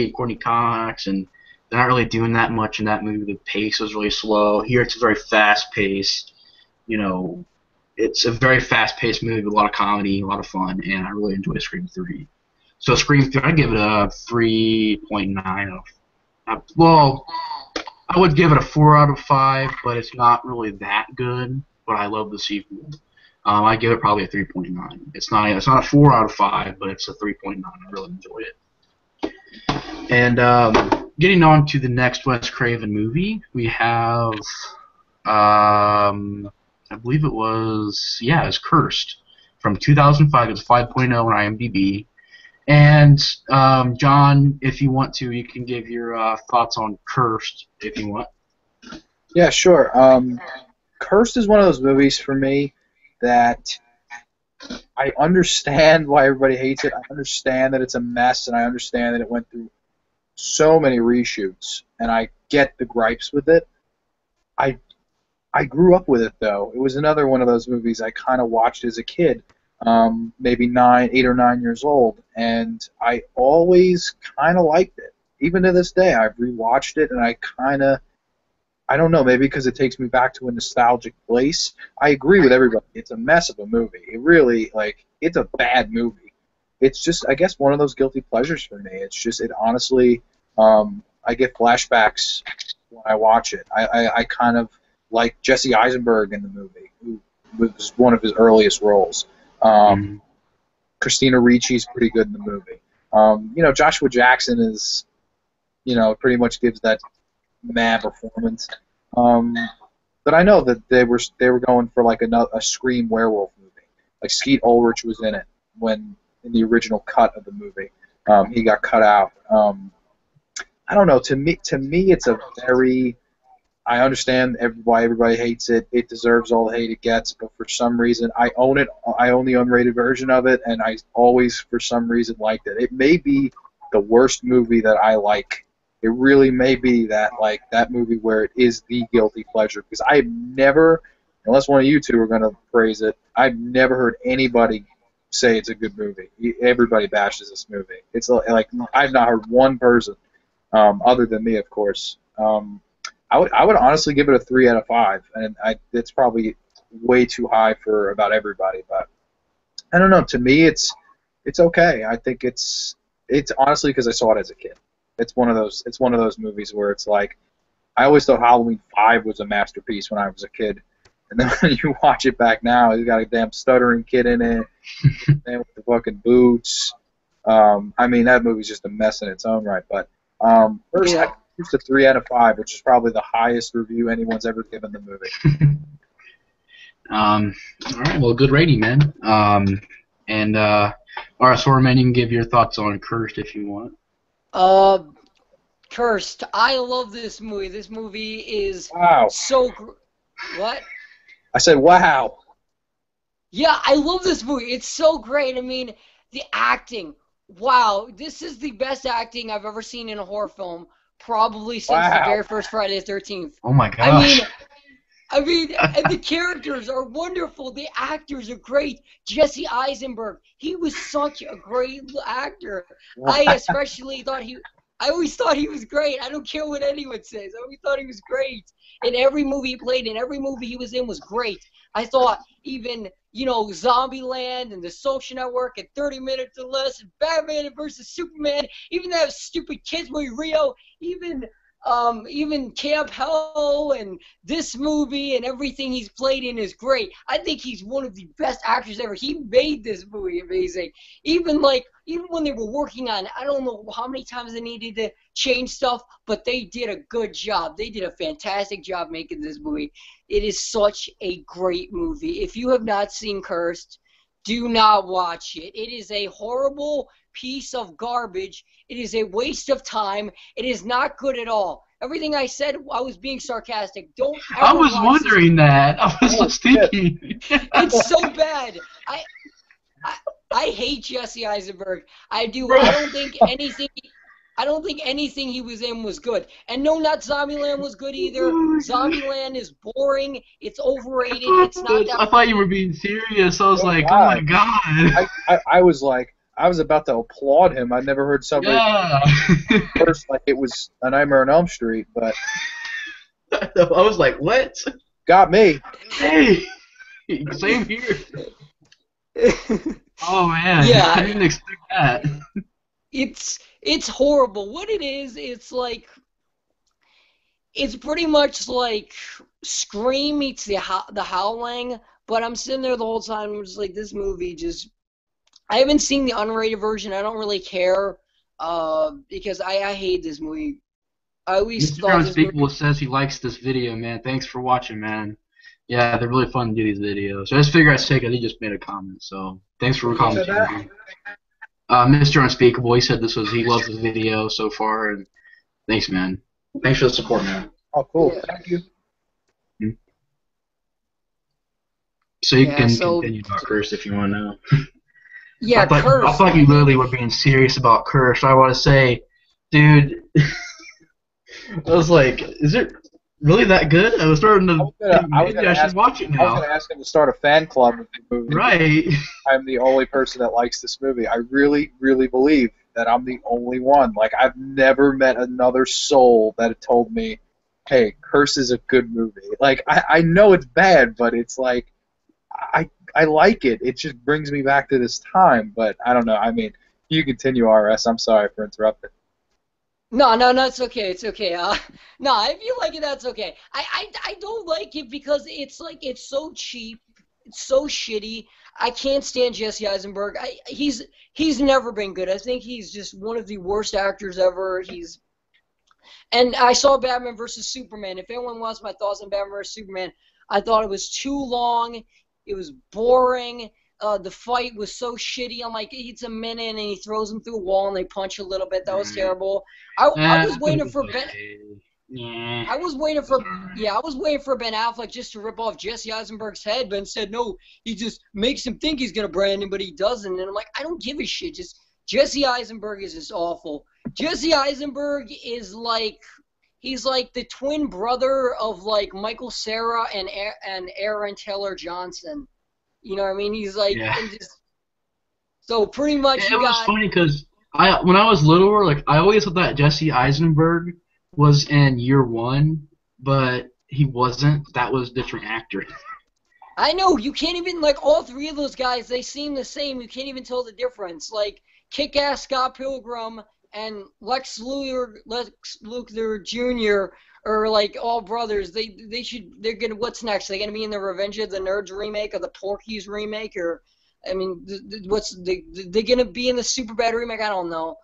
and Courtney Cox, and they're not really doing that much in that movie. The pace was really slow. Here it's a very fast-paced, it's a very fast-paced movie with a lot of comedy, a lot of fun, and I really enjoy Scream 3. So Scream 3, I give it a 3.9 well, I would give it a 4 out of 5, but it's not really that good, but I love the sequel. I give it probably a 3.9. It's not a 4 out of 5, but it's a 3.9. I really enjoy it. And getting on to the next Wes Craven movie, we have, I believe it was Cursed from 2005. It's 5.0 on IMDb. And John, if you want to, you can give your thoughts on Cursed if you want. Yeah, sure. Cursed is one of those movies for me that I understand why everybody hates it. I understand that it's a mess, and I understand that it went through so many reshoots, and I get the gripes with it. I grew up with it, though. It was another one of those movies I kind of watched as a kid, maybe 8 or 9 years old, and I always kind of liked it. Even to this day, I've rewatched it, and I don't know, maybe because it takes me back to a nostalgic place. I agree with everybody. It's a mess of a movie. It really, it's a bad movie. It's just, I guess, one of those guilty pleasures for me. It's just, it honestly, I get flashbacks when I watch it. I kind of like Jesse Eisenberg in the movie, who was one of his earliest roles. Christina Ricci's pretty good in the movie. Joshua Jackson is, pretty much gives that mad performance. But I know that they were going for like a Scream werewolf movie. Like Skeet Ulrich was in it in the original cut of the movie. He got cut out. I don't know. To me, it's a very. I understand why everybody hates it. It deserves all the hate it gets, but for some reason, I own it. I own the unrated version of it, and I always, for some reason, liked it. It may be the worst movie that I like. It really may be that movie where it is the guilty pleasure, because I've never, unless one of you two are going to praise it, I've never heard anybody say it's a good movie. Everybody bashes this movie. It's like I've not heard one person, other than me, of course. I would honestly give it a 3 out of 5, and it's probably way too high for about everybody. But I don't know. To me, it's okay. I think it's honestly because I saw it as a kid. It's one of those movies where it's like I always thought Halloween 5 was a masterpiece when I was a kid, and then when you watch it back now, he's got a damn stuttering kid in it, and with the fucking boots. I mean, that movie's just a mess in its own right. But first, Yeah. it's a 3 out of 5, which is probably the highest review anyone's ever given the movie. All right, well, good rating, man. And all right, Sorman, you can give your thoughts on Cursed if you want. Cursed. I love this movie. This movie is Wow. What? I said, wow. Yeah, I love this movie. It's so great. I mean, the acting. Wow, this is the best acting I've ever seen in a horror film, probably since the very first Friday the 13th. Oh my gosh. I mean, and the characters are wonderful. The actors are great. Jesse Eisenberg, he was such a great actor. I always thought he was great. I don't care what anyone says. I always thought he was great. In every movie he played in, every movie he was in was great. I thought even, Zombieland and The Social Network and 30 Minutes or Less and Batman vs. Superman, even that stupid kids movie Rio, even Camp Hell and this movie and everything he's played in is great. I think he's one of the best actors ever. He made this movie amazing. Even when they were working on it, I don't know how many times they needed to change stuff, but they did a good job. They did a fantastic job making this movie. It is such a great movie. If you have not seen Cursed, do not watch it. It is a horrible piece of garbage. It is a waste of time. It is not good at all. Everything I said, I was being sarcastic. Don't ever I was watch wondering that. I was just thinking. It's so bad. I hate Jesse Eisenberg. I do. Bro. I don't think anything he was in was good. And no, not Zombieland was good either. Zombieland is boring. It's overrated. It's not that I thought you were being serious. I was like, God. oh my god. I was like, I was about to applaud him. I never heard somebody first like it was A Nightmare on Elm Street, but I was like, what? got me. Hey, same here. Oh man, Yeah. I didn't expect that. It's horrible. What it is, it's pretty much like Scream meets the Howling, but I'm sitting there the whole time. I'm just like, this movie just. I haven't seen the unrated version. I don't really care because I hate this movie. I always Mr. thought this Unspeakable movie. says he likes this video, man. Thanks for watching, man. Yeah, they're really fun to do these videos. So I just figured I'd say it. He just made a comment, so thanks for commenting. Mr. Unspeakable, he said he loves this video so far, and thanks, man. Thanks for the support, man. Oh, cool. Yeah. Thank you. So you Yeah, can so- continue about Cursed if you want to know. Yeah, I Cursed. thought you literally were being serious about Cursed. I want to say, dude, I was like, is it really that good? I was starting to think maybe I should watch it I was now. going to ask him to start a fan club with the movie. Right. I'm the only person that likes this movie. I really, really believe that I'm the only one. Like, I've never met another soul that had told me, hey, Curse is a good movie. Like, I know it's bad, but it's like, I like it. It just brings me back to this time. But I don't know. I mean, you continue, RS. I'm sorry for interrupting. No, it's okay. It's okay. No, if you like it, that's okay. I don't like it because it's so cheap. It's so shitty. I can't stand Jesse Eisenberg. He's never been good. I think he's just one of the worst actors ever. And I saw Batman vs. Superman. If anyone wants my thoughts on Batman vs. Superman, I thought it was too long. It was boring. the fight was so shitty. I'm like, it's a minute, and he throws him through a wall, and they punch a little bit. That was terrible. I was waiting for Ben. Yeah. I was waiting for Ben Affleck just to rip off Jesse Eisenberg's head, but instead, no, he just makes him think he's gonna brand him, but he doesn't. And I'm like, I don't give a shit. Just Jesse Eisenberg is just awful. Jesse Eisenberg is like, he's like the twin brother of like Michael Cera and Aaron Taylor Johnson. You know what I mean? He's like, and just, so pretty much. It was funny because when I was littler, like I always thought that Jesse Eisenberg was in Year One, but he wasn't. That was a different actor. I know, you can't even, like, all three of those guys, they seem the same. You can't even tell the difference. Like, Kick-Ass Scott Pilgrim and Lex Luthor Jr. are, like, all brothers. They're gonna, what's next? They're gonna be in the Revenge of the Nerds remake or the Porky's remake? Or, I mean, they're gonna be in the Superbad remake? I don't know.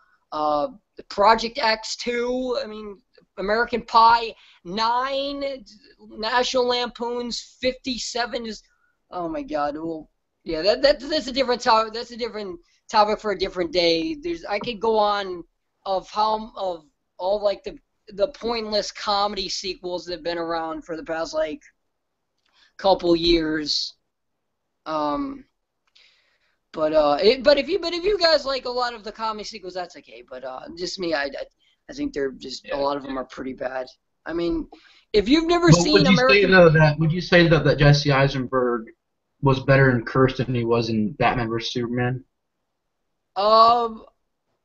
Project X 2, I mean, American Pie 9, National Lampoon's 57 is, oh my God. Well, yeah, that's a different topic. That's a different topic for a different day. I could go on of all like the pointless comedy sequels that have been around for the past like couple years. But if you guys like a lot of the comedy sequels, that's okay. But just me, I think they're just a lot of them are pretty bad. I mean, if you've never seen American, would you say that Jesse Eisenberg was better in Cursed than he was in Batman vs Superman? A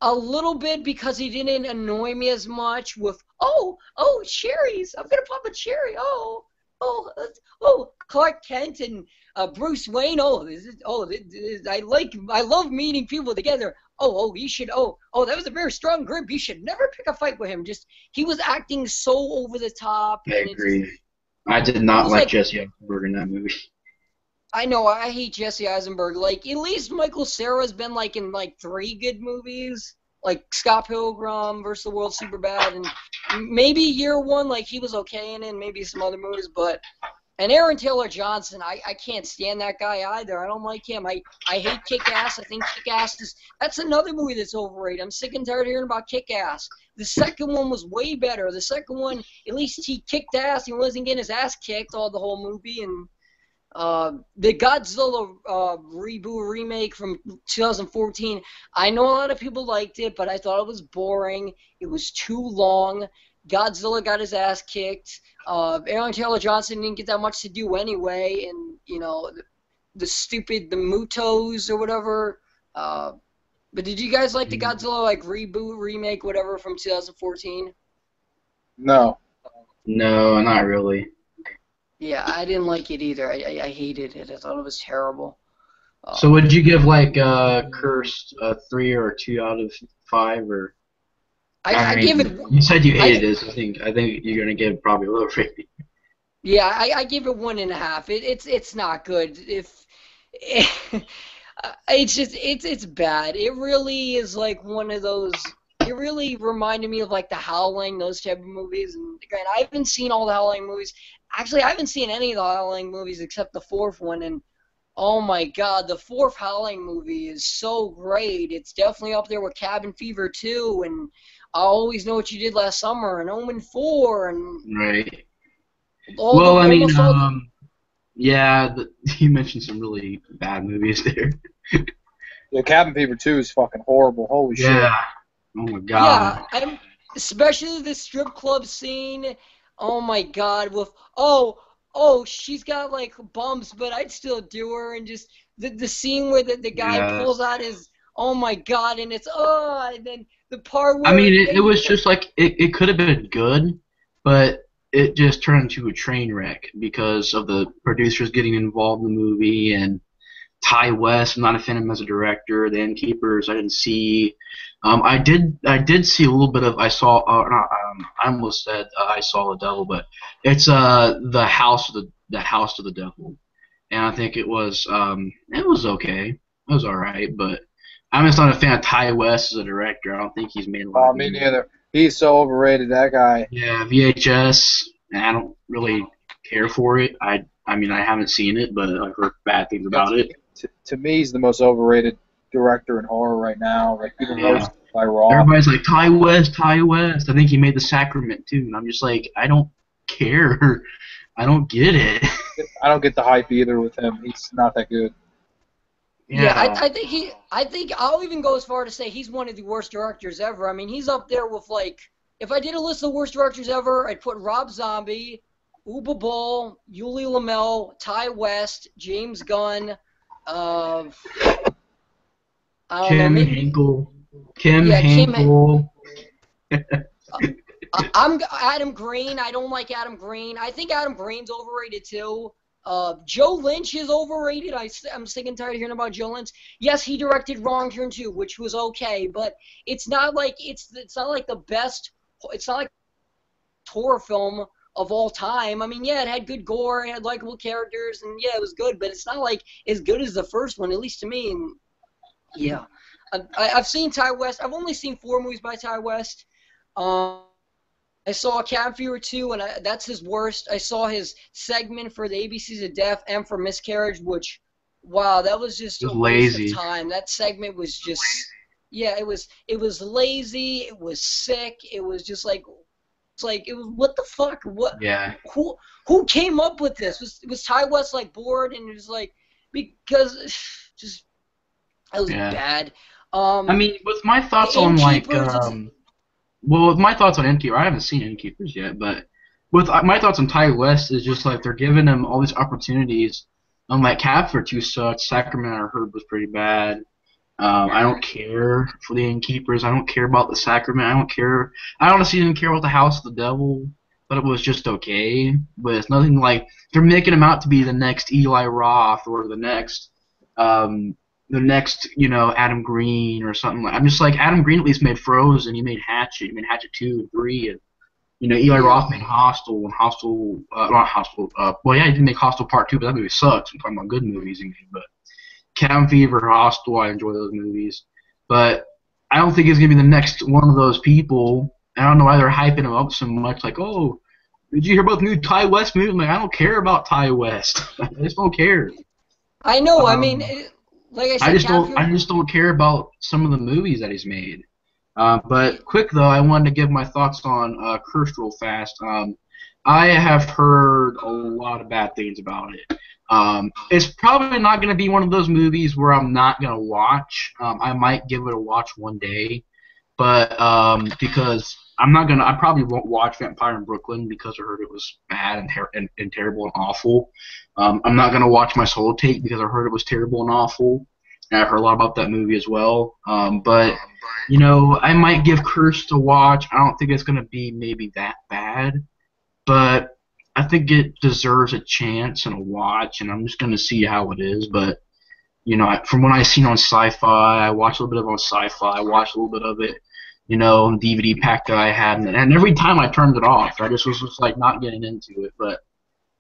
little bit, because he didn't annoy me as much with cherries. I'm gonna pop a cherry. Clark Kent and Bruce Wayne. I love meeting people together. You should. That was a very strong grip. You should never pick a fight with him. Just, he was acting so over the top. I agree. I did not like Jesse Eisenberg in that movie. I know, I hate Jesse Eisenberg. Like, at least Michael Cera's been like in like 3 good movies, like Scott Pilgrim vs. the World, Superbad, and maybe Year One, like he was okay in it, and maybe some other movies. And Aaron Taylor Johnson, I can't stand that guy either. I don't like him. I hate Kick-Ass. I think Kick-Ass that's another movie that's overrated. I'm sick and tired of hearing about Kick-Ass. The second one was way better. The second one, at least he kicked ass. He wasn't getting his ass kicked all the whole movie. And the Godzilla reboot remake from 2014, I know a lot of people liked it, but I thought it was boring. It was too long. Godzilla got his ass kicked. Aaron Taylor Johnson didn't get that much to do anyway, and the Mutos or whatever. But did you guys like the Godzilla like reboot remake whatever from 2014? No. No, not really. Yeah, I didn't like it either. I hated it. I thought it was terrible. So would you give like Cursed a 3 or a 2 out of 5, or? I give it. You said you hated it. I think you're gonna give it probably a lower rating. Yeah, I give it 1.5. It's not good. It's bad. It really is like one of those. It really reminded me of like The Howling, those type of movies. And again, I haven't seen all the Howling movies. Actually, I haven't seen any of the Howling movies except the 4th one. And oh my God, the 4th Howling movie is so great. It's definitely up there with Cabin Fever 2 and I Always Know What You Did Last Summer and Omen 4 and right. You mentioned some really bad movies there. Yeah, Cabin Fever 2 is fucking horrible. Holy shit. Yeah. Oh my God. Yeah, especially the strip club scene. Oh my God. With she's got like bumps, but I'd still do her. And just the scene where the guy pulls out his. Oh my God, and it's and then the part where it was just like it could have been good, but it just turned into a train wreck because of the producers getting involved in the movie and Ty West. I'm not a fan of him as a director. The Innkeepers I didn't see. I did see a little bit of I almost said I Saw the Devil, but it's the House of the Devil, and I think it was okay. It was all right, but I'm just not a fan of Ty West as a director. I don't think he's made a lot. Me neither. He's so overrated, that guy. Yeah, VHS, and I don't really care for it. I mean, I haven't seen it, but I've heard bad things about it. to me, he's the most overrated director in horror right now. Like even worse by Raw. Everybody's like Ty West, Ty West. I think he made The Sacrament too, and I'm just like, I don't care. I don't get it. I don't get the hype either with him. He's not that good. Yeah, I think I'll even go as far to say he's one of the worst directors ever. I mean, he's up there with, like, if I did a list of the worst directors ever, I'd put Rob Zombie, Uwe Boll, Yuli Lamel, Ty West, James Gunn, Kim Hinkle. I'm Adam Green. I don't like Adam Green. I think Adam Green's overrated too. Joe Lynch is overrated. I'm sick and tired of hearing about Joe Lynch. Yes, he directed Wrong Turn 2, which was okay, but it's not like it's not like the best. It's not like a horror film of all time. I mean, yeah, it had good gore, it had likable characters, and yeah, it was good, but it's not like as good as the first one, at least to me. And yeah, I've seen Ty West. I've only seen 4 movies by Ty West. I saw Cabin Fever 2, and that's his worst. I saw his segment for the ABCs of Death and for Miscarriage, which, wow, that was just a waste of time. That segment was just, yeah, it was lazy, it was sick, it was just like, it was, what the fuck? What? Yeah. Who came up with this? Was Ty West, like, bored, and it was like, because, just, it was bad. I mean, with my thoughts on, like, well, with my thoughts on Innkeeper, I haven't seen Innkeepers yet, but with my thoughts on Ty West is just like they're giving him all these opportunities. Like Capture 2 sucks. Sacrament, I heard, was pretty bad. I don't care for the Innkeepers. I don't care about the Sacrament. I don't care. I honestly didn't care about the House of the Devil, but it was just okay. But it's nothing like they're making him out to be the next Eli Roth or the next, Adam Green or something. I'm just like, Adam Green at least made Frozen. He made Hatchet. He made Hatchet 2 and 3. And, Eli Roth made Hostel and Hostel, not Hostel. Well, yeah, he didn't make Hostel Part 2, but that movie sucks. I'm talking about good movies he made. But Cabin Fever, Hostel, I enjoy those movies. But I don't think he's going to be the next one of those people. I don't know why they're hyping him up so much. Like, oh, did you hear about the new Ty West movie? I'm like, I don't care about Ty West. I just don't care. I know. I mean, like I said, I just don't care about some of the movies that he's made. But quick though, I wanted to give my thoughts on Cursed real fast. I have heard a lot of bad things about it. It's probably not going to be one of those movies where I'm not going to watch. I might give it a watch one day, but because I probably won't watch Vampire in Brooklyn because I heard it was bad and terrible and awful. I'm not going to watch My Soul Tape because I heard it was terrible and awful. And I've heard a lot about that movie as well. But, I might give Cursed a watch. I don't think it's going to be maybe that bad. But I think it deserves a chance and a watch, and I'm just going to see how it is. But, from what I've seen on Sci-Fi, I watched a little bit of it on Sci-Fi. I watched a little bit of it, DVD pack that I had. And every time I turned it off, I just was just, like, not getting into it. But,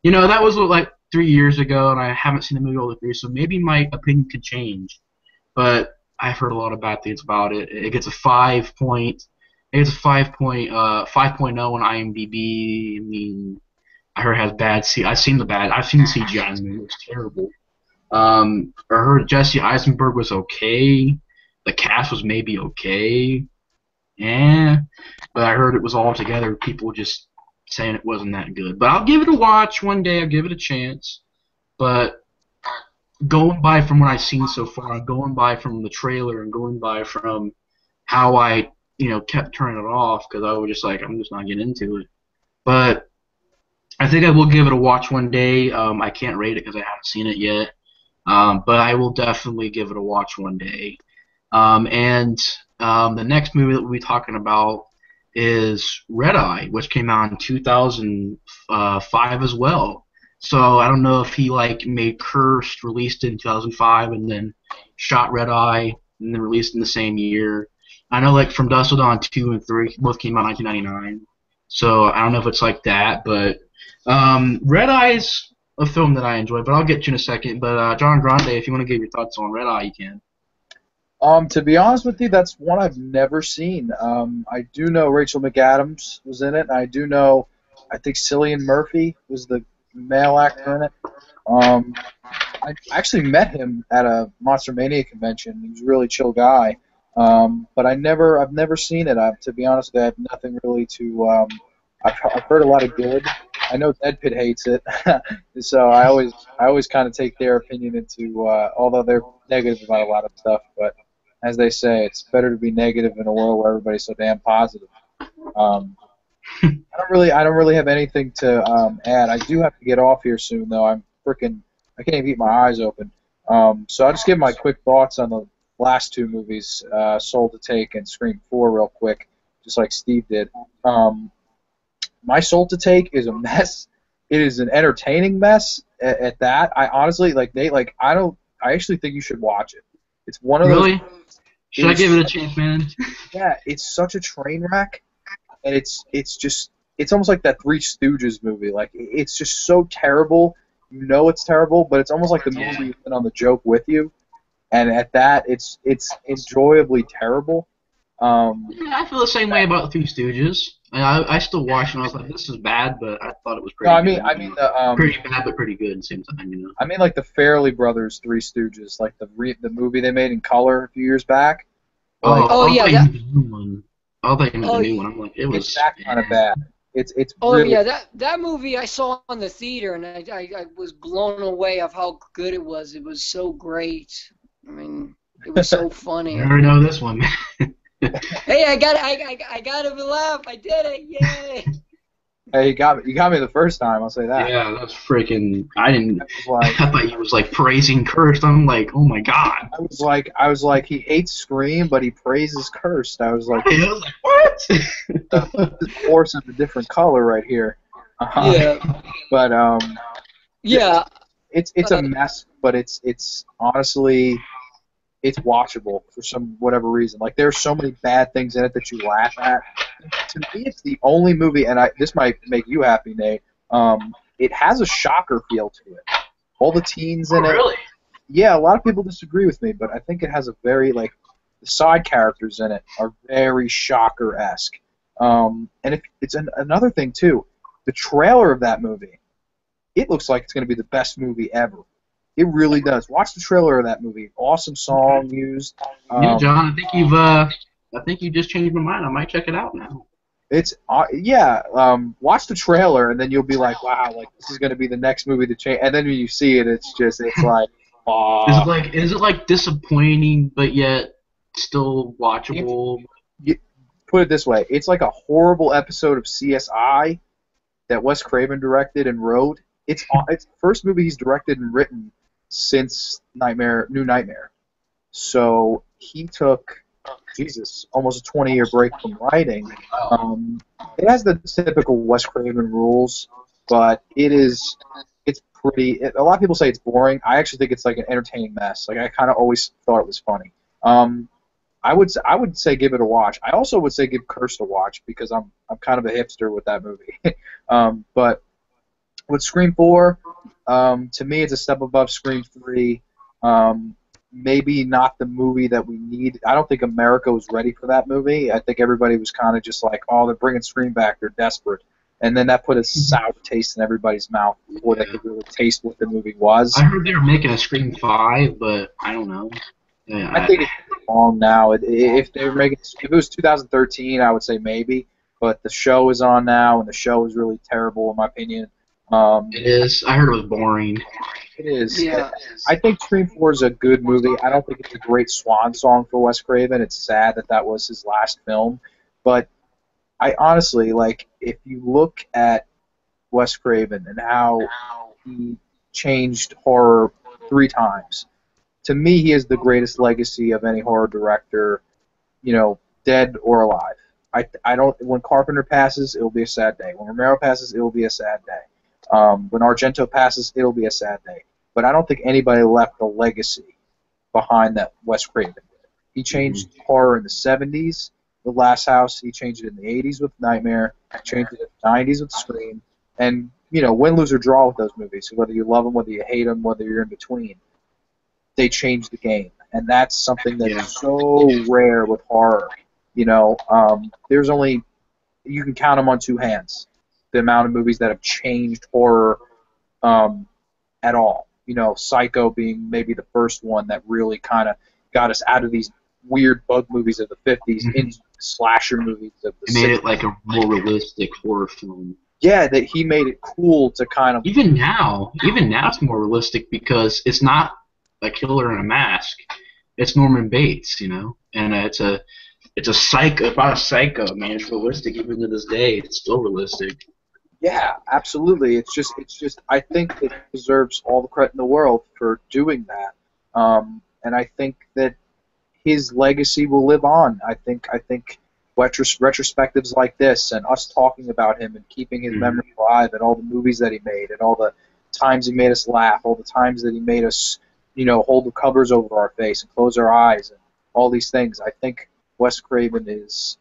that was, like, 3 years ago, and I haven't seen the movie all the 3, so maybe my opinion could change. But I've heard a lot of bad things about it. It gets a 5.0 on IMDb. I mean, I heard it has bad I've seen the CGI in the movie. It's terrible. I heard Jesse Eisenberg was okay. The cast was maybe okay. Yeah. But I heard it was all together people just saying it wasn't that good. But I'll give it a watch one day. I'll give it a chance. But going by from what I've seen so far, going by from the trailer and going by from how I, kept turning it off because I was just like, I'm just not getting into it. But I think I will give it a watch one day. I can't rate it because I haven't seen it yet. But I will definitely give it a watch one day. And the next movie that we'll be talking about is Red Eye, which came out in 2005 as well. So I don't know if he made Cursed, released it in 2005, and then shot Red Eye, and then released in the same year. I know From Dusk Till Dawn 2 and 3 both came out in 1999. So I don't know if it's like that, but Red Eye's a film that I enjoy, but I'll get to you in a second. But John Grande, if you want to give your thoughts on Red Eye, you can. To be honest with you, that's one I've never seen. I do know Rachel McAdams was in it. I do know, I think Cillian Murphy was the male actor in it. I actually met him at a Monster Mania convention. He was a really chill guy. But I've never seen it. To be honest, I have nothing really to. I've heard a lot of good. I know Dead Pit hates it, so I always kind of take their opinion into. Although they're negative about a lot of stuff, but as they say, it's better to be negative in a world where everybody's so damn positive. I don't really have anything to add. I do have to get off here soon, though. I can't even keep my eyes open. So I'll just give my quick thoughts on the last two movies, Soul to Take and Scream 4, real quick, just like Steve did. My Soul to Take is a mess. It is an entertaining mess at that. I honestly, like Nate, like I actually think you should watch it. It's one of those. Really? Should I give it a chance, man? Yeah, it's such a train wreck, and it's almost like that Three Stooges movie. Like it's just so terrible. You know it's terrible, but it's almost like the movie is in on the joke with you. And at that, it's enjoyably terrible. Yeah, I feel the same way about Three Stooges. I still watched and I was like, this is bad, but I thought it was pretty. No, good. I mean the pretty bad, but pretty good at the same time, you know. I mean like the Farrelly Brothers Three Stooges, like the movie they made in color a few years back. Like, yeah, I thought you meant the new one. I'm like, it was. It's that kind of bad. It's yeah, really, that movie I saw in the theater, and I was blown away of how good it was. It was so great. I mean, it was so funny. I already know this one, man. Hey, I got to laugh. I did it! Yay! Hey, you got me the first time. I'll say that. Yeah, that's freaking. I Like, thought he was like praising Cursed. I'm like, oh my god. I was like, he hates Scream, but he praises Cursed. I was like, what? the horse of a different color right here. Yeah. But yeah. It's a mess, but it's honestly. It's watchable for whatever reason. Like there's so many bad things in it that you laugh at. To me, it's the only movie, and this might make you happy, Nate. It has a shocker feel to it. All the teens in it. Really? Yeah, a lot of people disagree with me, but I think it has a very the side characters in it are very shocker-esque. And it's another thing too. The trailer of that movie, it looks like it's going to be the best movie ever. It really does. Watch the trailer of that movie. Awesome song used. Yeah, John. I think you just changed my mind. I might check it out now. It's watch the trailer and then you'll be like, wow, like this is gonna be the next movie to change. And then when you see it, it's like, Is it like disappointing but yet still watchable? Put it this way, it's like a horrible episode of CSI that Wes Craven directed and wrote. It's the first movie he's directed and written since New Nightmare. So he took, almost a 20-year break from writing. It has the typical Wes Craven rules, but it's pretty. A lot of people say it's boring. I actually think it's like an entertaining mess. Like I kind of always thought it was funny. I would say give it a watch. I also would say give Cursed a watch because I'm kind of a hipster with that movie. But with Scream 4, to me, it's a step above Scream 3. Maybe not the movie that we need. I don't think America was ready for that movie. I think everybody was kind of just like, oh, they're bringing Scream back. They're desperate. And then that put a sour taste in everybody's mouth before they could really taste what the movie was. I heard they were making a Scream 5, but I don't know. Yeah, I think it's long now. If it was 2013, I would say maybe. But the show is on now, and the show is really terrible in my opinion. It is. I heard it was boring. It is. Yeah. I think Scream 4 is a good movie. I don't think it's a great swan song for Wes Craven. It's sad that was his last film. But I honestly, if you look at Wes Craven and how he changed horror 3 times, to me he is the greatest legacy of any horror director, dead or alive. I don't. When Carpenter passes, it will be a sad day. When Romero passes, it will be a sad day. When Argento passes, it'll be a sad day. But I don't think anybody left a legacy behind that Wes Craven did. He changed horror in the 70s with Last House. He changed it in the 80s with Nightmare. He changed it in the 90s with Scream. And, win, lose, or draw with those movies. So whether you love them, whether you hate them, whether you're in between, they changed the game. And that's something that's so rare with horror. There's only, you can count them on 2 hands, the amount of movies that have changed horror at all. You know, Psycho being maybe the first one that really kind of got us out of these weird bug movies of the 50s into slasher movies of the It made 60s. it like a more realistic horror film. Yeah, that he made it cool to kind of... Even now it's more realistic because it's not a killer in a mask. It's Norman Bates, you know, and it's a psycho. About a psycho, man. It's realistic even to this day. It's still realistic. Yeah, absolutely. It's just. I think it deserves all the credit in the world for doing that, and I think that his legacy will live on. I think retrospectives like this and us talking about him and keeping his memory alive and all the movies that he made and all the times he made us laugh, all the times that he made us, you know, hold the covers over our face and close our eyes and all these things. I think Wes Craven is,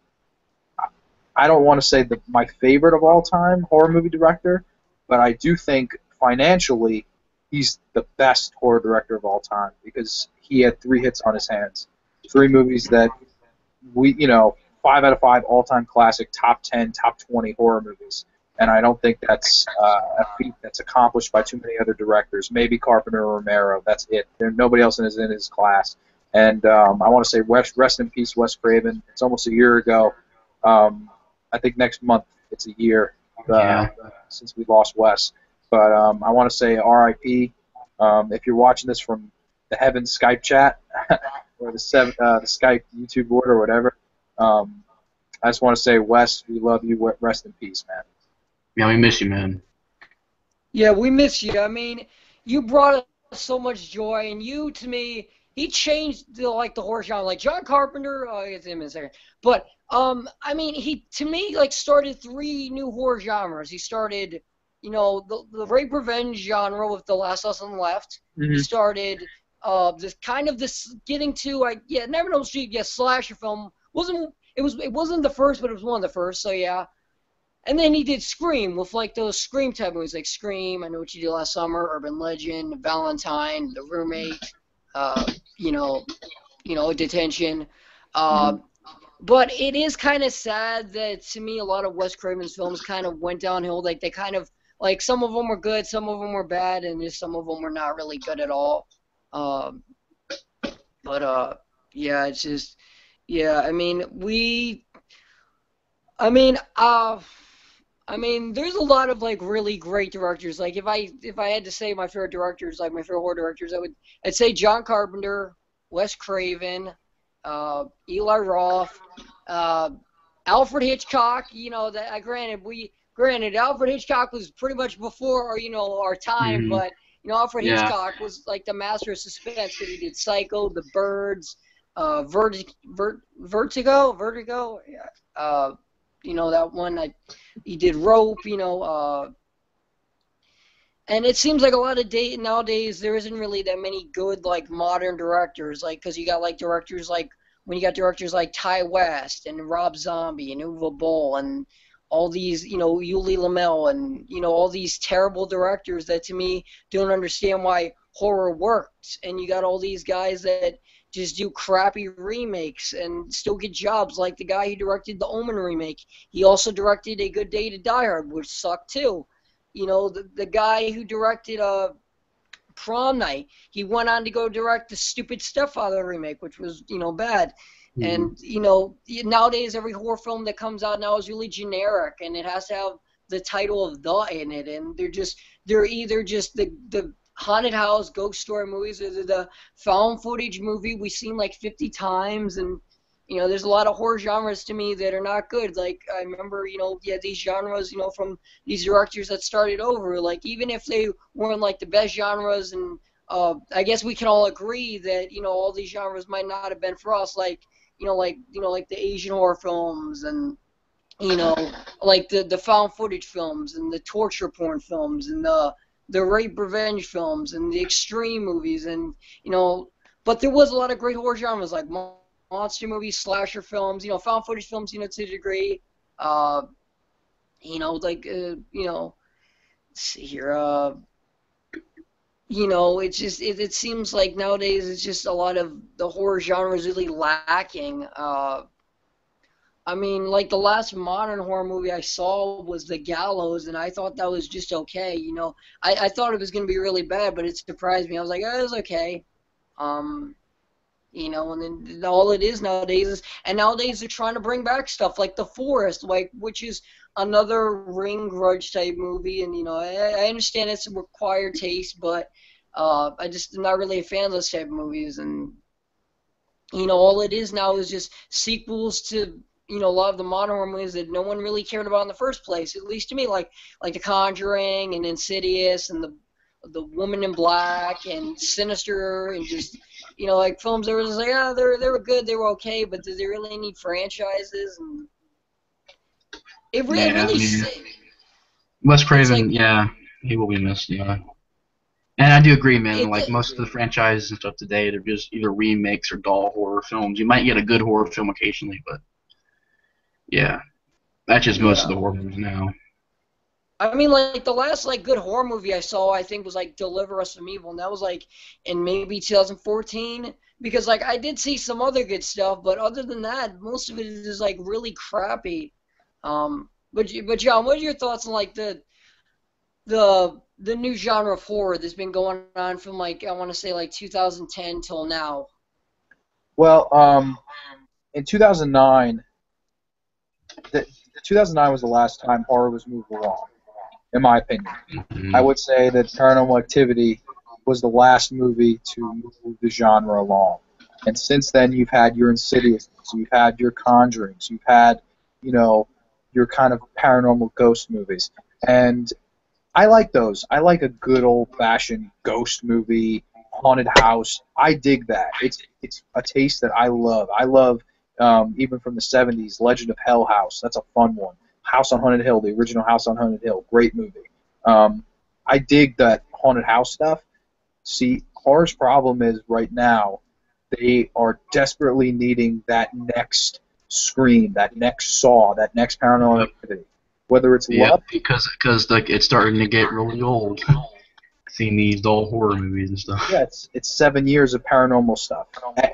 I don't want to say my favorite of all time horror movie director, but I do think financially he's the best horror director of all time because he had 3 hits on his hands. 3 movies that 5 out of 5 all-time classic, top 10, top 20 horror movies. And I don't think that's a feat that's accomplished by too many other directors. Maybe Carpenter or Romero. That's it. Nobody else is in his class. And I want to say rest in peace, Wes Craven. It's almost a year ago. I think next month it's a year since we lost Wes. But I want to say R.I.P. If you're watching this from the Heavens Skype chat or the Skype YouTube board or whatever, I just want to say, Wes, we love you. Rest in peace, man. Yeah, we miss you, man. Yeah, we miss you. I mean, you brought us so much joy, and you, to me, he changed the horror genre. Like John Carpenter, I'll get to him in a second. But I mean, he to me started 3 new horror genres. He started, you know, the rape revenge genre with The Last House on the Left. Mm-hmm. He started this getting to Never Know Street, slasher film. It wasn't the first, but it was one of the first. So yeah. And then he did Scream with like those Scream type movies like Scream, I Know What You Did Last Summer, Urban Legend, Valentine, The Roommate, Detention. But it is kind of sad that to me a lot of Wes Craven's films kind of went downhill. Like they kind of some of them were good, some of them were bad, and just some of them were not really good at all. Yeah, it's just I mean, there's a lot of really great directors. Like if I had to say my favorite directors, like my favorite horror directors, I'd say John Carpenter, Wes Craven, Eli Roth, Alfred Hitchcock. You know that granted Alfred Hitchcock was pretty much before our time, but Alfred Hitchcock was like the master of suspense because he did Psycho, The Birds, Vertigo. Yeah. That one. He did Rope. And it seems like a lot of nowadays there isn't really that many good modern directors. Because you got directors like Ty West and Rob Zombie and Uwe Boll and all these Yuli Lamel and all these terrible directors that to me don't understand why horror works. And you got all these guys that just do crappy remakes and still get jobs, like the guy who directed the Omen remake. He also directed A Good Day to Die Hard, which sucked too. The guy who directed Prom Night, he went on to go direct the stupid Stepfather remake, which was bad. And nowadays every horror film that comes out now is really generic, and it has to have the title of "the" in it, and they're either just the haunted house ghost story movies, or the found footage movie we've seen 50 times, and there's a lot of horror genres to me that are not good. Like I remember these genres from these directors that started over, even if they weren't the best genres, and I guess we can all agree that all these genres might not have been for us, like the Asian horror films, and the found footage films, and the torture porn films, and the rape revenge films, and the extreme movies, and but there was a lot of great horror genres like monster movies, slasher films, found footage films, to a degree. Let's see here. It's just it seems like nowadays it's just a lot of the horror genre is really lacking. I mean, like the last modern horror movie I saw was The Gallows, and I thought that was just okay. You know, I thought it was gonna be really bad, but it surprised me. I was like, oh, it was okay. Um, you know, and then all it is nowadays is, and nowadays they're trying to bring back stuff like The Forest, like which is another Ring Grudge type movie, and you know, I understand it's a required taste, but I just am not really a fan of those type of movies, and you know, all it is now is just sequels to, you know, a lot of the modern horror movies that no one really cared about in the first place. At least to me, like The Conjuring and Insidious and the Woman in Black and Sinister and just, you know, like films that were just like, yeah, they were good, they were okay, but do they really need franchises? And it Yeah, I really mean, s- Wes it's like Craven, yeah, he will be missed. Yeah, and I do agree, man. it Like most of the franchises and stuff today, they're just either remakes or dull horror films. You might get a good horror film occasionally, but yeah, that's just most of yeah. the horror movies now. I mean, like the last like good horror movie I saw, I think was like Deliver Us from Evil, and that was like in maybe 2014. Because like I did see some other good stuff, but other than that, most of it is like really crappy. But John, what are your thoughts on like the new genre of horror that's been going on from like I want to say like 2010 till now? Well, in 2009, the 2009 was the last time horror was moved along, in my opinion. I Mhm. would say that Paranormal Activity was the last movie to move the genre along. And since then, you've had your Insidious, you've had your Conjurings, you've had, you know, your kind of paranormal ghost movies. And I like those. I like a good old-fashioned ghost movie, haunted house. I dig that. It's a taste that I love. I love even from the '70s, Legend of Hell House. That's a fun one. House on Haunted Hill, the original House on Haunted Hill, great movie. I dig that haunted house stuff. See, horror's problem is right now they are desperately needing that next Scream, that next Saw, that next Paranormal Yep. Activity. Whether it's Yep. love, Because like it's starting to get really old. Seeing these dull horror movies and stuff. yeah, it's 7 years of paranormal stuff.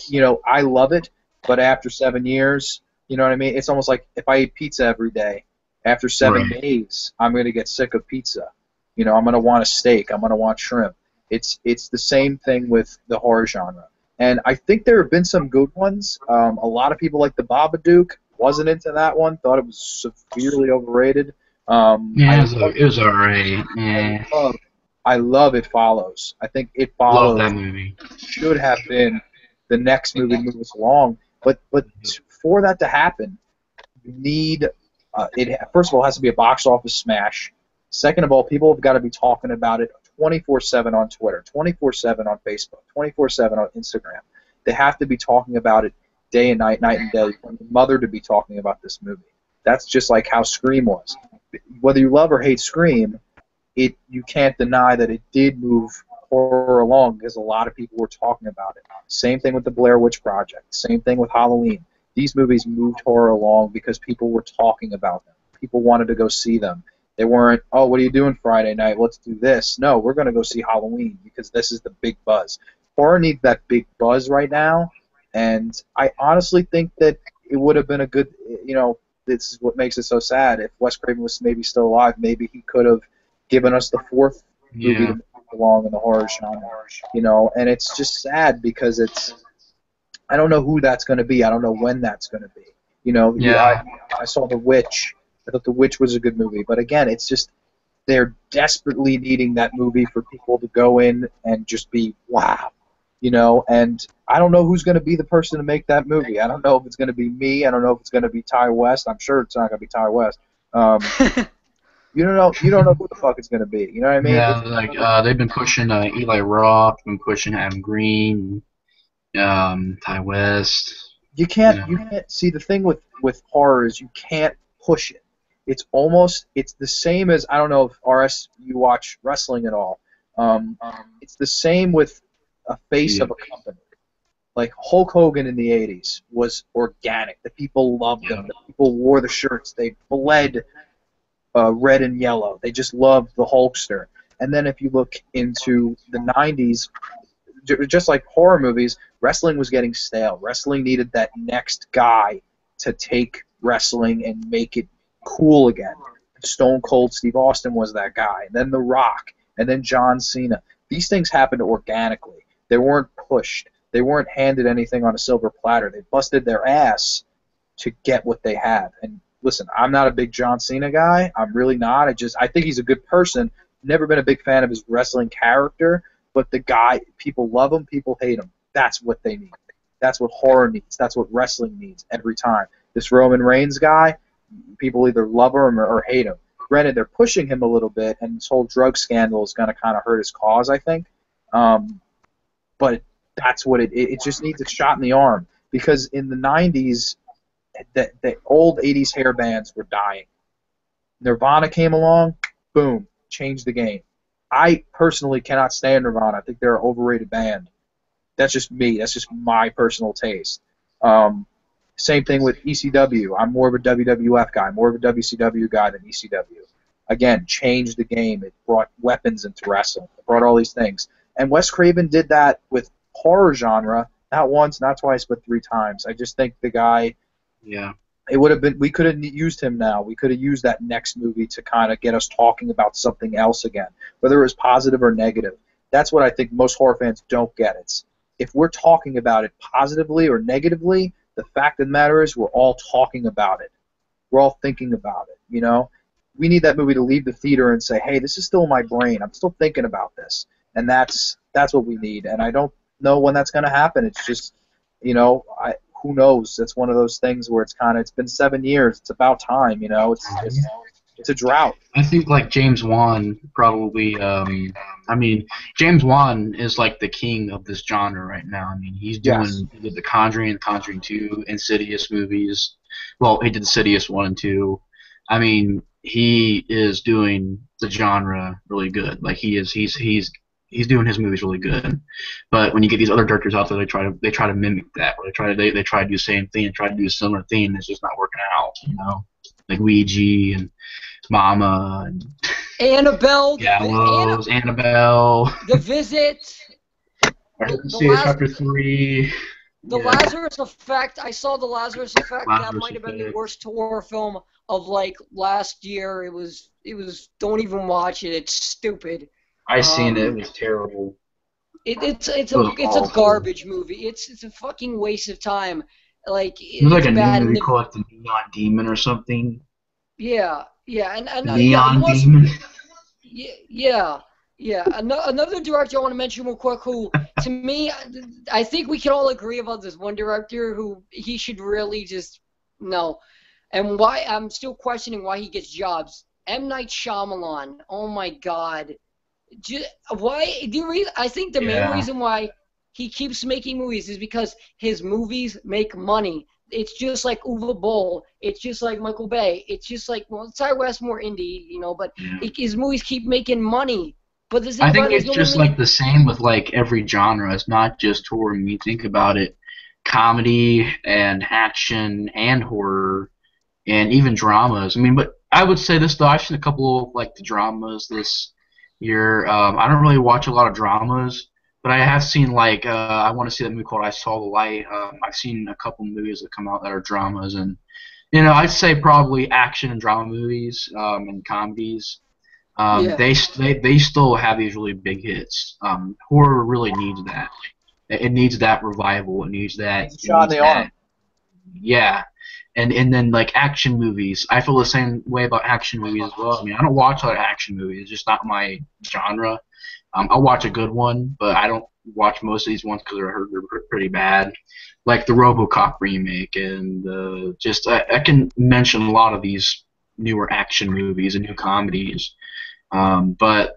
You know, I love it, but after 7 years, you know what I mean? It's almost like if I eat pizza every day, after seven Right. days, I'm going to get sick of pizza. You know, I'm going to want a steak. I'm going to want shrimp. It's the same thing with the horror genre. And I think there have been some good ones. A lot of people like the Babadook. Wasn't into that one. Thought it was severely overrated. Yeah, I it was alright. I Yeah, love I love It Follows. I think It love Follows that movie. should have been the next movie to move us along. But for that to happen, you need it. First of all, it has to be a box office smash. Second of all, people have got to be talking about it 24/7 on Twitter, 24/7 on Facebook, 24/7 on Instagram. They have to be talking about it day and night and day. For your mother to be talking about this movie. That's just like how Scream was. Whether you love or hate Scream, you can't deny that it did move horror along because a lot of people were talking about it. Same thing with the Blair Witch Project. Same thing with Halloween. These movies moved horror along because people were talking about them. People wanted to go see them. They weren't, oh, what are you doing Friday night? Let's do this. No, we're going to go see Halloween because this is the big buzz. Horror needs that big buzz right now, and I honestly think that it would have been a good, you know, this is what makes it so sad. If Wes Craven was maybe still alive, maybe he could have given us the fourth movie to Yeah. move along in the horror genre, you know, and it's just sad because I don't know who that's going to be. I don't know when that's going to be. You know, Yeah. I saw The Witch. I thought The Witch was a good movie, but again, it's just they're desperately needing that movie for people to go in and just be wow, you know. And I don't know who's going to be the person to make that movie. I don't know if it's going to be me. I don't know if it's going to be Ty West. I'm sure it's not going to be Ty West. Um, you don't know who the fuck it's going to be. You know what I mean? Yeah, like they've been pushing Eli Roth, been pushing Adam Green, Ty West. You know. You can't see the thing with horror is you can't push it. It's the same as I don't know if you watch wrestling at all. It's the same with a face Yeah. of a company. Like Hulk Hogan in the '80s was organic. The people loved Yeah. him. The people wore the shirts. They bled red and yellow. They just loved the Hulkster. And then if you look into the '90s, just like horror movies, wrestling was getting stale. Wrestling needed that next guy to take wrestling and make it cool again. Stone Cold Steve Austin was that guy. And then The Rock. And then John Cena. These things happened organically. They weren't pushed. They weren't handed anything on a silver platter. They busted their ass to get what they had. And listen, I'm not a big John Cena guy. I'm really not. I think he's a good person. Never been a big fan of his wrestling character, but the guy, people love him, people hate him. That's what they need. That's what horror needs. That's what wrestling needs every time. This Roman Reigns guy, people either love him or hate him. Granted, they're pushing him a little bit, and this whole drug scandal is going to kind of hurt his cause, I think. But that's what it just needs a shot in the arm. Because in the 90s, the old 80s hair bands were dying. Nirvana came along, boom, changed the game. I personally cannot stand Nirvana. I think they're an overrated band. That's just me. That's just my personal taste. Same thing with ECW. I'm more of a WWF guy, more of a WCW guy than ECW. Again, changed the game. It brought weapons into wrestling. It brought all these things. And Wes Craven did that with horror genre, not once, not twice, but 3 times. I just think the guy, it would have been, we could have used him now. We could have used that next movie to kind of get us talking about something else again, whether it was positive or negative. That's what I think most horror fans don't get. It's if we're talking about it positively or negatively, the fact of the matter is we're all talking about it. We're all thinking about it, you know? We need that movie to leave the theater and say, hey, this is still in my brain. I'm still thinking about this. And that's what we need. And I don't know when that's going to happen. It's just, you know, who knows? It's one of those things where it's been 7 years. It's about time, you know? It's a drought. I think like James Wan probably. James Wan is like the king of this genre right now. I mean, he's doing The Conjuring and Conjuring 2, Insidious movies. Well, he did Insidious 1 and 2. I mean, he is doing the genre really good. Like he's doing his movies really good. But when you get these other directors out there, they try to mimic that, or they try to do the same thing and try to do a similar thing, and it's just not working out. You know, like Ouija and Mama and Annabelle. Gallows, Annabelle. The Visit. Chapter 3. The Lazarus Effect. I saw The Lazarus Effect. That might have been the worst horror film of like last year. It was. Don't even watch it. It's stupid. I seen it. It was terrible. It's a garbage movie. It's a fucking waste of time. Like it was like a new movie called The Neon Demon or something. Yeah, and Neon Demon. Yeah. Another director I want to mention real quick who, to me, I think we can all agree about this one director who he should really just no. And why I'm still questioning why he gets jobs. M. Night Shyamalan. Oh my God. I think the main reason why he keeps making movies is because his movies make money. It's just like Uwe Boll. It's just like Michael Bay. It's just like, well, Ty West more indie, you know, but his movies keep making money. But the thing I think it's just like the same with like every genre. It's not just horror. When you think about it, comedy and action and horror and even dramas. I mean, but I would say this though. I've seen a couple of like the dramas this year. I don't really watch a lot of dramas. But I have seen, like, I want to see that movie called I Saw the Light. I've seen a couple movies that come out that are dramas. And, you know, I'd say probably action and drama movies and comedies. They still have these really big hits. Horror really needs that. It needs that revival. It needs that. Shot in the arm. Yeah. And then, like, action movies. I feel the same way about action movies as well. I mean, I don't watch a lot of action movies. It's just not my genre. I'll watch a good one, but I don't watch most of these ones because I heard they're pretty bad. Like the RoboCop remake, and I can mention a lot of these newer action movies and new comedies. But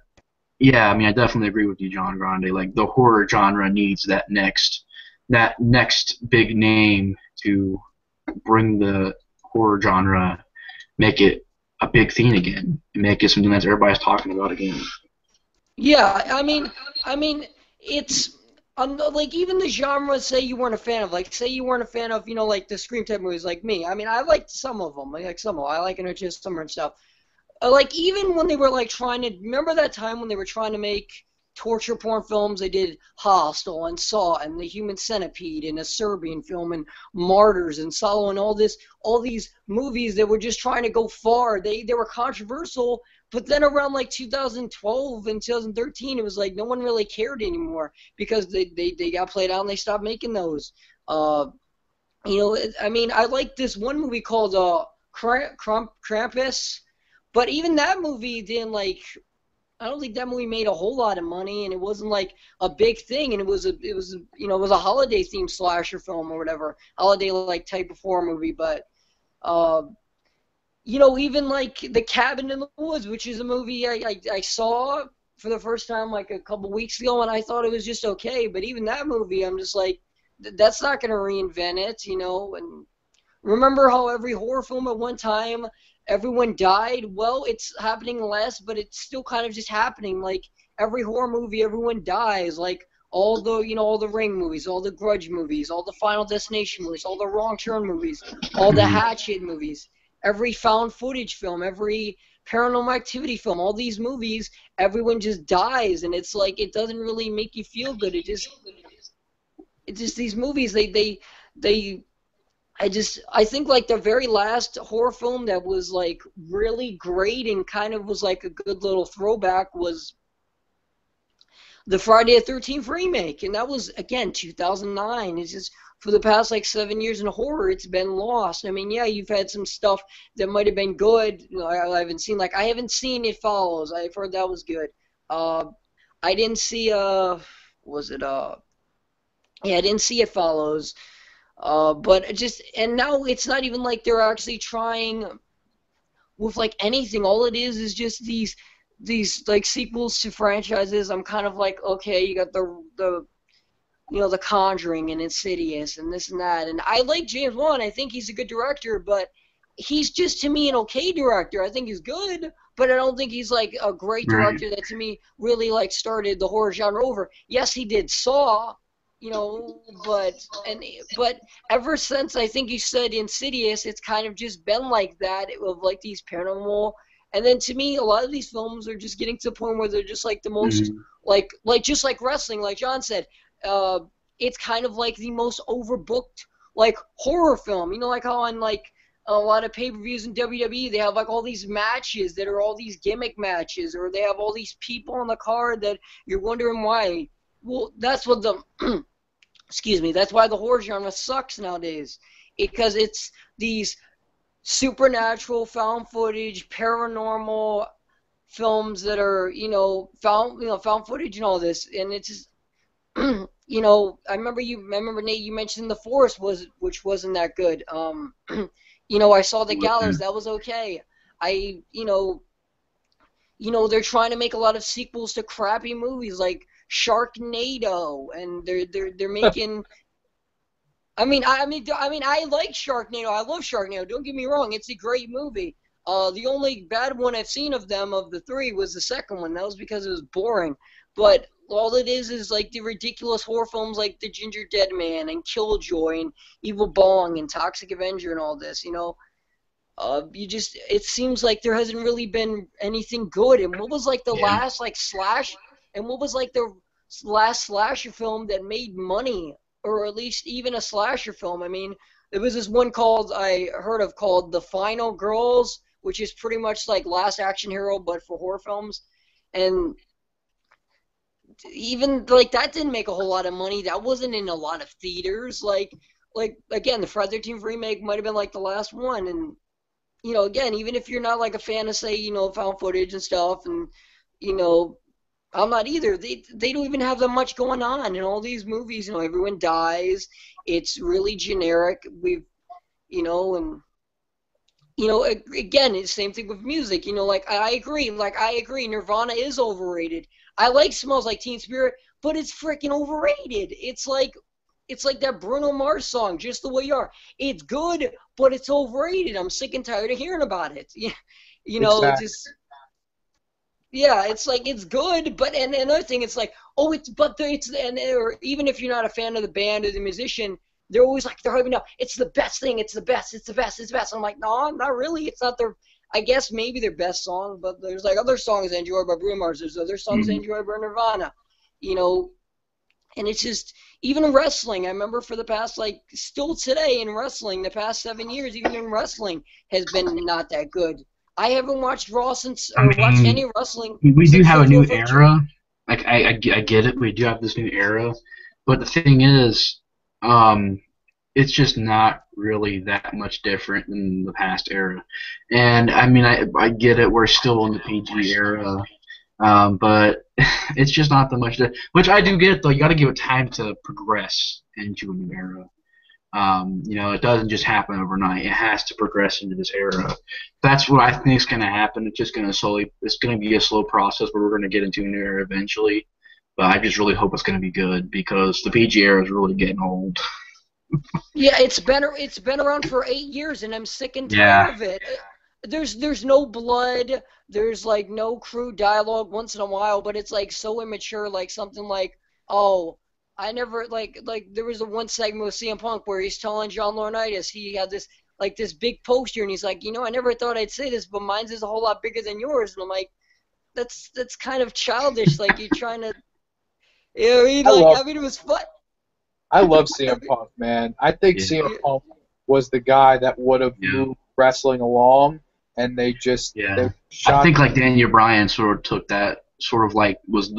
yeah, I mean, I definitely agree with you, John Grande. Like the horror genre needs that next big name to bring the horror genre, make it a big thing again, and make it something that everybody's talking about again. Yeah, I mean, it's like even the genre. Say you weren't a fan of, like, say you weren't a fan of, you know, like the Scream type movies, like me. I mean, I liked some of them. I like Interest Summer and stuff. Like even when they were like trying to remember that time when they were trying to make torture porn films. They did Hostel and Saw and The Human Centipede and a Serbian film and Martyrs and Salo and all these movies that were just trying to go far. They were controversial, but then around like 2012 and 2013, it was like no one really cared anymore because they got played out and they stopped making those. You know, I mean, I like this one movie called Krampus, but even that movie didn't like. I don't think that movie made a whole lot of money, and it wasn't like a big thing. And it was a holiday themed slasher film or whatever, holiday like type of horror movie. But you know, even like The Cabin in the Woods, which is a movie I saw for the first time like a couple weeks ago, and I thought it was just okay. But even that movie, I'm just like, that's not going to reinvent it, you know. And remember how every horror film at one time everyone died? Well, it's happening less, but it's still kind of just happening. Like every horror movie, everyone dies. Like all the Ring movies, all the Grudge movies, all the Final Destination movies, all the Wrong Turn movies, all the Hatchet movies, every found footage film, every Paranormal Activity film, all these movies, everyone just dies, and it's like it doesn't really make you feel good. It's just these movies. I think like the very last horror film that was like really great and kind of was like a good little throwback was the Friday the 13th remake, and that was again 2009. It's just for the past like 7 years in horror, it's been lost. I mean, yeah, you've had some stuff that might have been good. You know, I haven't seen It Follows. I've heard that was good. I didn't see I didn't see It Follows. But and now it's not even like they're actually trying with like anything. All it is just these like sequels to franchises. I'm kind of like, okay, you got the Conjuring and Insidious and this and that. And I like James Wan. I think he's a good director, but he's just to me an okay director. I think he's good, but I don't think he's like a great director that to me really like started the horror genre over. Yes, he did Saw. You know, but ever since I think you said Insidious, it's kind of just been like that of like these paranormal. And then to me, a lot of these films are just getting to the point where they're just like the most like just like wrestling, like John said. It's kind of like the most overbooked like horror film. You know, like how on like a lot of pay-per-views in WWE, they have like all these matches that are all these gimmick matches, or they have all these people on the card that you're wondering why. Well, that's what the excuse me. That's why the horror genre sucks nowadays, because it's these supernatural, found footage, paranormal films that are found footage and all this, and it's just, you know. I remember Nate, you mentioned The Forest which wasn't that good. You know, I saw The Gallows, that was okay. They're trying to make a lot of sequels to crappy movies like Sharknado, and they're making. I like Sharknado. I love Sharknado. Don't get me wrong; it's a great movie. The only bad one I've seen of the three was the second one. That was because it was boring. But all it is like the ridiculous horror films like The Ginger Dead Man and Killjoy and Evil Bong and Toxic Avenger and all this. You know, it seems like there hasn't really been anything good. And what was like the last like slash? And what was like the last slasher film that made money, or at least even a slasher film? I mean, there was this one I heard of called The Final Girls, which is pretty much like Last Action Hero but for horror films. And even like that didn't make a whole lot of money. That wasn't in a lot of theaters. Like again, the Friday the 13th remake might have been like the last one. And you know, again, even if you're not like a fan of say found footage and stuff, and I'm not either. They don't even have that much going on in all these movies. Everyone dies. It's really generic. Again, it's the same thing with music. I agree. Nirvana is overrated. I like Smells Like Teen Spirit, but it's freaking overrated. It's like that Bruno Mars song, Just the Way You Are. It's good, but it's overrated. I'm sick and tired of hearing about it. Exactly. Yeah, it's like it's good, but and another thing, it's like, or even if you're not a fan of the band or the musician, they're always like they're hyping up. It's the best thing. It's the best. It's the best. It's the best. I'm like, no, not really. It's not their. I guess maybe their best song, but there's like other songs enjoyed by Bruno Mars. There's other songs enjoyed by Nirvana. you know, and it's just, even in wrestling, I remember for the past, like, still today in wrestling, the past 7 years, even in wrestling, has been not that good. I haven't watched Raw since, I or watched mean, any wrestling we do since have a new Fatal Fury. era. Like I get it. We do have this new era, but the thing is, um, it's just not really that much different than the past era. And I mean, I get it. We're still in the PG era, but it's just not that much. Which I do get though. You got to give it time to progress into a new era. It doesn't just happen overnight. It has to progress into this era. That's what I think is going to happen. It's just going to slowly. It's going to be a slow process, but we're going to get into a new era eventually. But I just really hope it's going to be good because the PG era is really getting old. Yeah, it's been around for 8 years, and I'm sick and Yeah. tired of it. There's no blood. There's like no crude dialogue once in a while, but it's like so immature. Like something like, oh, I never like there was a one segment with CM Punk where he's telling John Laurinaitis he had this big poster, and he's like, I never thought I'd say this, but mine's is a whole lot bigger than yours, and I'm like, that's kind of childish. Like you're trying to, I mean, it was fun. I love CM Punk, man. I think CM Punk was the guy that would have moved wrestling along, and they just they shot. I think like Daniel Bryan sort of took that sort of like was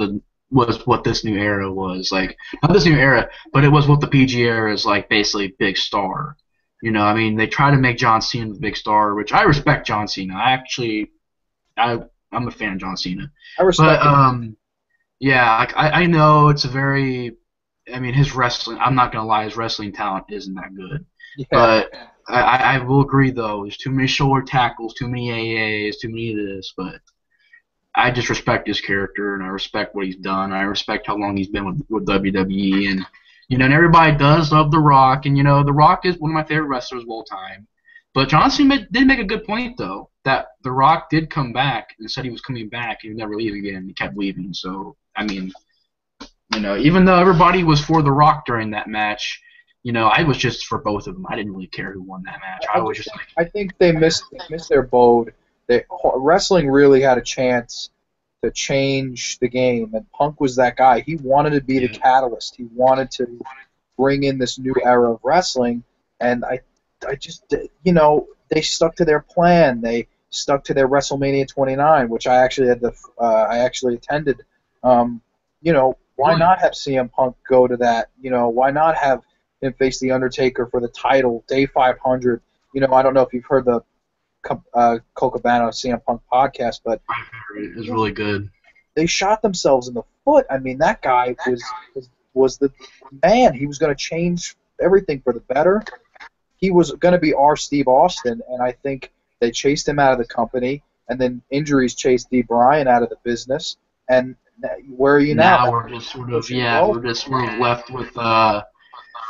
what this new era was like. Not this new era, but it was what the PG era is like. Basically, big star. I mean, they try to make John Cena the big star, which I respect John Cena. I'm a fan of John Cena. I respect. But yeah, I know it's a very. I mean, his wrestling. I'm not gonna lie, his wrestling talent isn't that good. Yeah. But I will agree though. There's too many shoulder tackles, too many AAs, too many of this. But I just respect his character and I respect what he's done. I respect how long he's been with WWE and everybody does love The Rock and The Rock is one of my favorite wrestlers of all time. But John Cena did make a good point though that The Rock did come back and said he was coming back and he'd never leave again. He kept leaving. So I mean. Even though everybody was for The Rock during that match, I was just for both of them. I didn't really care who won that match. I was just like, I think they missed their boat. Wrestling really had a chance to change the game, and Punk was that guy. He wanted to be the catalyst. He wanted to bring in this new era of wrestling, and I just, they stuck to their plan. They stuck to their WrestleMania 29, which I actually attended. Why not have CM Punk go to that? Why not have him face The Undertaker for the title, day 500? I don't know if you've heard the Cole Cabana CM Punk podcast, but it was really good. They shot themselves in the foot. I mean, that guy was the man. He was going to change everything for the better. He was going to be our Steve Austin, and I think they chased him out of the company, and then injuries chased Dee Bryan out of the business, and where are you now? Now we're just sort of left with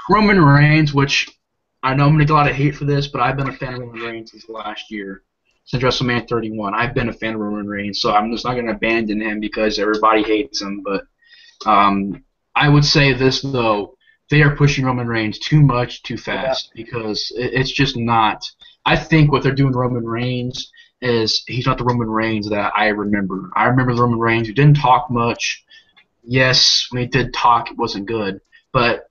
Roman Reigns, which I know I'm gonna get a lot of hate for this, but I've been a fan of Roman Reigns since last year, since WrestleMania 31. I've been a fan of Roman Reigns, so I'm just not gonna abandon him because everybody hates him. But I would say this though, they are pushing Roman Reigns too much, too fast because it's just not. I think what they're doing to Roman Reigns is he's not the Roman Reigns that I remember. I remember the Roman Reigns who didn't talk much. Yes, when he did talk, it wasn't good. But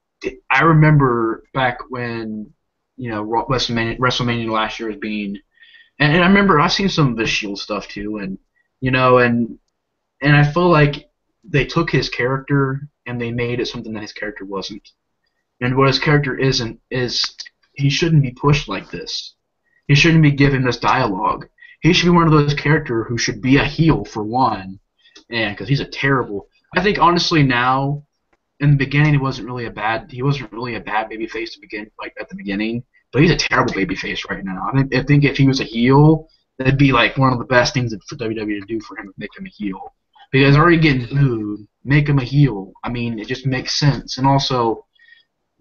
I remember back when WrestleMania last year was being, and I remember I've seen some of the Shield stuff too, and I feel like they took his character and they made it something that his character wasn't. And what his character isn't is he shouldn't be pushed like this. He shouldn't be given this dialogue. He should be one of those characters who should be a heel for one, and because he's a terrible. I think honestly now, in the beginning, he wasn't really a bad babyface to begin at the beginning, but he's a terrible babyface right now. I think if he was a heel, that'd be like one of the best things for WWE to do for him to make him a heel because already getting booed, make him a heel. I mean, it just makes sense, and also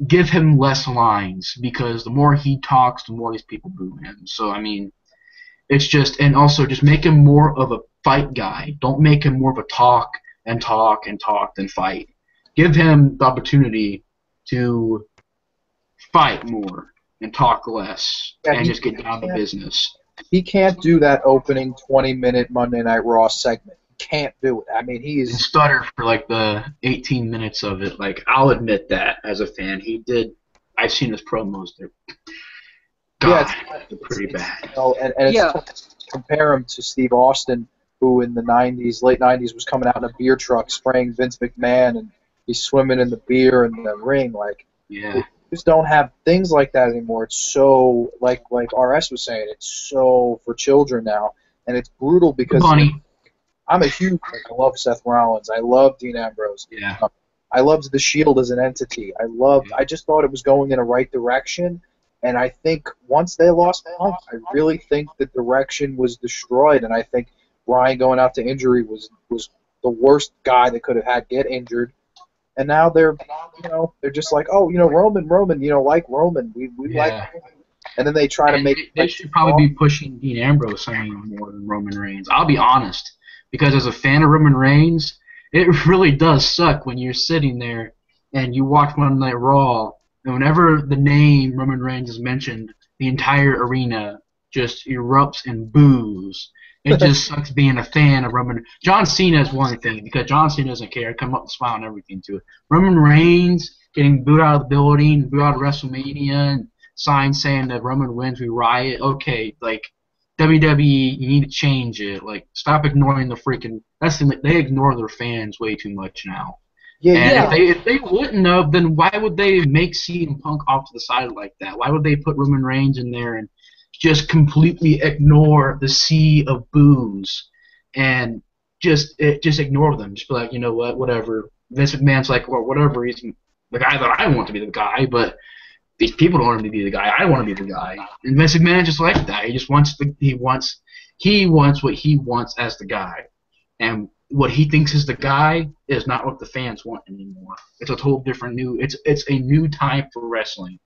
give him less lines because the more he talks, the more these people boo him. So I mean. It's just, and also just make him more of a fight guy. Don't make him more of a talk and then fight. Give him the opportunity to fight more and talk less and just get down to business. He can't do that opening 20-minute Monday Night Raw segment. can't do it. I mean, He stuttered for like the 18 minutes of it. Like, I'll admit that as a fan, he did. I've seen his promos. They're pretty bad. You know, and it's tough to compare him to Steve Austin, who in the late 90s, was coming out in a beer truck spraying Vince McMahon, and he's swimming in the beer in the ring. Like, we just don't have things like that anymore. It's so, like RS was saying, it's so for children now, and it's brutal because I'm a huge, I love Seth Rollins. I love Dean Ambrose. Yeah. I loved the Shield as an entity. I just thought it was going in a right direction. And I think once they lost Punk, I really think the direction was destroyed. And I think Bryan going out to injury was the worst guy that could have had get injured. And now they're just like, oh, Roman, like Roman. We like Roman. And then they try to make. They should probably be pushing Dean Ambrose, more than Roman Reigns. I'll be honest, because as a fan of Roman Reigns, it really does suck when you're sitting there and you watch Monday Night Raw. And whenever the name Roman Reigns is mentioned, the entire arena just erupts in boos. It just sucks being a fan of Roman. John Cena is one thing, because John Cena doesn't care. Come up and smile and everything to it. Roman Reigns getting booed out of the building, booed out of WrestleMania, and signs saying that Roman wins, we riot. Okay, like, WWE, you need to change it. Like, stop ignoring the freaking. They ignore their fans way too much now. If they wouldn't have, then why would they make CM Punk off to the side like that? Why would they put Roman Reigns in there and just completely ignore the sea of boos and just ignore them? Just be like, you know what, whatever. Vince McMahon's like, well, whatever. He's the guy that I want to be the guy, but these people don't want him to be the guy. I want to be the guy. And Vince McMahon just like that. He just wants he wants what he wants as the guy, and what he thinks is the guy is not what the fans want anymore. It's a total different it's a new time for wrestling.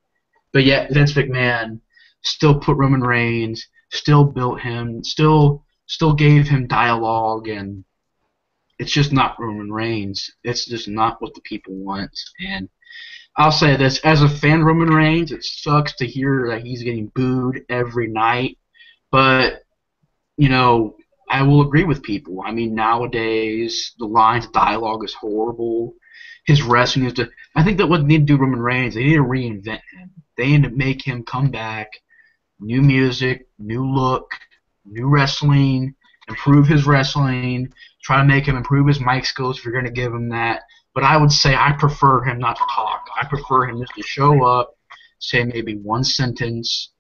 But yet Vince McMahon still put Roman Reigns, still built him, still gave him dialogue, and it's just not Roman Reigns. It's just not what the people want. And I'll say this, as a fan of Roman Reigns, it sucks to hear that he's getting booed every night. But, I will agree with people. I mean, nowadays, the lines of dialogue is horrible. His wrestling is I think that what they need to do Roman Reigns, they need to reinvent him. They need to make him come back, new music, new look, new wrestling, improve his wrestling, try to make him improve his mic skills if you're going to give him that. But I would say I prefer him not to talk. I prefer him just to show up, say maybe one sentence,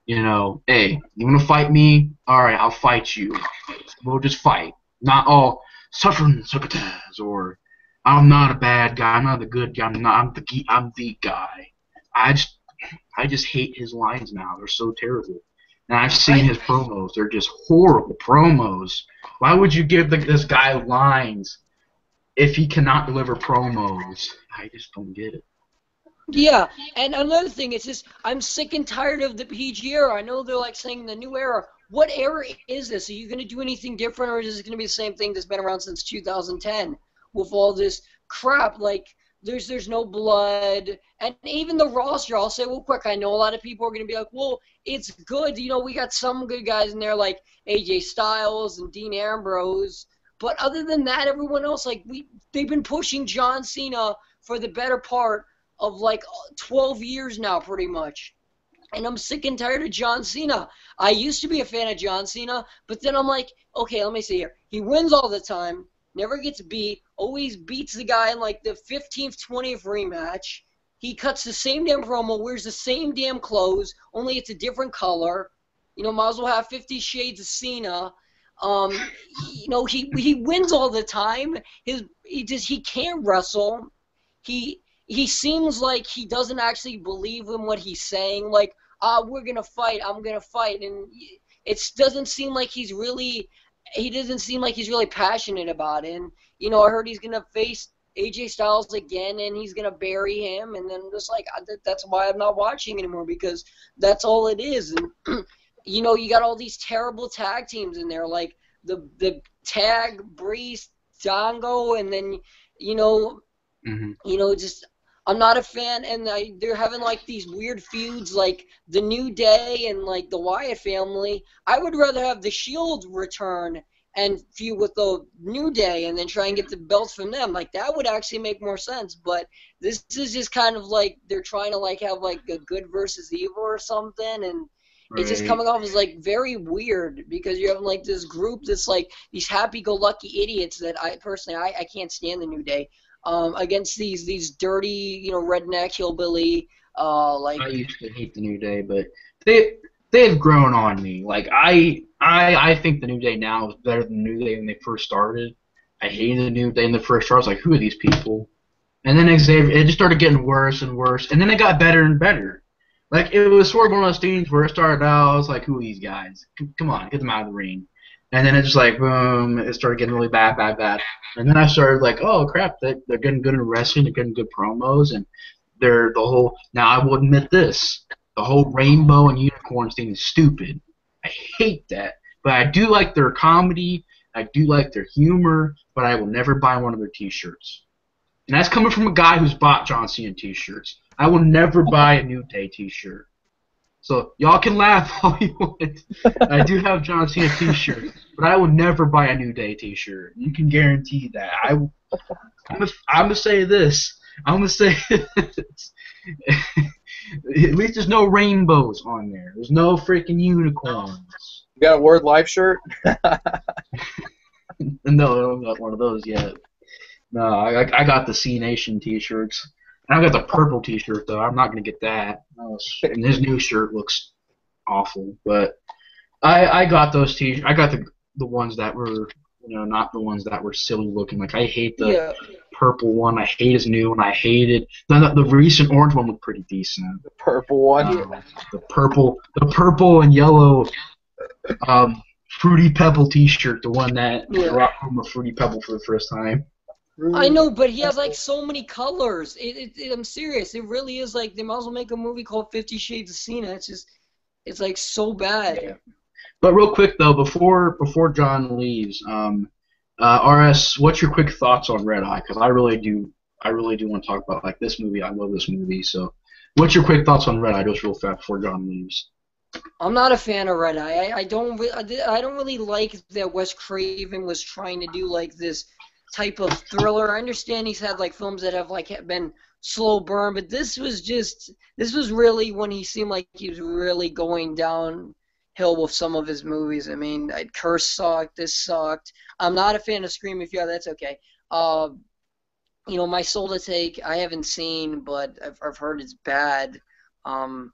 hey, you want to fight me? All right, I'll fight you. We'll just fight. Not all suffering succotash, or I'm not a bad guy, I'm not a good guy, I'm the guy. I just hate his lines now. They're so terrible. And I've seen his promos. They're just horrible promos. Why would you give this guy lines if he cannot deliver promos? I just don't get it. Yeah, and another thing is just, I'm sick and tired of the PG era. I know they're like saying the new era. What era is this? Are you going to do anything different, or is it going to be the same thing that's been around since 2010 with all this crap? Like, there's no blood, and even the roster, I'll say real quick, I know a lot of people are going to be like, well, it's good. We got some good guys in there like AJ Styles and Dean Ambrose, but other than that, everyone else, like, they've been pushing John Cena for the better part of like 12 years now, pretty much. And I'm sick and tired of John Cena. I used to be a fan of John Cena, but then I'm like, okay, let me see here. He wins all the time, never gets beat, always beats the guy in like the 15th, 20th rematch. He cuts the same damn promo, wears the same damn clothes, only it's a different color. Might as well have 50 Shades of Cena. He wins all the time. He can't wrestle. He seems like he doesn't actually believe in what he's saying. Like, we're gonna fight. I'm gonna fight, and it doesn't seem like he's really. He doesn't seem like he's really passionate about it. And I heard he's gonna face AJ Styles again, and he's gonna bury him. And then just like that's why I'm not watching anymore, because that's all it is. And you got all these terrible tag teams in there, like the tag Breeze, Dongo, and then just. I'm not a fan, and they're having like these weird feuds like the New Day and like the Wyatt family. I would rather have the Shield return and feud with the New Day and then try and get the belts from them. Like, that would actually make more sense. But this is just kind of like they're trying to like have like a good versus evil or something, and it's just coming off as like very weird because you're having like this group that's like these happy-go-lucky idiots that I personally I can't stand the New Day against these dirty, you know, redneck hillbilly like. I used to hate the New Day, but they've grown on me. Like I think the New Day now is better than the New Day when they first started. I hated the New Day in the first start. I was like, who are these people? And then it just started getting worse and worse, and then it got better and better. Like, it was sort of one of those things where it started out, I was like, who are these guys? Come on, get them out of the ring. And then it just like, boom, it started getting really bad. And then I started like, oh crap, they're getting good at wrestling, they're getting good promos, and they're the whole. Now I will admit this, the whole rainbow and unicorns thing is stupid. I hate that, but I do like their comedy, I do like their humor, but I will never buy one of their T-shirts. And that's coming from a guy who's bought John Cena T-shirts. I will never buy a New Day T-shirt. So y'all can laugh all you want. I do have John Cena T-shirt, but I will never buy a New Day T-shirt. You can guarantee that. I'm gonna say this. I'm gonna say this. At least there's no rainbows on there. There's no freaking unicorns. You got a Word Life shirt? No, I don't got one of those yet. No, I got the C Nation T-shirts. And I got the purple T-shirt though. I'm not gonna get that. And his new shirt looks awful. But I got those T-shirts. I got the ones that were, you know, not the ones that were silly looking. Like, I hate the purple one. I hate his new one. I hated the recent orange one looked pretty decent. The purple one. The purple and yellow Fruity Pebble T-shirt. The one that brought home a Fruity Pebble for the first time. I know, but he has like so many colors. I'm serious. It really is like they might as well make a movie called 50 Shades of Cena. It's like so bad. Yeah. But real quick though, before John leaves, RS, what's your quick thoughts on Red Eye? Because I really do want to talk about like this movie. I love this movie. So, what's your quick thoughts on Red Eye, just real fast before John leaves? I'm not a fan of Red Eye. I don't really like that Wes Craven was trying to do like this type of thriller. I understand he's had like films that have like been slow burn, but this was really when he seemed like he was really going downhill with some of his movies. I mean, Curse sucked, this sucked. I'm not a fan of Scream. If you are, that's okay. You know, My Soul to Take, I haven't seen, but I've heard it's bad. And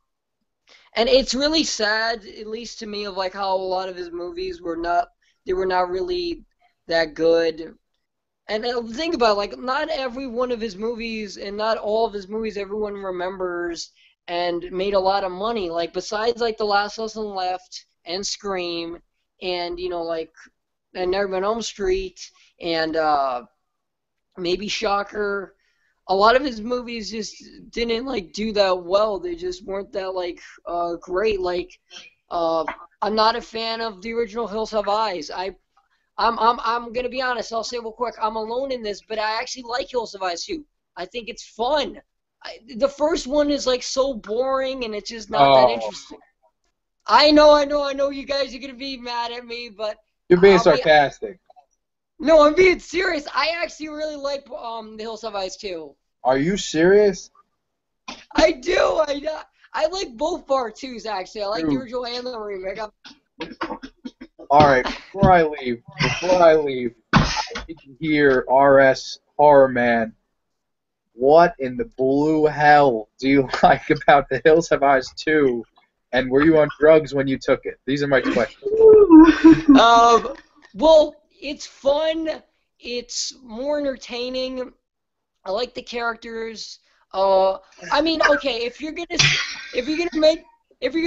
it's really sad, at least to me, of like how a lot of his movies were not really that good. And think about it, like, not every one of his movies and not all of his movies everyone remembers and made a lot of money. Like, besides, like, The Last House on the Left and Scream and, you know, like, and Nightmare on Elm Street and maybe Shocker, a lot of his movies just didn't, like, do that well. They just weren't that, like, great. Like, I'm not a fan of the original Hills Have Eyes. I'm gonna be honest. I'll say real quick. I'm alone in this, but I actually like Hills Have Eyes too. I think it's fun. The first one is like so boring, and it's just not that interesting. I know. You guys are gonna be mad at me, but you're being sarcastic. No, I'm being serious. I actually really like the Hills Have Eyes too. Are you serious? I do. I like both part twos actually. I like the original and the remake. All right, before I leave, I need to hear RS Horror Man. What in the blue hell do you like about The Hills Have Eyes 2? And were you on drugs when you took it? These are my questions. Well, it's fun. It's more entertaining. I like the characters. I mean, okay, if you're gonna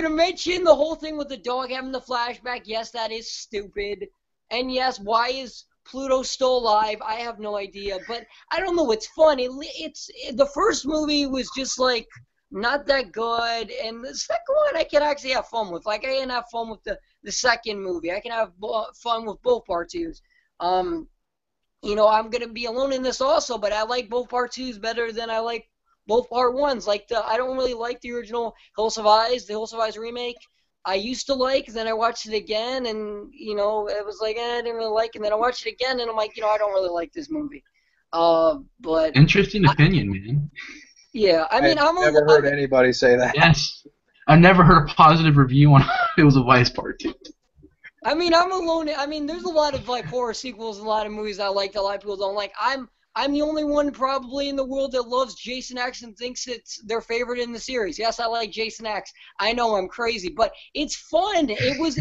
mention the whole thing with the dog having the flashback, yes, that is stupid. And yes, why is Pluto still alive? I have no idea. But I don't know. It's fun. The first movie was just like not that good, and the second one I can actually have fun with. Like, I can have fun with the second movie. I can have fun with both part twos. You know, I'm gonna be alone in this also, but I like both part twos better than I like both part ones. Like, I don't really like the original Hills Have Eyes, the Hills Have Eyes remake. I used to like, then I watched it again, and you know, it was like I didn't really like it. And then I watched it again, and I'm like, you know, I don't really like this movie. But Interesting opinion, man. yeah, I mean, I've never heard anybody say that. Yes. I've never heard a positive review on Hills of Ice Part 2. I mean, I'm alone. I mean, there's a lot of like horror sequels, and a lot of movies I like that a lot of people don't like. I'm the only one probably in the world that loves Jason X and thinks it's their favorite in the series. Yes, I like Jason X. I know I'm crazy, but it's fun. It was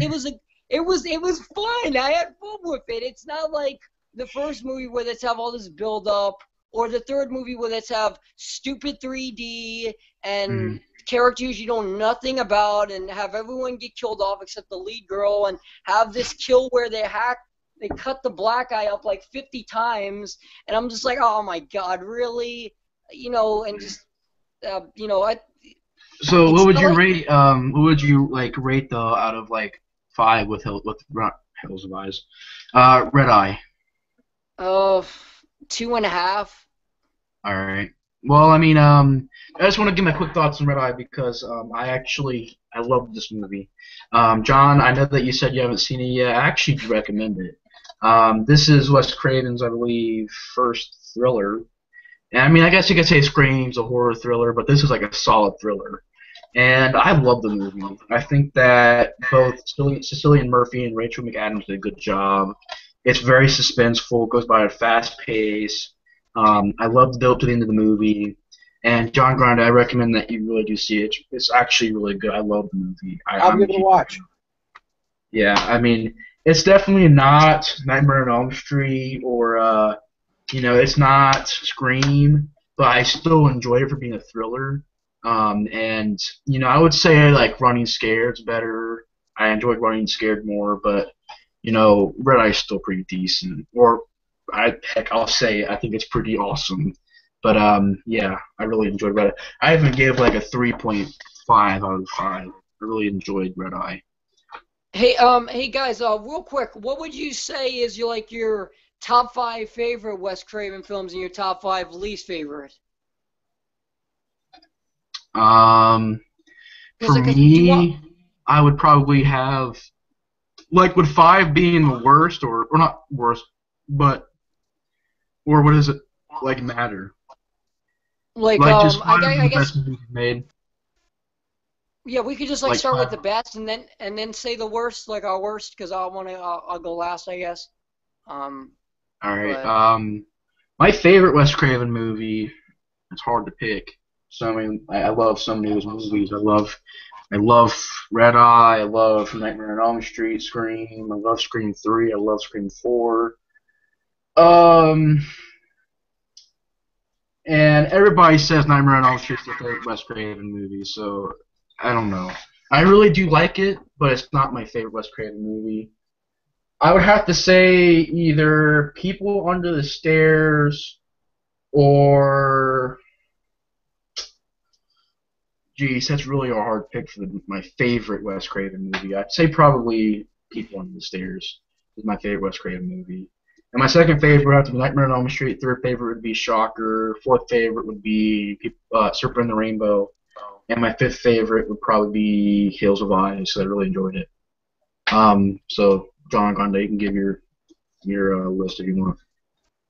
fun. I had fun with it. It's not like the first movie where let's have all this build up, or the third movie where let's have stupid 3D and characters you know nothing about, and have everyone get killed off except the lead girl, and have this kill where they cut the black eye up like 50 times, and I'm just like, oh my god, really? You know, and just, you know, So what would you rate? What would you like rate though out of like 5 with Hills of Eyes? Red Eye. 2.5. All right. Well, I mean, I just want to give my quick thoughts on Red Eye because I love this movie. John, I know that you said you haven't seen it yet. I actually do recommend it. This is Wes Craven's, I believe, first thriller. And I mean, I guess you could say Scream's a horror thriller, but this is like a solid thriller. And I love the movie. I think that both Cecilian Murphy and Rachel McAdams did a good job. It's very suspenseful, goes by at a fast pace. I love the build to the end of the movie. And John Grande, I recommend that you really do see it. It's actually really good. I love the movie. I'll give it a watch. Yeah, I mean, it's definitely not Nightmare on Elm Street or, you know, it's not Scream, but I still enjoy it for being a thriller. And, you know, I would say, like, Running Scared's better. I enjoyed Running Scared more, but, you know, Red Eye's still pretty decent. Or, I'll say I think it's pretty awesome. But, yeah, I really enjoyed Red Eye. I even gave, like, a 3.5 out of 5. I really enjoyed Red Eye. Hey guys, real quick, what would you say is your top 5 favorite Wes Craven films and your top 5 least favorite? For me, I would probably have, like, would 5 being the worst, or not worst, but, or what does it, like, matter? Like just 5 of the best movies made. Yeah, we could just like start with the best and then say the worst, like our worst, because I'll go last, I guess. All right. My favorite Wes Craven movie. It's hard to pick. So I mean, I love so many of his movies. I love Red Eye. I love Nightmare on Elm Street, Scream. I love Scream 3. I love Scream 4. And everybody says Nightmare on Elm Street is their favorite Wes Craven movie, so I don't know. I really do like it, but it's not my favorite Wes Craven movie. I would have to say either People Under the Stairs or... Geez, that's really a hard pick for my favorite Wes Craven movie. I'd say probably People Under the Stairs is my favorite Wes Craven movie. And my second favorite would have to be Nightmare on Elm Street. Third favorite would be Shocker. Fourth favorite would be Serpent and the Rainbow. And my fifth favorite would probably be Hills of Eyes. So I really enjoyed it. So John Grande, you can give your list if you want.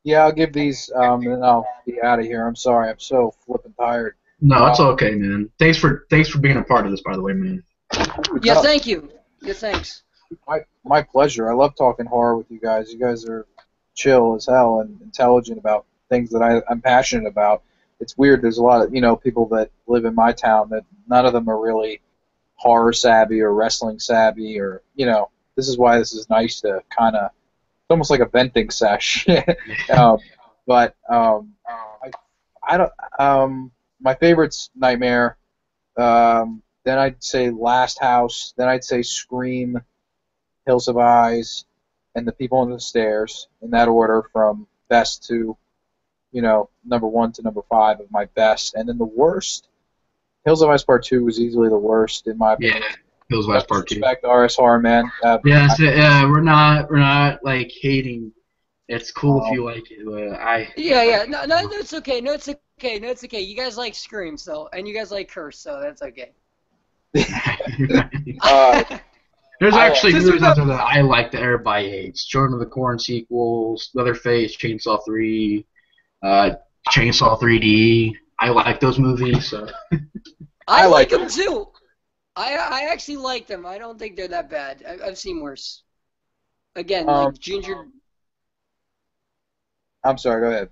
Yeah, I'll give these, and then I'll be out of here. I'm sorry, I'm so flipping tired. No, it's okay, man. Thanks for being a part of this, by the way, man. Yeah, thank you. Yeah, thanks. My pleasure. I love talking horror with you guys. You guys are chill as hell and intelligent about things that I'm passionate about. It's weird. There's a lot of people that live in my town that none of them are really horror savvy or wrestling savvy, or this is why this is nice to kind of, it's almost like a venting sesh. But I don't. My favorite's Nightmare. Then I'd say Last House. Then I'd say Scream, Hills of Eyes, and The People Under the Stairs, in that order from best to number 1 to number 5 of my best. And then the worst, Hills of Ice Part 2 was easily the worst in my opinion. Yeah, Hills of Ice Part 2. Respect RS Horror, man. We're not like hating. It's cool if you like it, but Yeah. No, it's okay. No, it's okay. You guys like Scream, and you guys like Curse, so that's okay. There's actually Just movies out there remember, that I like that everybody hates. Children of the Corn sequels, Leatherface, Chainsaw 3, uh, Chainsaw 3D. I like those movies. So. I like like them too. I actually like them. I don't think they're that bad. I've seen worse. Again, like Ginger. I'm sorry. Go ahead.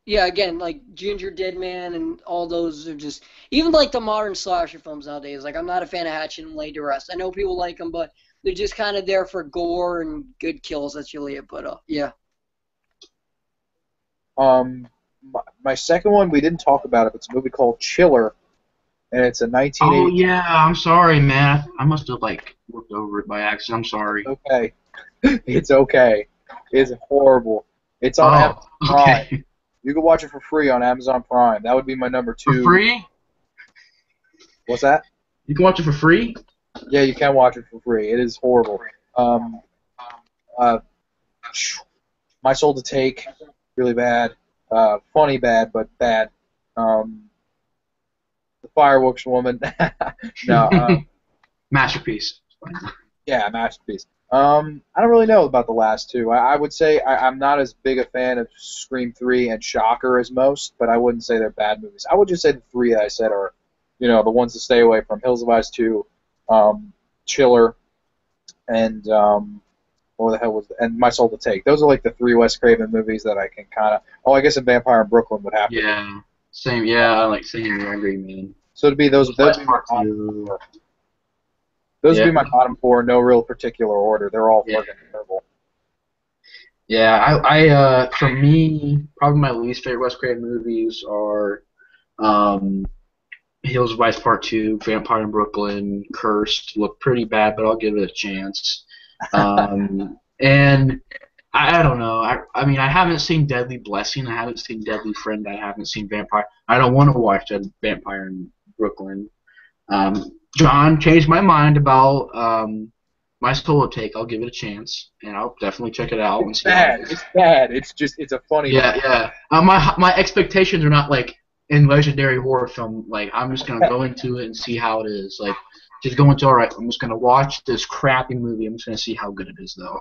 Yeah, again, like Ginger Dead Man and all those are just even like the modern slasher films nowadays. Like I'm not a fan of Hatchet and Laid to Rest. I know people like them, but they're just kind of there for gore and good kills. That's really it. But yeah. My second one we didn't talk about it. It's a movie called Chiller, and it's a Oh 1980. yeah, I'm sorry, man. I must have like looked over it by accident. I'm sorry. Okay, it's okay. It's horrible. It's on Oh, Amazon Prime. okay. You can watch it for free on Amazon Prime. That would be my number For 2. free? What's that? You can watch it for free? Yeah, you can watch it for free. It is horrible. Uh, My Soul to Take, really bad. Funny bad, but bad. The Fireworks Woman. No, Masterpiece. yeah, masterpiece. I don't really know about the last two. I would say I'm not as big a fan of Scream 3 and Shocker as most, but I wouldn't say they're bad movies. I would just say the three that I said are, the ones to stay away from: Hills of Ice 2, Chiller, and what the hell was it? And My Soul to Take. Those are like the three Wes Craven movies that I can kind of. Oh, I guess a Vampire in Brooklyn would have to. Yeah. Same. Yeah, I like same. I agree, man. So to be those would be my Part bottom two. four. Those would be Yeah. my bottom four, no real particular order. They're all fucking terrible. Yeah, for me, probably my least favorite Wes Craven movies are Hills of Ice Part 2, Vampire in Brooklyn, Cursed. Look pretty bad, but I'll give it a chance. And I don't know. I mean, I haven't seen Deadly Blessing. I haven't seen Deadly Friend. I haven't seen Vampire. I don't want to watch Vampire in Brooklyn. John changed my mind about My Soul Take. I'll give it a chance, and I'll definitely check it out and It's see how bad. it is. It's bad. It's a funny. Yeah, yeah. My expectations are not like in legendary horror film. Like I'm just gonna go into it and see how it is. Like just go into all right. I'm just gonna watch this crappy movie. I'm just gonna see how good it is though.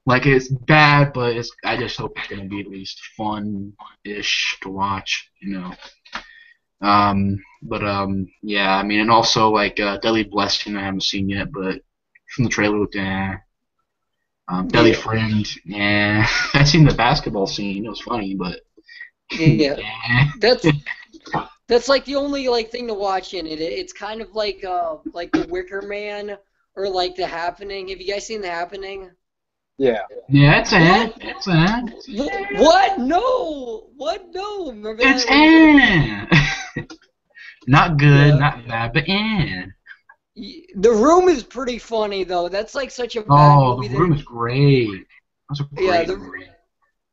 Like it's bad, but I just hope it's gonna be at least fun-ish to watch. Yeah. I mean, and also like Deadly Blessing I haven't seen yet, but from the trailer looked Deadly Friend, yeah. I seen the basketball scene. It was funny, but Yeah. yeah. That's like the only like thing to watch in it. It's kind of like the Wicker Man or like The Happening. Have you guys seen The Happening? Yeah. Yeah, it's in. It's in. What? No. What? No. Remember It's that? in. Not good, Yeah. not bad, but in. The Room is pretty funny though. That's like such a bad Oh, movie. The Room is great. That's a Yeah, great movie.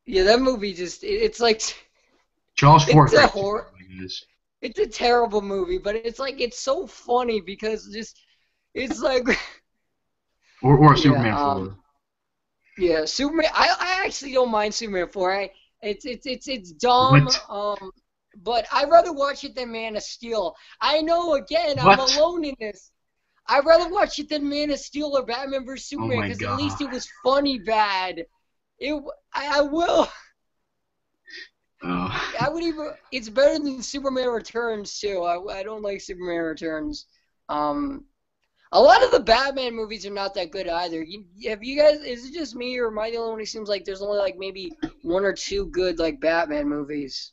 yeah, that movie just it's like Jaws 4 it's a great horror. too, It's a terrible movie, but it's like it's so funny because it's like or yeah, Superman 4. yeah, Superman. I actually don't mind Superman 4. It's dumb. What? But I'd rather watch it than Man of Steel. I know. Again, I'm What? alone in this. I'd rather watch it than Man of Steel or Batman vs Oh Superman my because at least god. it was funny bad. I will. Oh. I would even. It's better than Superman Returns too. I don't like Superman Returns. A lot of the Batman movies are not that good either. Have you guys? Is it just me, or am I the only one who seems like there's only like maybe one or two good like Batman movies?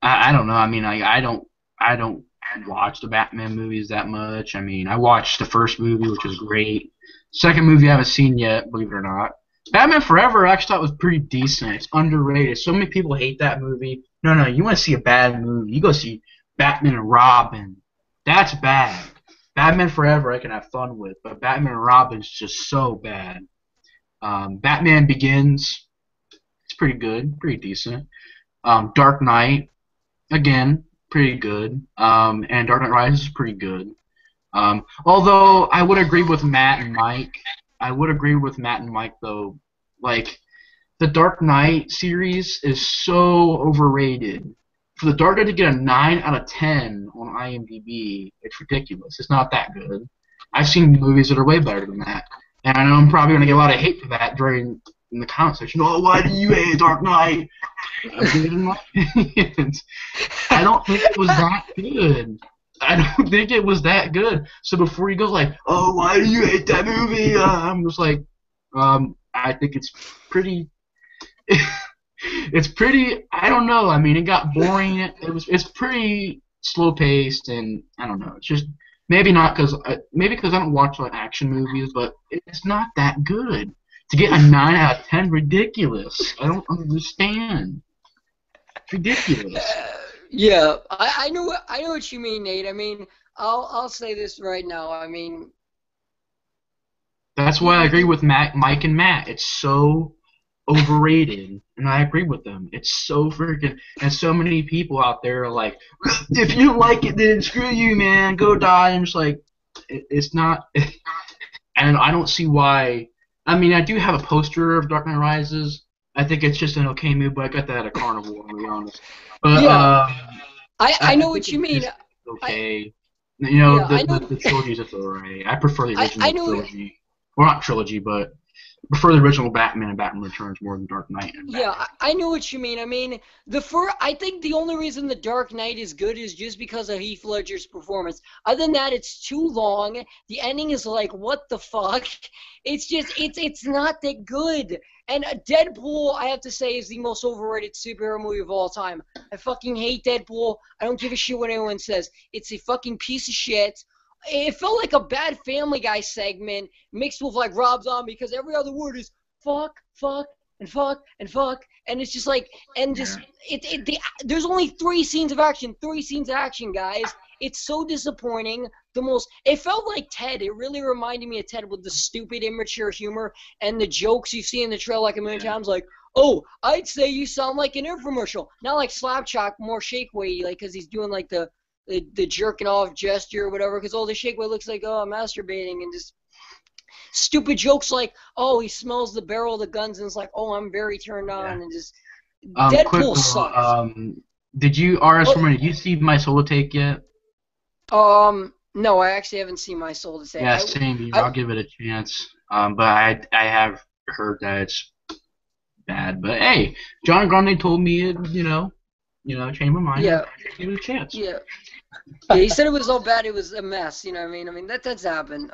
I don't know. I mean, I don't watch the Batman movies that much. I mean, I watched the first movie, which was great. Second movie I haven't seen yet, believe it or not. Batman Forever I actually thought was pretty decent. It's underrated. So many people hate that movie. No, you want to see a bad movie? You go see Batman and Robin. That's bad. Batman Forever I can have fun with, but Batman and Robin is just so bad. Batman Begins, it's pretty good, pretty decent. Dark Knight, again, pretty good. And Dark Knight Rises is pretty good. Although I would agree with Matt and Mike. I would agree with Matt and Mike though. Like the Dark Knight series is so overrated for The Dark Knight to get a 9 out of 10 on IMDb, it's ridiculous. It's not that good. I've seen movies that are way better than that. And I know I'm probably going to get a lot of hate for that in the comment section. Oh, why do you hate Dark Knight? I'm giving my opinions. I don't think it was that good. I don't think it was that good. So before you go like, oh, why do you hate that movie? I'm just like, I think it's pretty. It's pretty. I don't know. I mean, it got boring. It's pretty slow paced, and I don't know. It's just maybe because I don't watch like action movies, but it's not that good. To get a 9 out of 10, ridiculous. I don't understand. It's ridiculous. Yeah, I know what you mean, Nate. I mean, I'll say this right now. I mean, that's why I agree with Mike and Matt. It's so overrated, and I agree with them. It's so freaking, and so many people out there are like, if you don't like it, then screw you, man, go die. And it's like, it's not, and I don't see why. I mean, I do have a poster of Dark Knight Rises. I think it's just an okay movie, but I got that at a carnival, to be honest. But yeah, I know what you mean. Okay, you know, the trilogy's just alright. I prefer the original trilogy. Well, not trilogy, but I prefer the original Batman and Batman Returns more than Dark Knight. Yeah, I know what you mean. I mean, I think the only reason the Dark Knight is good is just because of Heath Ledger's performance. Other than that, it's too long. The ending is like, what the fuck? It's just, it's not that good. And Deadpool, I have to say, is the most overrated superhero movie of all time. I fucking hate Deadpool. I don't give a shit what anyone says. It's a fucking piece of shit. It felt like a bad Family Guy segment mixed with like Rob Zombie because every other word is fuck, fuck, and fuck, and fuck. And it's just like, and just, there's only 3 scenes of action. 3 scenes of action, guys. It's so disappointing. It felt like Ted. It really reminded me of Ted with the stupid, immature humor and the jokes you see in the trailer like a million times. Like, oh, I'd say you sound like an infomercial. Not like Slapshot, more Shakeway, like, because he's doing like the jerking off gesture or whatever, because the Shakeway looks like, oh, I'm masturbating, and just stupid jokes like, oh, he smells the barrel of the guns, and it's like, oh, I'm very turned on, and just Deadpool sucks. Did you, did you see My Soul to Take yet? No, I actually haven't seen My Soul to Take. Yeah, same here. I'll give it a chance. But I have heard that it's bad. But hey, John Grande told me it, changed my mind. Yeah. Give it a chance. Yeah. Yeah, he said it was so bad it was a mess, you know what I mean? I mean, that's happened.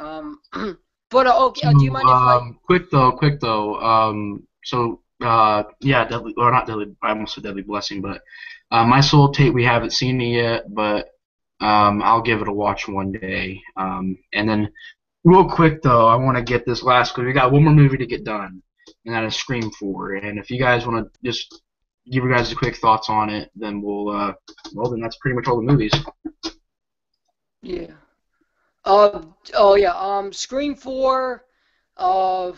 But, okay, do you mind if I... Quick though, yeah, Deadly, or not Deadly, I almost said Deadly Blessing, but My Soul Tape, we haven't seen it yet, but I'll give it a watch one day. And then, real quick though, I want to get this last, because we got one more movie to get done, and that is Scream 4. And if you guys want to just give you guys a quick thoughts on it, then then that's pretty much all the movies. Yeah. Scream 4, I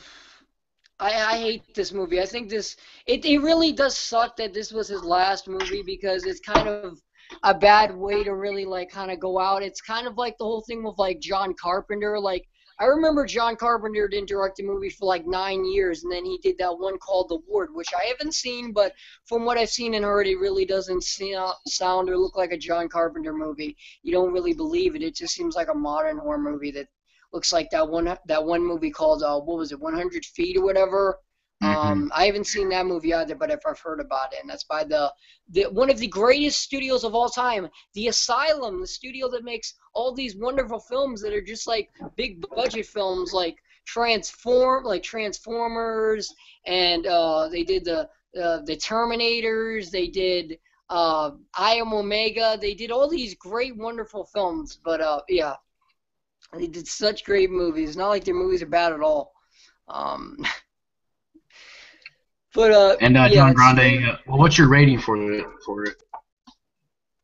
hate this movie. I think it really does suck that this was his last movie, because it's kind of a bad way to really, like, kind of go out. It's kind of like the whole thing with, like, John Carpenter. Like, I remember John Carpenter didn't direct a movie for, like, 9 years, and then he did that one called The Ward, which I haven't seen, but from what I've seen and heard, it really doesn't sound or look like a John Carpenter movie. You don't really believe it. It just seems like a modern horror movie that looks like that one movie called, 100 Feet or whatever. I haven't seen that movie either, but I've heard about it, and that's by the one of the greatest studios of all time, the Asylum, the studio that makes all these wonderful films that are just like big budget films, like Transformers, and they did the Terminators, they did I Am Omega, they did all these great, wonderful films, but yeah, they did such great movies. It's not like their movies are bad at all. But John Grande, what's your rating for it?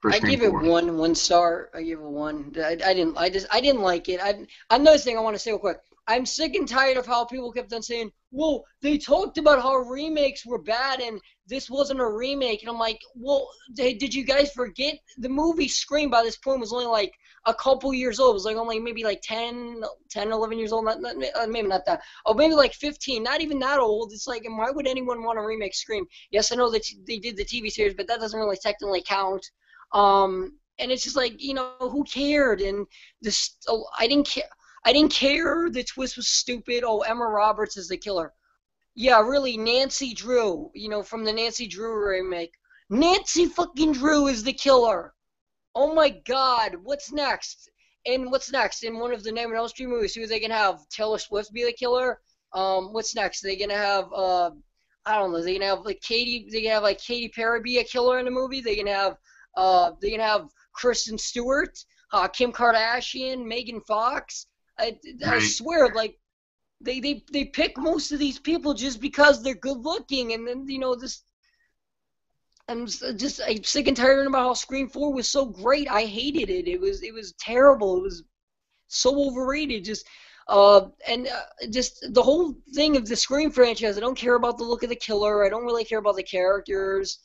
I give it 1 star. I give it 1. I didn't like it. Another thing I want to say real quick. I'm sick and tired of how people kept on saying, well, they talked about how remakes were bad and this wasn't a remake. And I'm like, well, did you guys forget? The movie Scream by this point was only like a couple years old. It was like only maybe like 10, 11 years old. Maybe not that. Oh, maybe like 15. Not even that old. It's like, and why would anyone want to remake Scream? Yes, I know that they did the TV series, but that doesn't really technically count. And it's just like, you know, who cared? And this, I didn't care. I didn't care. The twist was stupid. Oh, Emma Roberts is the killer. Yeah, really, Nancy Drew. You know, from the Nancy Drew remake. Nancy fucking Drew is the killer. Oh my God, what's next? And what's next? In one of the Nightmare on Elm Street movies, who are they gonna have? Taylor Swift be the killer? What's next? They gonna have I don't know. They gonna have like Katy. They gonna have like Katy Perry be a killer in the movie. They gonna have Kristen Stewart, Kim Kardashian, Megan Fox. I swear, like they pick most of these people just because they're good looking, and then you know this. I'm sick and tired about how Scream 4 was so great. I hated it. It was terrible. It was so overrated. Just the whole thing of the Scream franchise. I don't care about the look of the killer. I don't really care about the characters.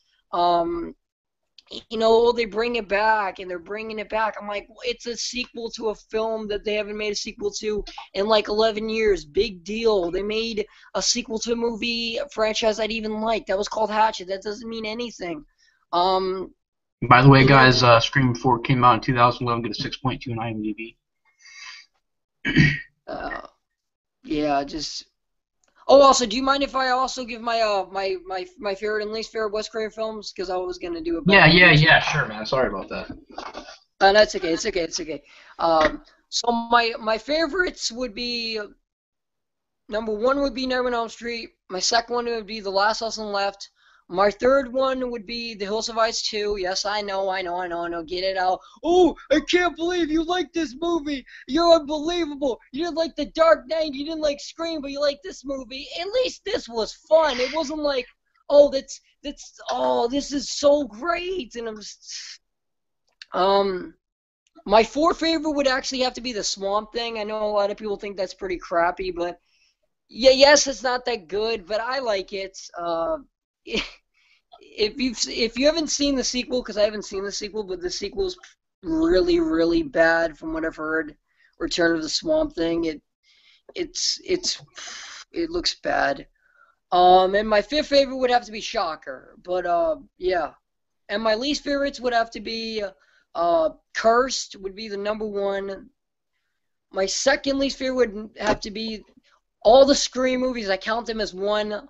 You know, they bring it back, and they're bringing it back. I'm like, it's a sequel to a film that they haven't made a sequel to in like 11 years. Big deal. They made a sequel to a movie franchise I'd even like. That was called Hatchet. That doesn't mean anything. By the way, guys, Scream 4 came out in 2011, get a 6.2 on IMDb. Yeah, just... Oh, also, do you mind if I also give my my favorite and least favorite Wes Craven films? Because I was gonna do it. Yeah, sure, man. Sorry about that. That's okay. It's okay. So my favorites would be number 1 would be Nightmare on Elm Street. My second one would be The Last House on the Left. My third one would be The Hills Have Eyes 2. Yes, I know. Get it out. Oh, I can't believe you like this movie. You're unbelievable. You didn't like The Dark Knight. You didn't like Scream, but you like this movie. At least this was fun. It wasn't like, oh, this is so great. And I'm just, my fourth favorite would actually have to be The Swamp Thing. I know a lot of people think that's pretty crappy, but yeah, yes, it's not that good, but I like it. If you haven't seen the sequel, because I haven't seen the sequel, but the sequel is really, really bad from what I've heard. Return of the Swamp Thing. It looks bad. And my fifth favorite would have to be Shocker, but yeah. And my least favorites would have to be Cursed would be the number 1. My second least favorite would have to be all the Scream movies. I count them as 1.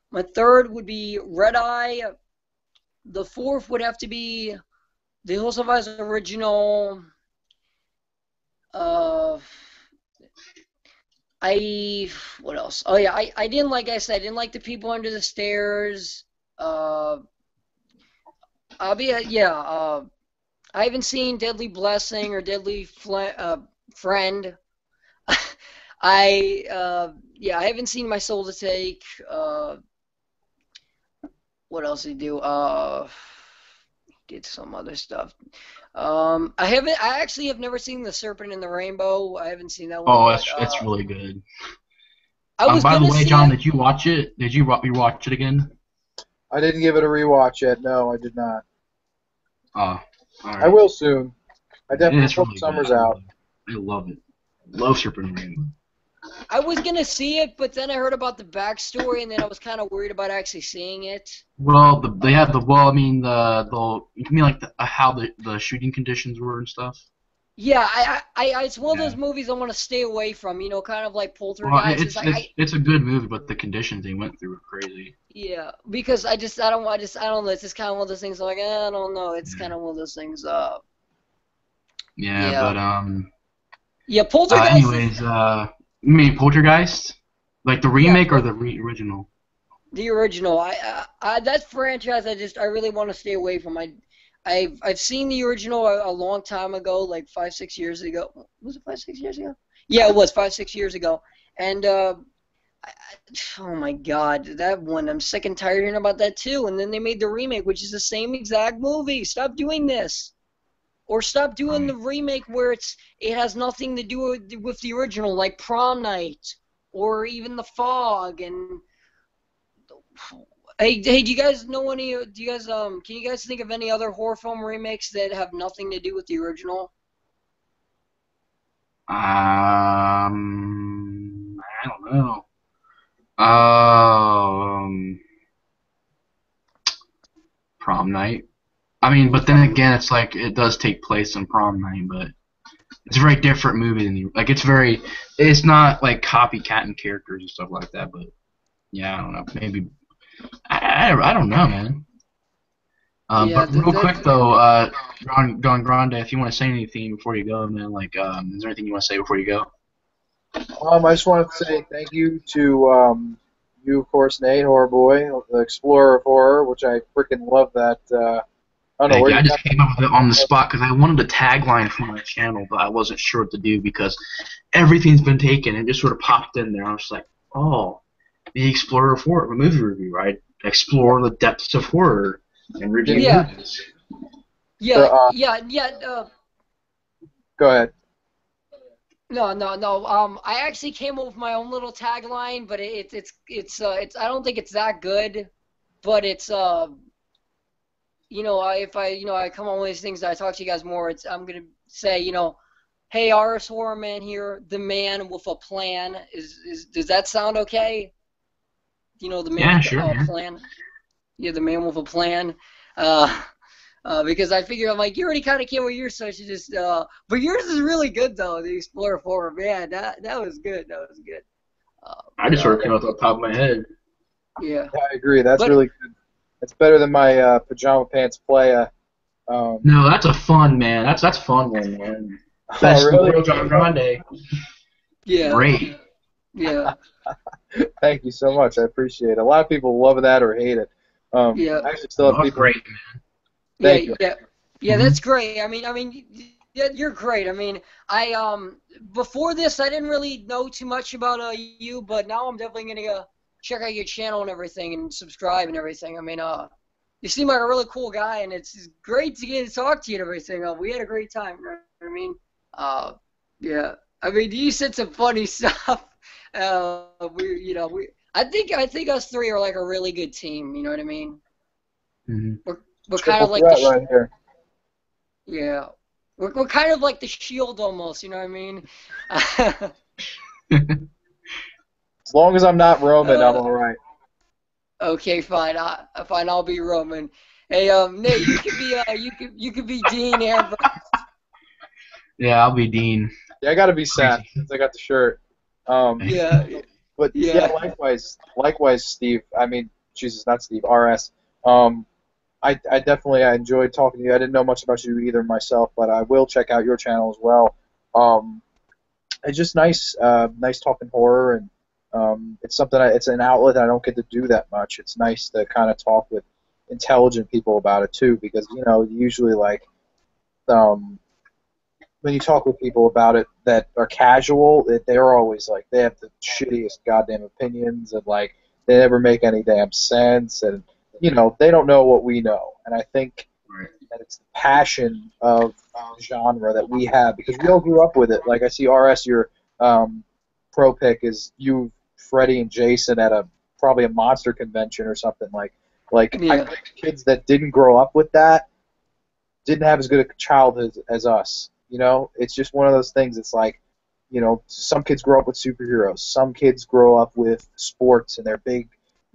My third would be Red Eye. The fourth would have to be The Hills Have Eyes original. What else? Oh yeah, I didn't like I said, I didn't like The People Under the Stairs. I haven't seen Deadly Blessing or Deadly Friend. I haven't seen My Soul to Take. What else did he do? Did some other stuff. I actually have never seen The Serpent and the Rainbow. I haven't seen that one. Oh, that's really good. By the way, John, did you watch it? Did you rewatch it again? I didn't give it a rewatch yet. No, I did not. Oh, all right. I will soon. I definitely hope really summer's good. out. I love it. Love Serpent and Rainbow. I was gonna see it, but then I heard about the backstory, and then I was kind of worried about actually seeing it. Well, how the shooting conditions were and stuff. Yeah, it's one of those movies I want to stay away from. You know, kind of like Poltergeist. Well, it's a good movie, but the conditions they went through were crazy. Yeah, because I don't know. It's just kind of one of those things. I'm like, I don't know. It's kind of one of those things. Yeah, Poltergeist. Anyways, you mean Poltergeist? Like the remake or the original? The original. That franchise I really want to stay away from. I've seen the original a long time ago, like 5-6 years ago. Was it 5-6 years ago? Yeah, it was 5-6 years ago. And oh my God, that one! I'm sick and tired of hearing about that too. And then they made the remake, which is the same exact movie. Stop doing this. Or stop doing the remake where it has nothing to do with the original, like Prom Night, or even The Fog. And hey, do you guys know any? Do you guys can you guys think of any other horror film remakes that have nothing to do with the original? I don't know. Um, Prom night. I mean, but then again, it's like it does take place in prom night, but it's a very different movie than like it's not like copycatting characters and stuff like that. But yeah, I don't know. Maybe I don't know, man. Yeah, But real quick though, Don Grande, if you want to say anything before you go, man, like, is there anything you want to say before you go? I just wanted to say thank you to you, of course, Nate, Horror Boy, the Explorer of Horror, which I freaking love that. I don't know Thank where you. I you just got came up with it on the spot because I wanted a tagline for my channel, but I wasn't sure what to do because everything's been taken. It just sort of popped in there. I was like, oh, the Explorer of Horror, a movie review, right? Explore the depths of horror and review yeah, movies. the, yeah. Go ahead. No. I actually came up with my own little tagline, but it's. I don't think it's that good, but it's if I come on with these things, I talk to you guys more. I'm gonna say, hey, RS Horror Man here, the man with a plan. Does that sound okay? The man Yeah, with sure, a man. plan. Yeah, the man with a plan. Because I figure I'm like, you already kind of came with yours, so I should just. But yours is really good though. The Explorer 4, man, that was good. That was good. I just sort of came off the top of my head. Yeah. Yeah, I agree. That's But really good. It's better than my pajama pants playa. No, that's a fun, man. That's fun one, man. Oh, Best really? Memorial John Grande. yeah, Great. yeah, Thank you so much. I appreciate it. A lot of people love that or hate it. yeah. I actually still have Oh, people. great. Yeah, Thank you. yeah. Mm-hmm. That's great. I mean, yeah, you're great. I mean, before this, I didn't really know too much about you, but now I'm definitely gonna check out your channel and everything and subscribe and everything. I mean, you seem like a really cool guy, and it's great to get to talk to you and everything. We had a great time. You know what I mean? Uh, yeah. I mean, you said some funny stuff. I think us three are like a really good team. You know what I mean? Mm-hmm. We're kind Triple of like threat right here. yeah. We're kind of like the Shield almost, you know what I mean? As long as I'm not Roman, I'm uh, all right. okay, fine. Fine, I'll be Roman. Hey, Nate, you could be Dean Amber. Yeah, I'll be Dean. Yeah, I gotta be sad since I got the shirt. Yeah, But yeah, yeah. likewise, Steve. I mean, Jesus, not Steve. RS. Um, I definitely I enjoyed talking to you. I didn't know much about you either myself, but I will check out your channel as well. Um, it's just nice talking horror, and it's something. It's an outlet I don't get to do that much. It's nice to kind of talk with intelligent people about it too, because usually like um, when you talk with people about it that are casual, they're always like they have the shittiest goddamn opinions and like they never make any damn sense and they don't know what we know. And I think Right. that it's the passion of genre that we have because we all grew up with it. Like I see RS, your pro pick is you, Freddie, and Jason at probably a monster convention or something like. I Yeah. think kids that didn't grow up with that didn't have as good a childhood as us. It's just one of those things. It's like, some kids grow up with superheroes. Some kids grow up with sports, and they're big.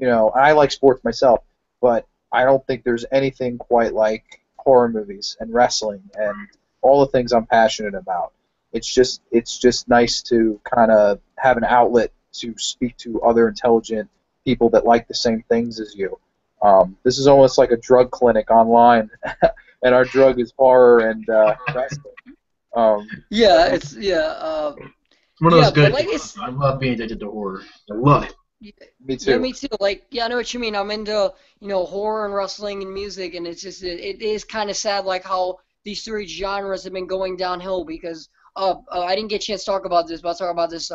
I like sports myself, but I don't think there's anything quite like horror movies and wrestling and all the things I'm passionate about. It's just nice to kind of have an outlet to speak to other intelligent people that like the same things as you. This is almost like a drug clinic online, and our drug is horror and wrestling. Yeah, it's One of yeah, those but good like things. I love being addicted to horror. I love it. Me yeah, too. me too. Like, yeah, I know what you mean. I'm into, horror and wrestling and music, and it's just it is kind of sad, like how these three genres have been going downhill because I didn't get a chance to talk about this, but I'll talk about this.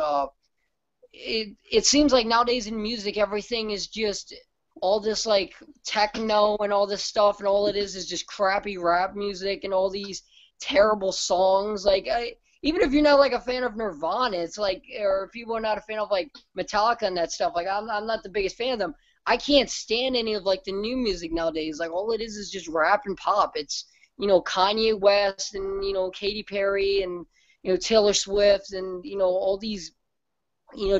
It seems like nowadays in music, everything is just all this like techno and all this stuff, and all it is just crappy rap music and all these terrible songs. Like, even if you're not like a fan of Nirvana, it's like, or if people are not a fan of like Metallica and that stuff, like I'm not the biggest fan of them. I can't stand any of like the new music nowadays. Like all it is just rap and pop. It's Kanye West and Katy Perry and Taylor Swift and all these,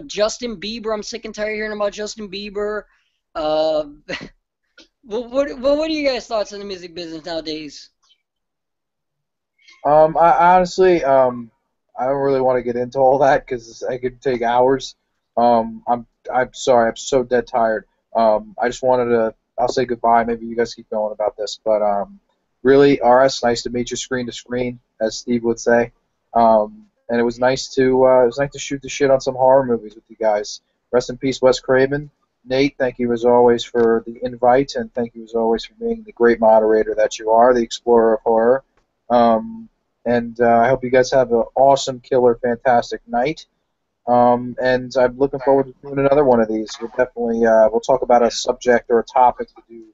Justin Bieber. I'm sick and tired of hearing about Justin Bieber. What are you guys' thoughts on the music business nowadays? I honestly, I don't really want to get into all that because I could take hours. I'm sorry, I'm so dead tired. I just wanted to, I'll say goodbye. Maybe you guys keep going about this, but really, RS, nice to meet you screen to screen, as Steve would say. And it was nice to shoot the shit on some horror movies with you guys. Rest in peace, Wes Craven. Nate, thank you as always for the invite, and thank you as always for being the great moderator that you are, the explorer of horror. And I hope you guys have an awesome, killer, fantastic night. And I'm looking forward to doing another one of these. We'll definitely we'll talk about a subject or a topic to do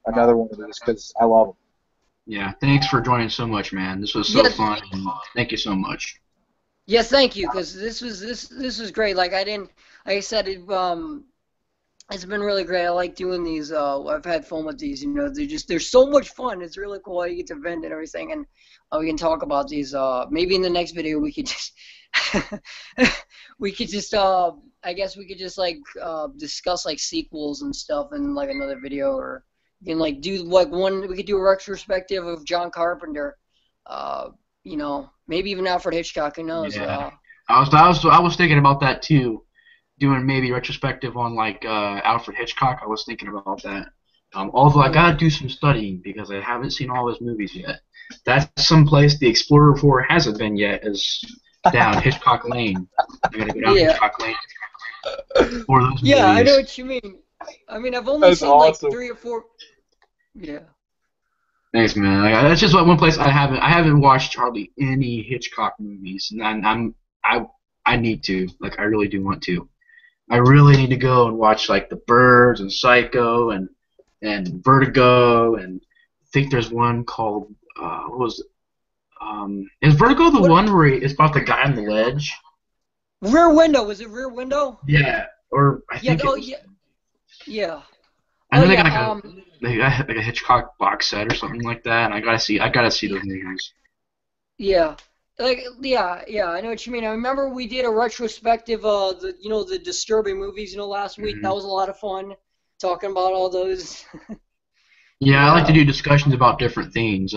another one of these because I love them. Yeah, thanks for joining so much, man. This was so fun. And thank you so much. Yes, thank you, because this was great. Like I said, it's been really great. I like doing these. I've had fun with these. They're so much fun. It's really cool. You get to vent and everything, and we can talk about these. Maybe in the next video we could just I guess we could just like discuss like sequels and stuff in like another video, or we can like do like we could do a retrospective of John Carpenter. Maybe even Alfred Hitchcock. Who knows? Yeah. I was thinking about that too. Doing maybe retrospective on like Alfred Hitchcock. I was thinking about that. Although I gotta do some studying because I haven't seen all his movies yet. That's someplace the Explorer 4 hasn't been yet. Is down Hitchcock Lane. I gotta go down Hitchcock Lane. For those movies. I know what you mean. I mean, I've only seen like 3 or 4. Yeah. Thanks, man. That's just one place I haven't watched hardly any Hitchcock movies, and I need to. Like, I really do want to. I really need to go and watch like The Birds and Psycho and Vertigo, and I think there's one called what was it? Is Vertigo the one where it's about the guy on the ledge? Rear Window. Was it Rear Window? Yeah, or I think yeah. I know they got like a Hitchcock box set or something like that, and I gotta see those movies. Yeah. I know what you mean. I remember we did a retrospective of the disturbing movies, last week. That was a lot of fun, talking about all those. Yeah, I like to do discussions about different things.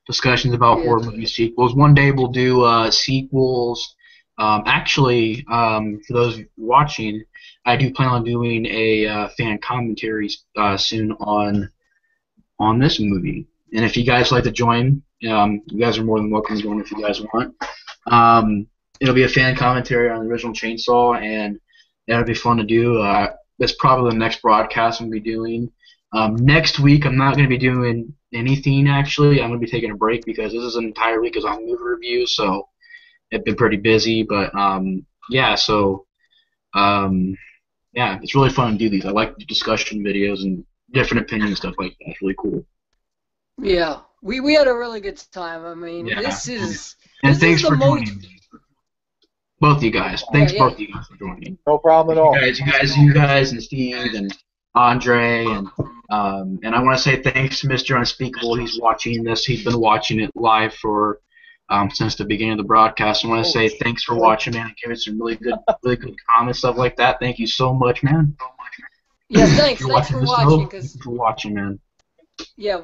Discussions about horror movie sequels. One day we'll do sequels. Actually, for those watching, I do plan on doing a fan commentary soon on this movie. And if you guys like to join, you guys are more than welcome to join if you guys want. It'll be a fan commentary on the original Chainsaw, and that'll be fun to do. That's probably the next broadcast I'm going to be doing. Next week, I'm not going to be doing anything, actually. I'm going to be taking a break because this is an entire week on movie reviews, so it's been pretty busy. But, yeah, it's really fun to do these. I like the discussion videos and different opinions and stuff like that. It's really cool. Yeah, we had a really good time. I mean, this is thanks for joining. Both of you guys. Thanks both of you guys for joining. No problem at all. You guys and Steve and Andre and I want to say thanks to Mr. Unspeakable. He's watching this. He's been watching it live for since the beginning of the broadcast. I want to say thanks for watching, man. And giving some really good comments, stuff like that. Thank you so much, man. Yeah, thanks. Thanks for watching. Thanks for watching, man. Yeah,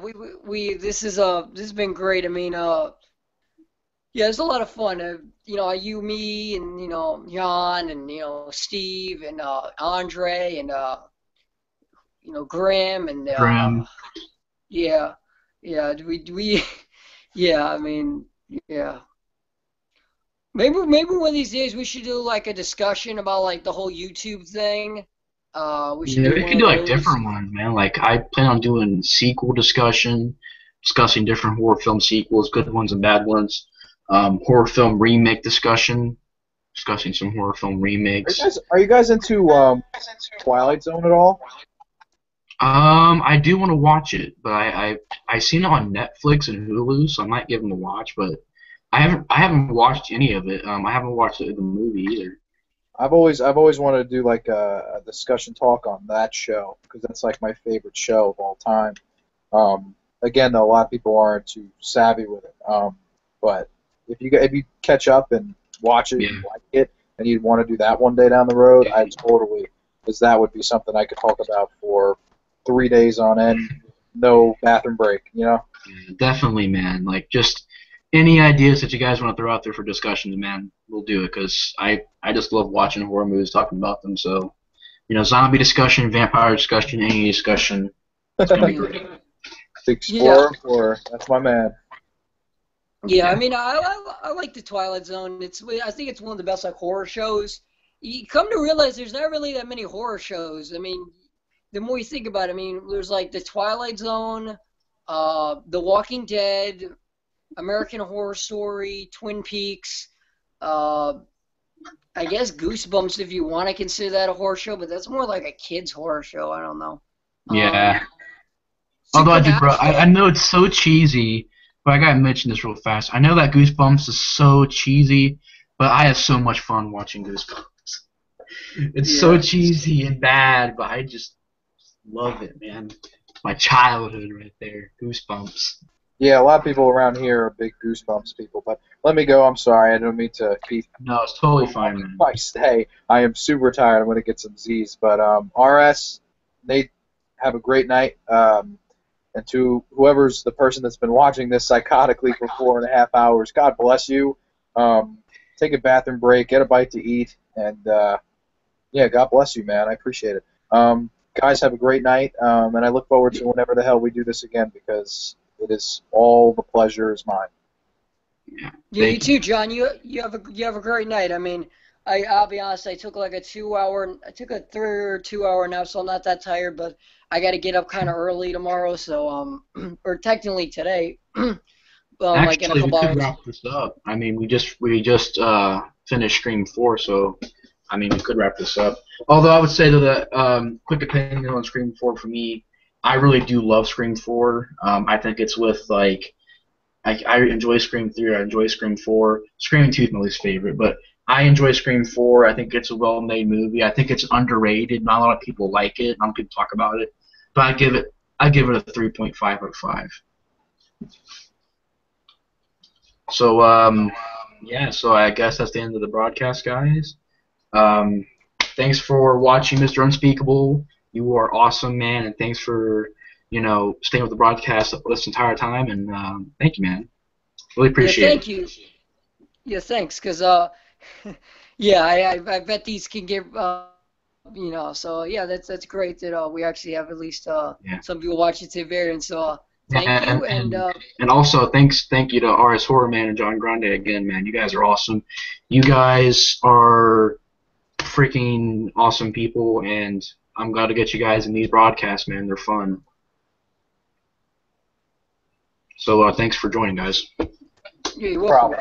this has been great. I mean, it's a lot of fun. You, me, and Jan, and Steve, and Andre, and Graham, and Graham. I mean, yeah. Maybe one of these days we should do like a discussion about like the whole YouTube thing. We could do like different ones, man. Like I plan on doing sequel discussion, discussing different horror film sequels, good ones and bad ones. Horror film remake discussion, discussing some horror film remakes. Are you guys into Twilight Zone at all? I do want to watch it, but I seen it on Netflix and Hulu, so I might give them a watch. But I haven't watched any of it. I haven't watched the movie either. I've always wanted to do like a discussion talk on that show because that's like my favorite show of all time. Again, though, a lot of people aren't too savvy with it. But if you catch up and watch it, Yeah. and like it, and you'd want to do that one day down the road, Yeah. I totally, because that would be something I could talk about for 3 days on end, no bathroom break, you know? Yeah, definitely, man. Like, just any ideas that you guys want to throw out there for discussion, man, we'll do it, because I just love watching horror movies, talking about them. So, zombie discussion, vampire discussion, any discussion, it's going to be great. Big Explorer, that's my man. Yeah, I mean, I like the Twilight Zone. I think it's one of the best like horror shows. You come to realize there's not really that many horror shows. I mean, the more you think about it, I mean, there's like the Twilight Zone, The Walking Dead, American Horror Story, Twin Peaks, I guess Goosebumps if you want to consider that a horror show, but that's more like a kid's horror show. I don't know. Yeah. Although I Supernatural. know it's so cheesy, but I gotta mention this real fast. I know that Goosebumps is so cheesy, but I have so much fun watching Goosebumps. It's so Yeah. cheesy and bad, but I just love it, man. My childhood right there, Goosebumps. Yeah, a lot of people around here are big Goosebumps people, but let me go. I'm sorry. I don't mean to keep No, it's totally fine, man. my stay. I am super tired. I'm going to get some Z's. But RS, Nate, have a great night. And to whoever's the person that's been watching this psychotically for 4.5 hours, God bless you. Take a bathroom break, get a bite to eat, and yeah, God bless you, man. I appreciate it. Guys, have a great night, and I look forward to whenever the hell we do this again, because it is all the pleasure is mine. Yeah, You too, John. You have a great night. I mean, I'll be honest. I took like a 3 or 2 hour nap, so I'm not that tired. But I got to get up kind of early tomorrow, so or technically today, like in a actually, we couple could hours. wrap this up. I mean, we just finished Scream 4, so I mean, we could wrap this up. Although I would say that the quick opinion on Scream 4 for me, I really do love Scream 4. I think it's with like I enjoy Scream 3, I enjoy Scream 4. Scream 2 is my least favorite, but I enjoy Scream 4. I think it's a well-made movie. I think it's underrated. Not a lot of people like it. Not a lot of people talk about it. But I give it a 3.5 out of 5. So yeah, so I guess that's the end of the broadcast, guys. Thanks for watching, Mr. Unspeakable. You are awesome, man, and thanks for staying with the broadcast this entire time. And thank you, man. Really appreciate Yeah, it. thank you. Yeah, thanks. Cause yeah, I bet these can get So yeah, that's great that we actually have at least Yeah. some people watching today, and so thank you, And also thank you to RS Horror Man and John Grande again, man. You guys are awesome. You guys are freaking awesome people, and I'm glad to get you guys in these broadcasts, man. They're fun. So thanks for joining, guys. yeah, you're welcome.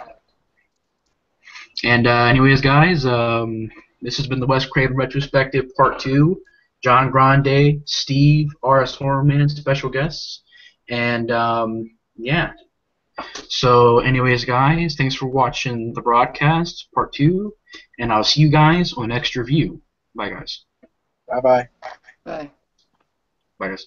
And anyways, guys, this has been the Wes Craven Retrospective Part 2. John Grande, Steve, RS Horrorman, special guests. And yeah. So anyways, guys, thanks for watching the broadcast, Part 2. And I'll see you guys on Extra View. Bye, guys. Bye-bye. Bye. Bye, guys.